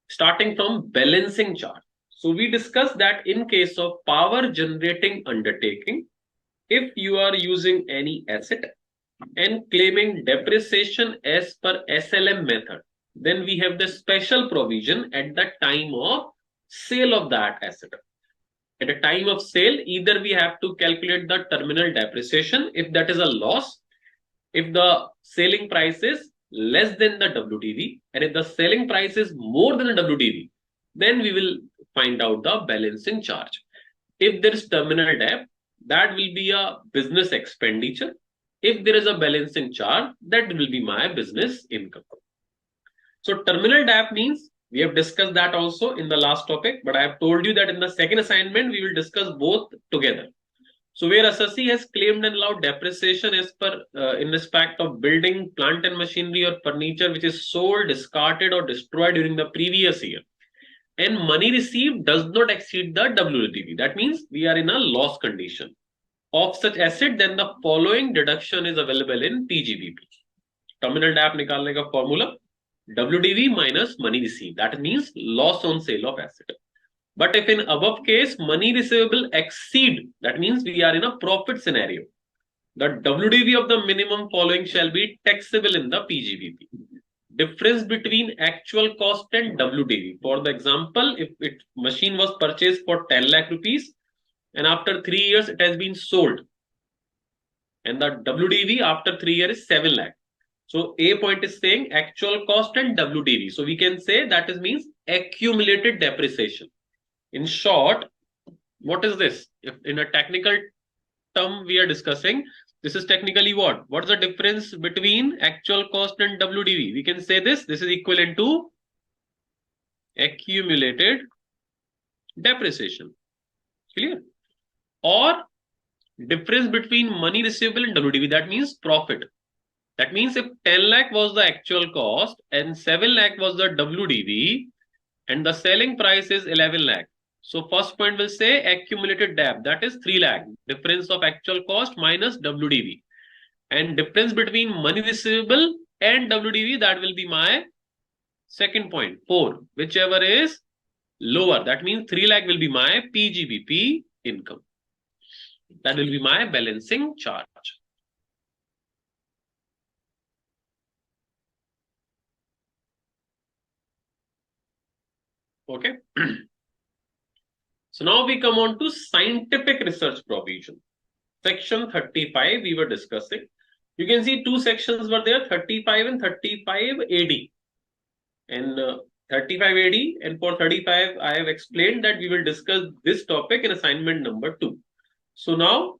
Starting from balancing chart. So we discussed that in case of power generating undertaking, if you are using any asset and claiming depreciation as per SLM method, then we have the special provision at the time of sale of that asset. At the time of sale, either we have to calculate the terminal depreciation if that is a loss, if the selling price is less than the WDV, and if the selling price is more than the WDV, then we will find out the balancing charge. If there is terminal debt, that will be a business expenditure. If there is a balancing charge, that will be my business income. So terminal debt means, we have discussed that also in the last topic, but I have told you that in the second assignment, we will discuss both together. So where assessee has claimed and allowed depreciation as per in respect of building, plant and machinery or furniture which is sold, discarded or destroyed during the previous year, and money received does not exceed the WDV. That means we are in a loss condition of such asset, then the following deduction is available in PGBP. Terminal debt nikalne ka formula, WDV minus money received. That means loss on sale of asset. But if in above case, money receivable exceed, that means we are in a profit scenario. The WDV of the minimum following shall be taxable in the PGBP. Difference between actual cost and WDV. For the example, if machine was purchased for 10 lakh rupees and after 3 years it has been sold, and the WDV after 3 years is 7 lakh. So A point is saying actual cost and WDV. So we can say that is means accumulated depreciation. In short, what is this? If in a technical term we are discussing, this is technically what? What is the difference between actual cost and WDV? We can say this is equivalent to accumulated depreciation. Clear? Or difference between money receivable and WDV, that means profit. That means if 10 lakh was the actual cost and 7 lakh was the WDV and the selling price is 11 lakh. So first point will say accumulated debt, that is 3 lakh. Difference of actual cost minus WDV. And difference between money receivable and WDV, that will be my Second point, 4, whichever is lower. That means 3 lakh will be my PGBP income. That will be my balancing charge. Okay. So now we come on to scientific research provision. Section 35 we were discussing. You can see two sections were there, 35 and 35 AD. And 35 AD and for 35 I have explained that we will discuss this topic in assignment number 2. So now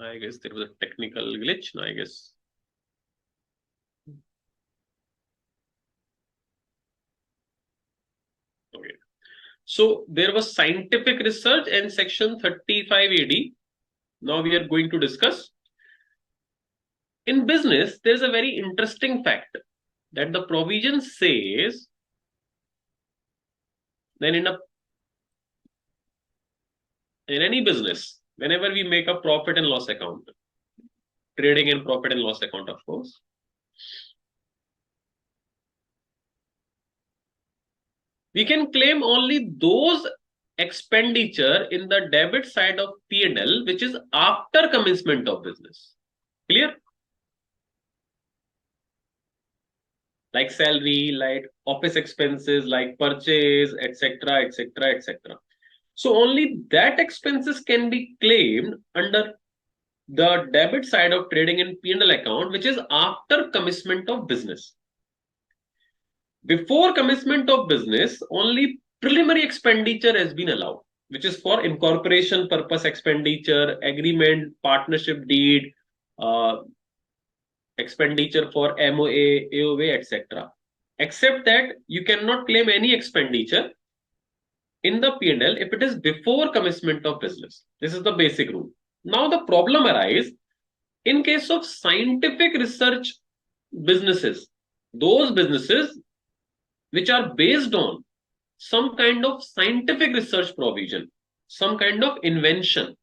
I guess there was a technical glitch. I guess. Okay. So there was scientific research and section 35 AD. Now we are going to discuss. In business, there is a very interesting fact that the provision says then in any business, whenever we make a profit and loss account, trading and profit and loss account, of course, we can claim only those expenditure in the debit side of P&L which is after commencement of business. Clear? Like salary, like office expenses, like purchase, etc., etc., etc. So only that expenses can be claimed under the debit side of trading in P&L account, which is after commencement of business. Before commencement of business, only preliminary expenditure has been allowed, which is for incorporation purpose expenditure, agreement, partnership deed, expenditure for MOA, AOA, etc. Except that you cannot claim any expenditure in the P&L if it is before commencement of business. This is the basic rule. Now the problem arises in case of scientific research businesses, those businesses which are based on some kind of scientific research provision, some kind of invention.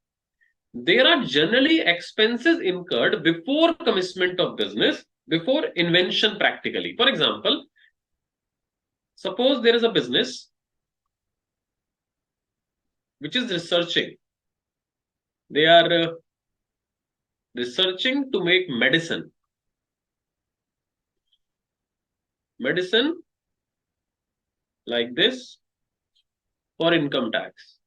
There are generally expenses incurred before commencement of business, before invention practically. For example, suppose there is a business which is researching. They are researching to make medicine. Medicine like this for income tax.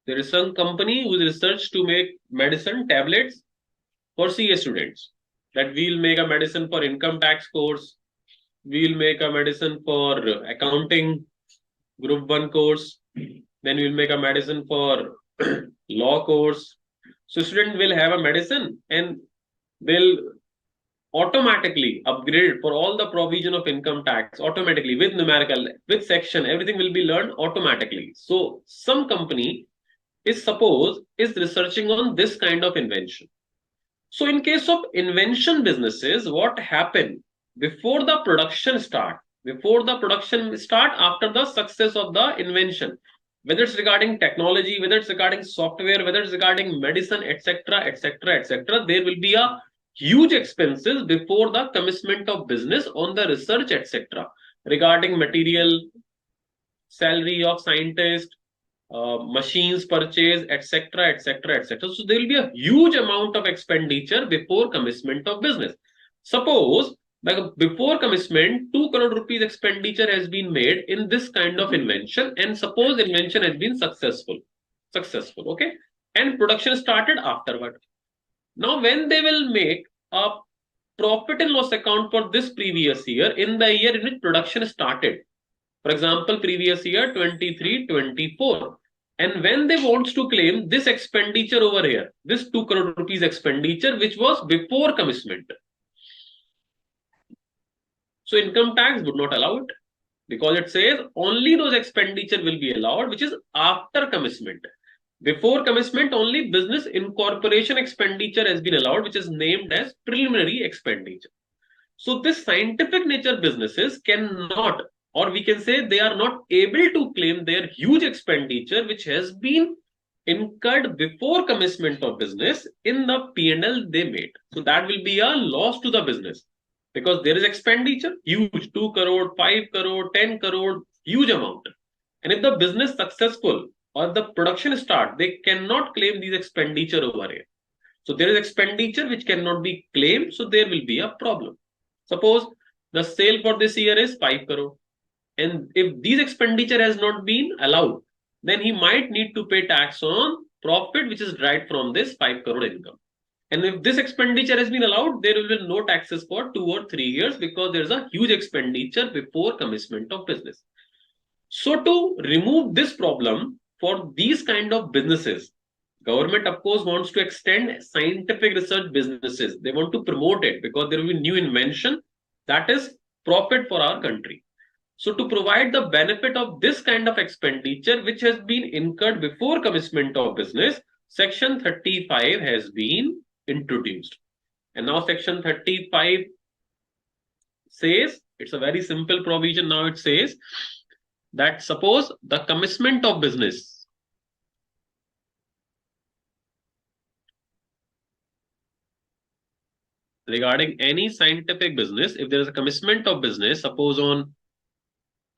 There is some company who is research to make medicine tablets for CA students. That we'll make a medicine for income tax course. We'll make a medicine for accounting group 1 course. Then we'll make a medicine for law course. So student will have a medicine and they'll automatically upgrade for all the provision of income tax automatically with numerical, with section, everything will be learned automatically. So some company is researching on this kind of invention. So in case of invention businesses, what happened before the production start, after the success of the invention, whether it's regarding technology, whether it's regarding software, whether it's regarding medicine, etc., etc., etc., there will be a huge expenses before the commencement of business on the research, etc., regarding material, salary of scientists, machines purchase, etc., etc., etc. So there will be a huge amount of expenditure before commencement of business. Suppose before commencement, 2 crore rupees expenditure has been made in this kind of invention, and suppose invention has been successful, okay, and production started afterward. Now, when they will make a profit and loss account for this previous year in the year in which production started, for example, previous year 23-24. And when they wants to claim this expenditure over here, this 2 crore rupees expenditure, which was before commencement. So income tax would not allow it because it says only those expenditure will be allowed, which is after commencement. Before commencement, only business incorporation expenditure has been allowed, which is named as preliminary expenditure. So this scientific nature businesses cannot or we can say they are not able to claim their huge expenditure which has been incurred before commencement of business in the P&L they made. So that will be a loss to the business because there is expenditure, huge, 2 crore, 5 crore, 10 crore, huge amount. And if the business successful or the production start, they cannot claim these expenditure over here. So there is expenditure which cannot be claimed, so there will be a problem. Suppose the sale for this year is 5 crore. And if these expenditure has not been allowed, then he might need to pay tax on profit which is derived from this 5 crore income. And if this expenditure has been allowed, there will be no taxes for 2 or 3 years because there is a huge expenditure before commencement of business. So to remove this problem for these kind of businesses, government of course wants to extend scientific research businesses. They want to promote it because there will be new invention that is profit for our country. So to provide the benefit of this kind of expenditure which has been incurred before commencement of business, Section 35 has been introduced. And now Section 35 says, it's a very simple provision. Now it says that suppose the commencement of business regarding any scientific business, if there is a commencement of business, suppose on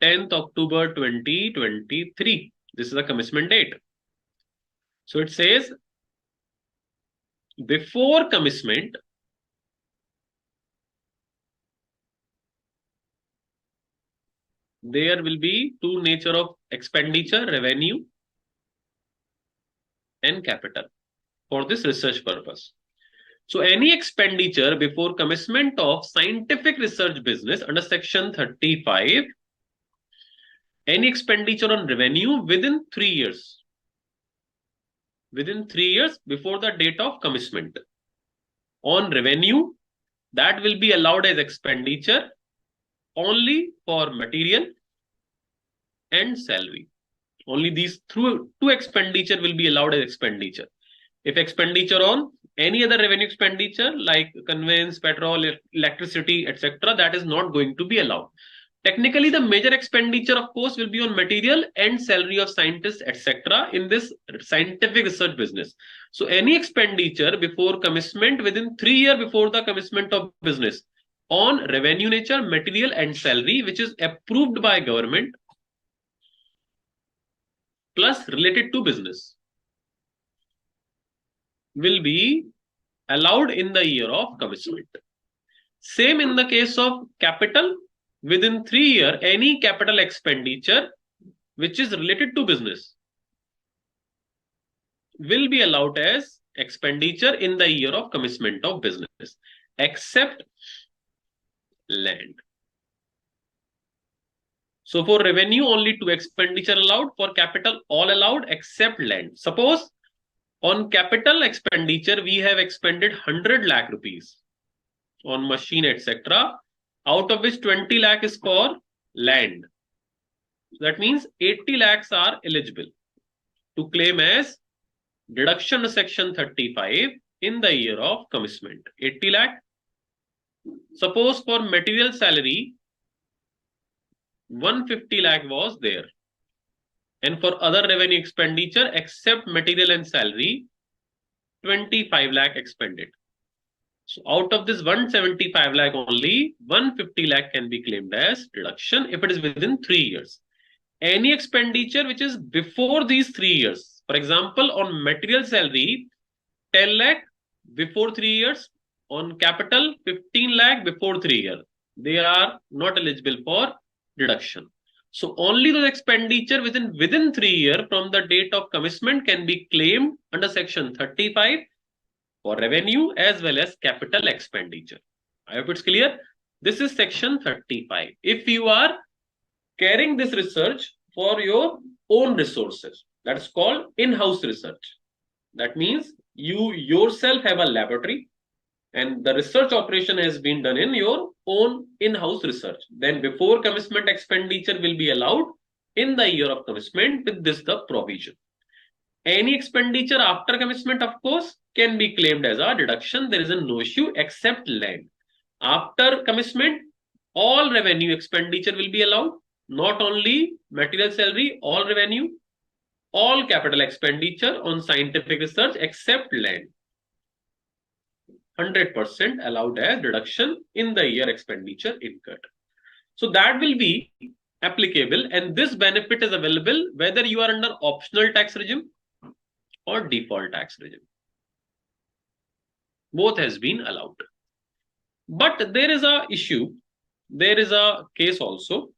10th October 2023, this is the commencement date. So it says before commencement, there will be two nature of expenditure, revenue and capital for this research purpose. So any expenditure before commencement of scientific research business under Section 35, any expenditure on revenue within 3 years. Within 3 years before the date of commencement. On revenue, that will be allowed as expenditure only for material and salary. Only these two expenditure will be allowed as expenditure. If expenditure on any other revenue expenditure like conveyance, petrol, electricity, etc., that is not going to be allowed. Technically, the major expenditure, of course, will be on material and salary of scientists, etc., in this scientific research business. So any expenditure before commencement within 3 years before the commencement of business on revenue nature, material and salary, which is approved by government, plus related to business, will be allowed in the year of commencement. Same in the case of capital. Within 3 years, any capital expenditure which is related to business will be allowed as expenditure in the year of commencement of business, except land. So for revenue, only 2 expenditure allowed. For capital, all allowed except land. Suppose on capital expenditure, we have expended 100 lakh rupees on machine, etc., out of which 20 lakh is for land. That means 80 lakhs are eligible to claim as deduction of Section 35 in the year of commencement. 80 lakh. Suppose for material salary, 150 lakh was there. And for other revenue expenditure, except material and salary, 25 lakh expended. So out of this 175 lakh only, 150 lakh can be claimed as deduction if it is within 3 years. Any expenditure which is before these 3 years, for example, on material salary, 10 lakh before 3 years, on capital, 15 lakh before 3 years, they are not eligible for deduction. So only those expenditure within 3 years from the date of commencement can be claimed under Section 35 for revenue as well as capital expenditure. I hope it's clear. This is Section 35. If you are carrying this research for your own resources, that's called in-house research. That means you yourself have a laboratory and the research operation has been done in your own in-house research. Then before commencement expenditure will be allowed in the year of commencement with this the provision. Any expenditure after commencement, of course, can be claimed as a deduction. There is no issue except land. After commencement, all revenue expenditure will be allowed. not only material salary, all revenue, all capital expenditure on scientific research except land. 100% allowed as deduction in the year expenditure incurred. So that will be applicable, and this benefit is available whether you are under optional tax regime or default tax regime. Both has been allowed. But there is a issue. There is a case also.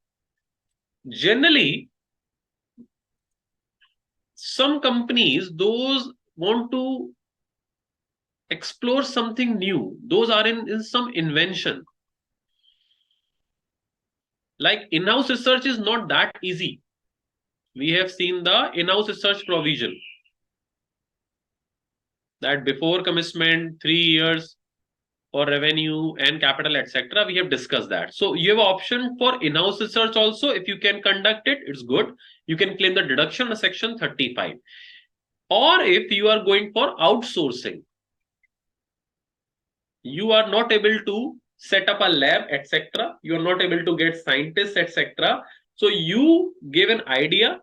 Generally, some companies, those want to explore something new. Those are in some invention. Like in-house research is not that easy. We have seen the in-house research provision that before commencement, 3 years for revenue and capital, etc. We have discussed that. So you have an option for in-house research also. If you can conduct it, it's good. You can claim the deduction under section 35. Or if you are going for outsourcing, you are not able to set up a lab, etc. You are not able to get scientists, etc. So you give an idea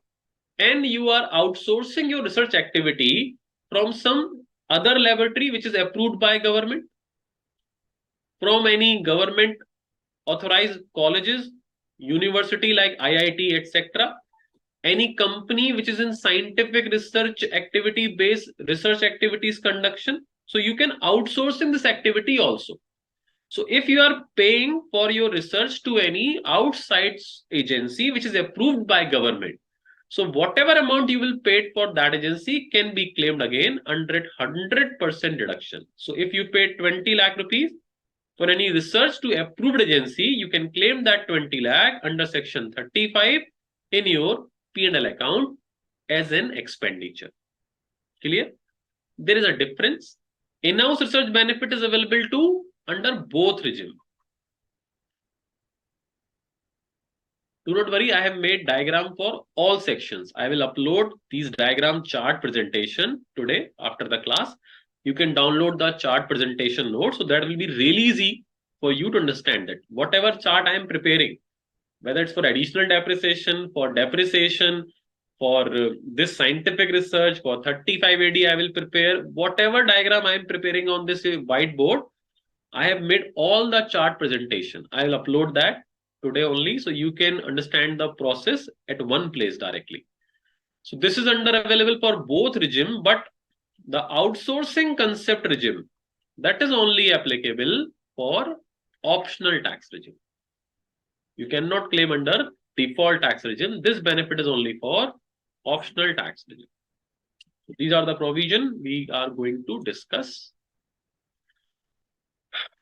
and you are outsourcing your research activity from some other laboratory which is approved by government, from any government authorized colleges, university like IIT, etc. Any company which is in scientific research activity based research activities conduction. So you can outsourcing this activity also. So if you are paying for your research to any outside agency which is approved by government, so whatever amount you will pay for that agency can be claimed again under 100% deduction. So if you pay 20 lakh rupees for any research to approved agency, you can claim that 20 lakh under section 35 in your P&L account as an expenditure. Clear? There is a difference. In-house research benefit is available to under both regime. Do not worry, I have made diagram for all sections. I will upload these diagram chart presentation today after the class. You can download the chart presentation notes, so that will be really easy for you to understand that whatever chart I am preparing, whether it's for additional depreciation, for depreciation, for this scientific research, for 35 AD, I will prepare whatever diagram I am preparing on this whiteboard. I have made all the chart presentation. I will upload that today only, so you can understand the process at one place directly. So this is under available for both regime, but the outsourcing concept regime, that is only applicable for optional tax regime. You cannot claim under default tax regime. This benefit is only for optional tax regime. So these are the provision we are going to discuss.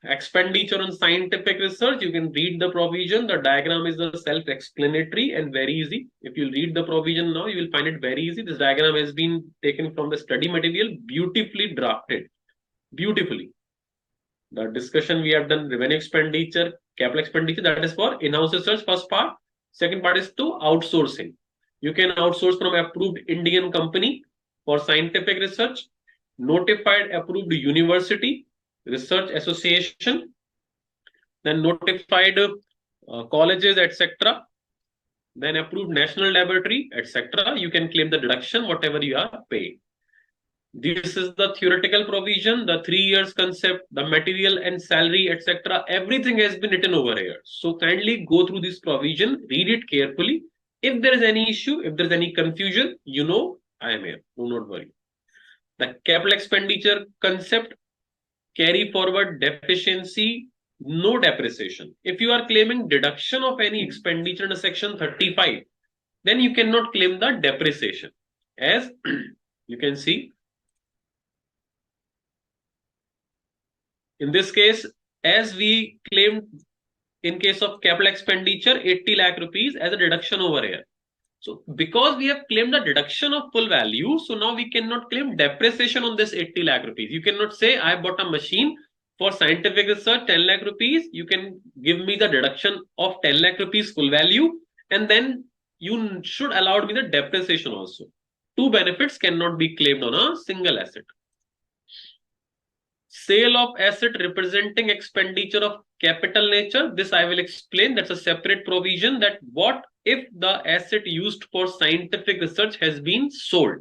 Expenditure on scientific research, you can read the provision. The diagram is self-explanatory and very easy. If you read the provision now, you will find it very easy. This diagram has been taken from the study material, beautifully drafted. Beautifully. The discussion we have done, revenue expenditure, capital expenditure, that is for in-house research, first part. Second part is to outsourcing. You can outsource from approved Indian company for scientific research, notified approved university, research association, then notified colleges, etc., then approved national laboratory, etc. You can claim the deduction whatever you are paying. This is the theoretical provision, the 3 years concept, the material and salary, etc. Everything has been written over here. So kindly go through this provision, read it carefully. If there is any issue, if there is any confusion, you know I am here. Do not worry. The capital expenditure concept, carry forward deficiency, no depreciation. If you are claiming deduction of any expenditure under section 35, then you cannot claim the depreciation. As you can see, in this case, as we claimed in case of capital expenditure, 80 lakh rupees as a deduction over here. So because we have claimed the deduction of full value, so now we cannot claim depreciation on this 80 lakh rupees. You cannot say I bought a machine for scientific research 10 lakh rupees. You can give me the deduction of 10 lakh rupees full value, and then you should allow me the depreciation also. Two benefits cannot be claimed on a single asset. Sale of asset representing expenditure of capital nature. This I will explain. That's a separate provision. That what if the asset used for scientific research has been sold.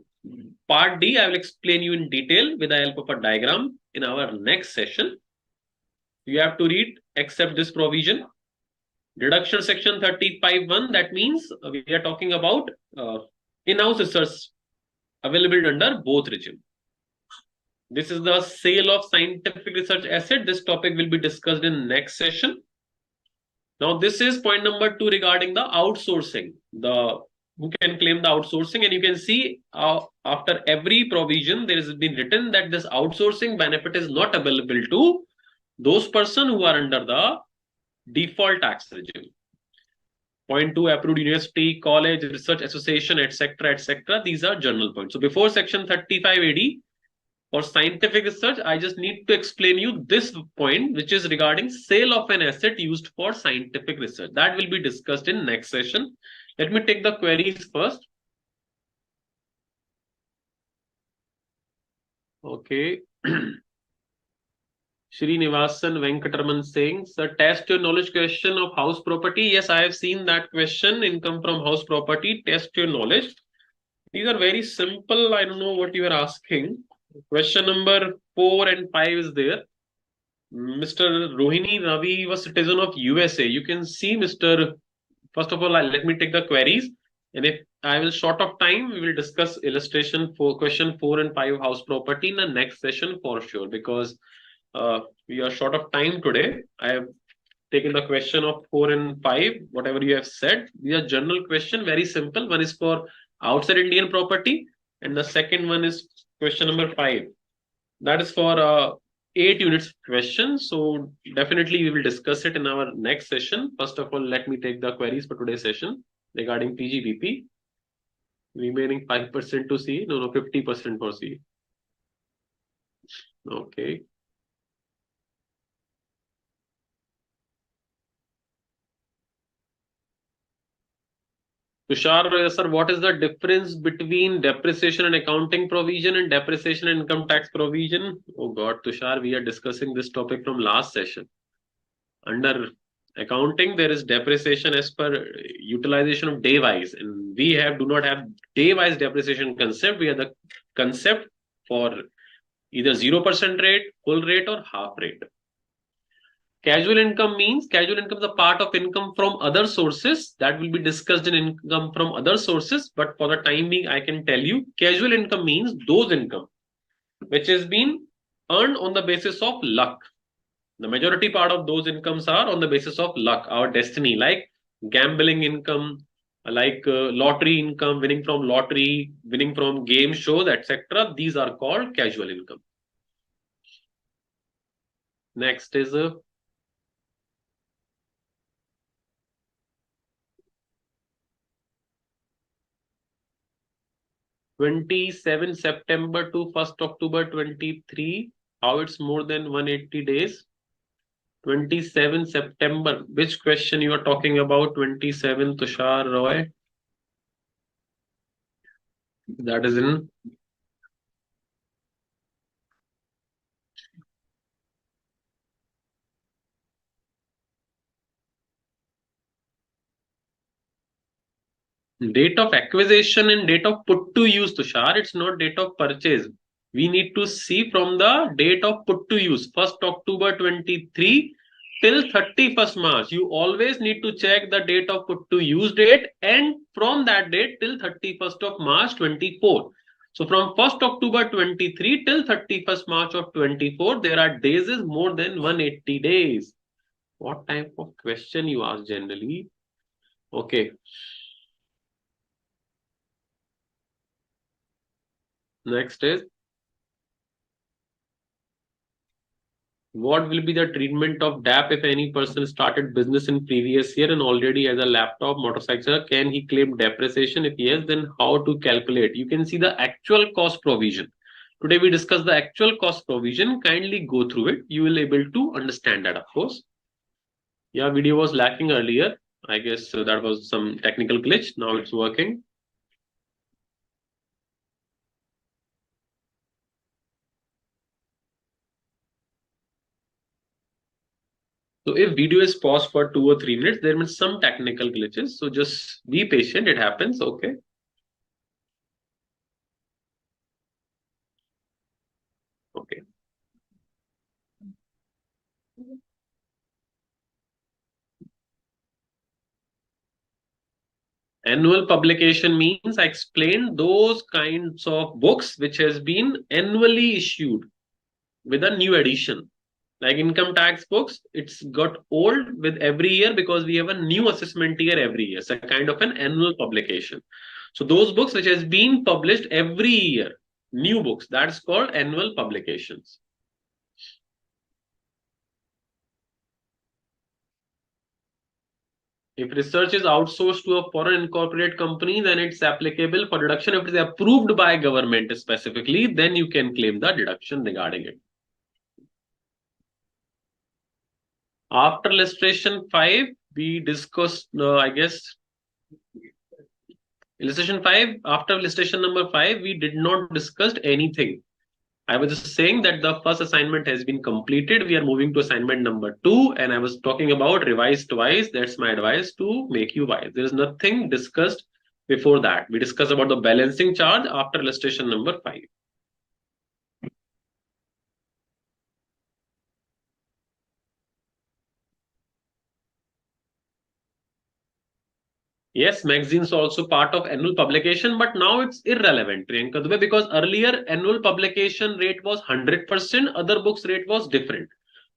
Part D, I will explain you in detail with the help of a diagram in our next session. You have to read except this provision. Deduction section 35(1). That means we are talking about in-house research available under both regime. This is the sale of scientific research asset. This topic will be discussed in next session. Now, this is point number 2 regarding the outsourcing. The who can claim the outsourcing, and you can see after every provision there has been written that this outsourcing benefit is not available to those persons who are under the default tax regime. Point 2, approved university, college, research association, etc., etc. These are general points. So before section 35 AD, for scientific research, I just need to explain you this point, which is regarding sale of an asset used for scientific research. That will be discussed in next session. Let me take the queries first. Okay. Srinivasan Venkataraman saying, sir, test your knowledge question of house property. Yes, I have seen that question, income from house property, test your knowledge. These are very simple. I don't know what you are asking. Question number 4 and 5 is there. Mr. Rohini Ravi was citizen of USA. You can see Mr. First of all, let me take the queries. And if I will short of time, we will discuss illustration for question 4 and 5 house property in the next session for sure, because we are short of time today. I have taken the question of 4 and 5, whatever you have said. These are general question, very simple. One is for outside Indian property, and the second one is question number 5. That is for 8 units question. So definitely we will discuss it in our next session. First of all, let me take the queries for today's session regarding PGBP. Remaining 5% to C. No, 50% for C. Okay. Tushar, sir, what is the difference between depreciation and accounting provision and depreciation and income tax provision? Oh God, Tushar, we are discussing this topic from last session. Under accounting, there is depreciation as per utilization of day-wise, and we do not have day-wise depreciation concept. We have the concept for either 0% rate, full rate, or half rate. Casual income means casual income is a part of income from other sources that will be discussed in income from other sources. But for the time being, I can tell you casual income means those income which has been earned on the basis of luck. The majority part of those incomes are on the basis of luck, our destiny, like gambling income, like lottery income, winning from lottery, winning from game shows, etc. These are called casual income. Next is 27 September to 1st October 23. How it's more than 180 days? 27 September. Which question you are talking about? 27, Tushar Roy. That is in date of acquisition and date of put to use, Tushar. It's not date of purchase. We need to see from the date of put to use, 1st October 23 till 31st March. You always need to check the date of put to use date, and from that date till 31st of March 24. So from 1st October 23 till 31st March of 24, there are days is more than 180 days. What type of question you ask generally? Okay. Next is, what will be the treatment of DAP if any person started business in previous year and already has a laptop, motorcycle? Can he claim depreciation? If yes, then how to calculate? You can see the actual cost provision. Today we discuss the actual cost provision. Kindly go through it. You will be able to understand that, of course. Yeah, video was lacking earlier. I guess that was some technical glitch. Now it's working. So if video is paused for 2 or 3 minutes, there means some technical glitches. So just be patient. It happens. Okay. Okay. Annual publication means I explained those kinds of books which has been annually issued with a new edition. Like income tax books, it's got old with every year because we have a new assessment year every year. It's a kind of an annual publication. So those books which has been published every year, new books, that's called annual publications. If research is outsourced to a foreign incorporated company, then it's applicable for deduction. If it is approved by government specifically, then you can claim the deduction regarding it. After illustration 5, we discussed, I guess, illustration 5, after illustration number 5, we did not discuss anything. I was just saying that the first assignment has been completed. We are moving to assignment number 2, and I was talking about revise twice. That's my advice to make you wise. There is nothing discussed before that. We discussed about the balancing charge after illustration number 5. Yes, magazines are also part of annual publication, but now it's irrelevant, Priyanka Dubey, because earlier annual publication rate was 100%, other books rate was different.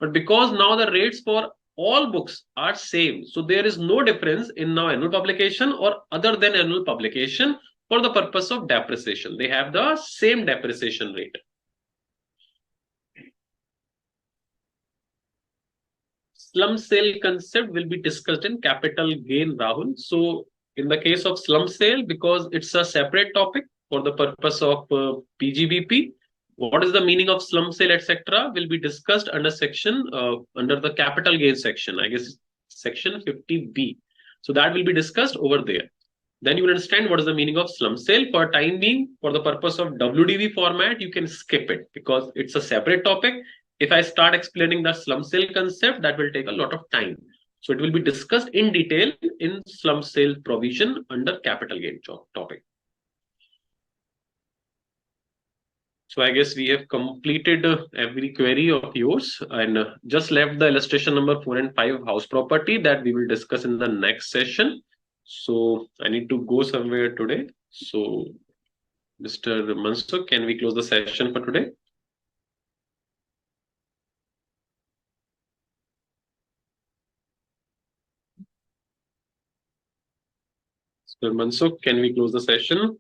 But because now the rates for all books are same, so there is no difference in now annual publication or other than annual publication for the purpose of depreciation. They have the same depreciation rate. Slum sale concept will be discussed in capital gain, Rahul. So in the case of slum sale, because it's a separate topic for the purpose of PGBP, what is the meaning of slum sale, etc., will be discussed under section under the capital gain section. I guess section 50B. So that will be discussed over there. Then you will understand what is the meaning of slum sale. For time being, for the purpose of WDV format, you can skip it because it's a separate topic. If I start explaining the slum sale concept, that will take a lot of time. So it will be discussed in detail in slum sale provision under capital gain topic. So I guess we have completed every query of yours and just left the illustration number 4 and 5 house property that we will discuss in the next session. So I need to go somewhere today. So Mr. Mansukh, can we close the session for today? Mr. Mansukh, can we close the session?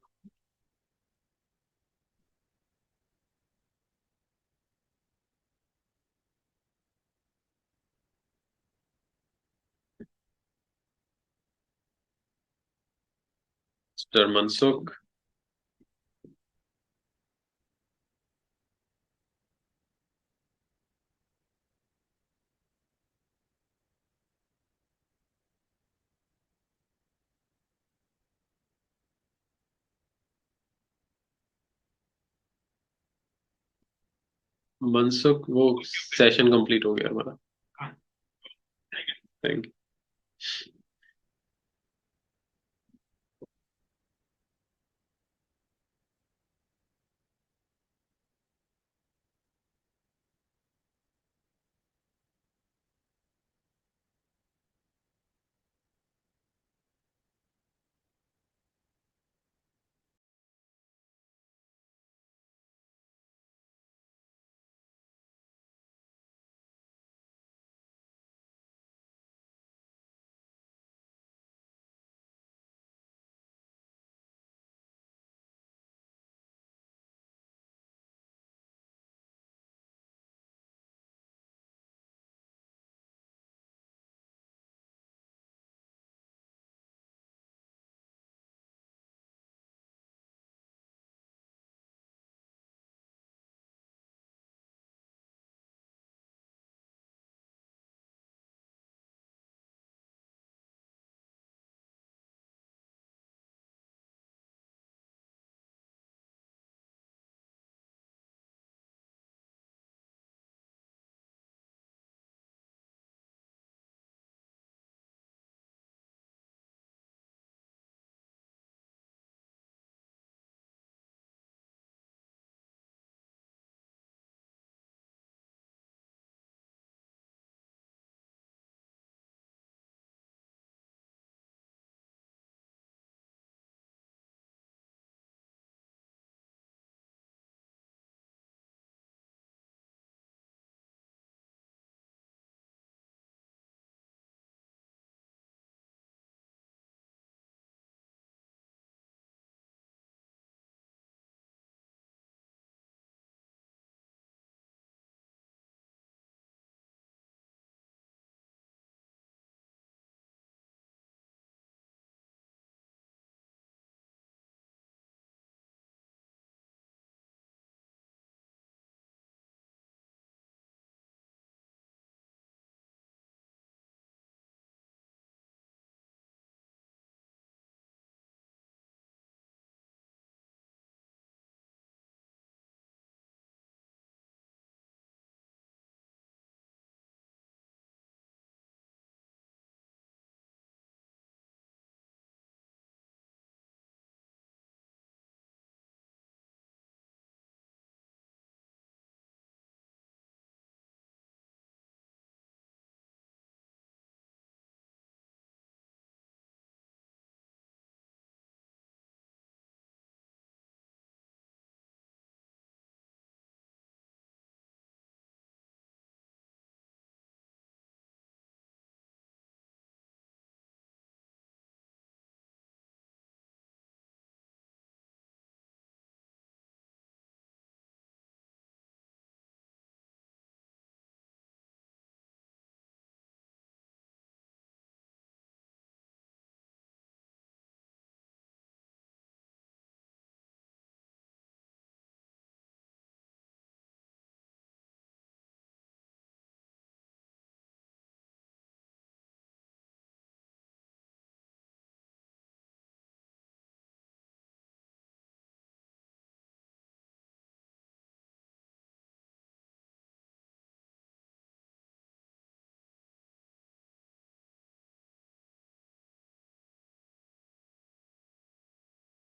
Mr. Mansukh. Mansukh वो session complete हो गया हमारा thank you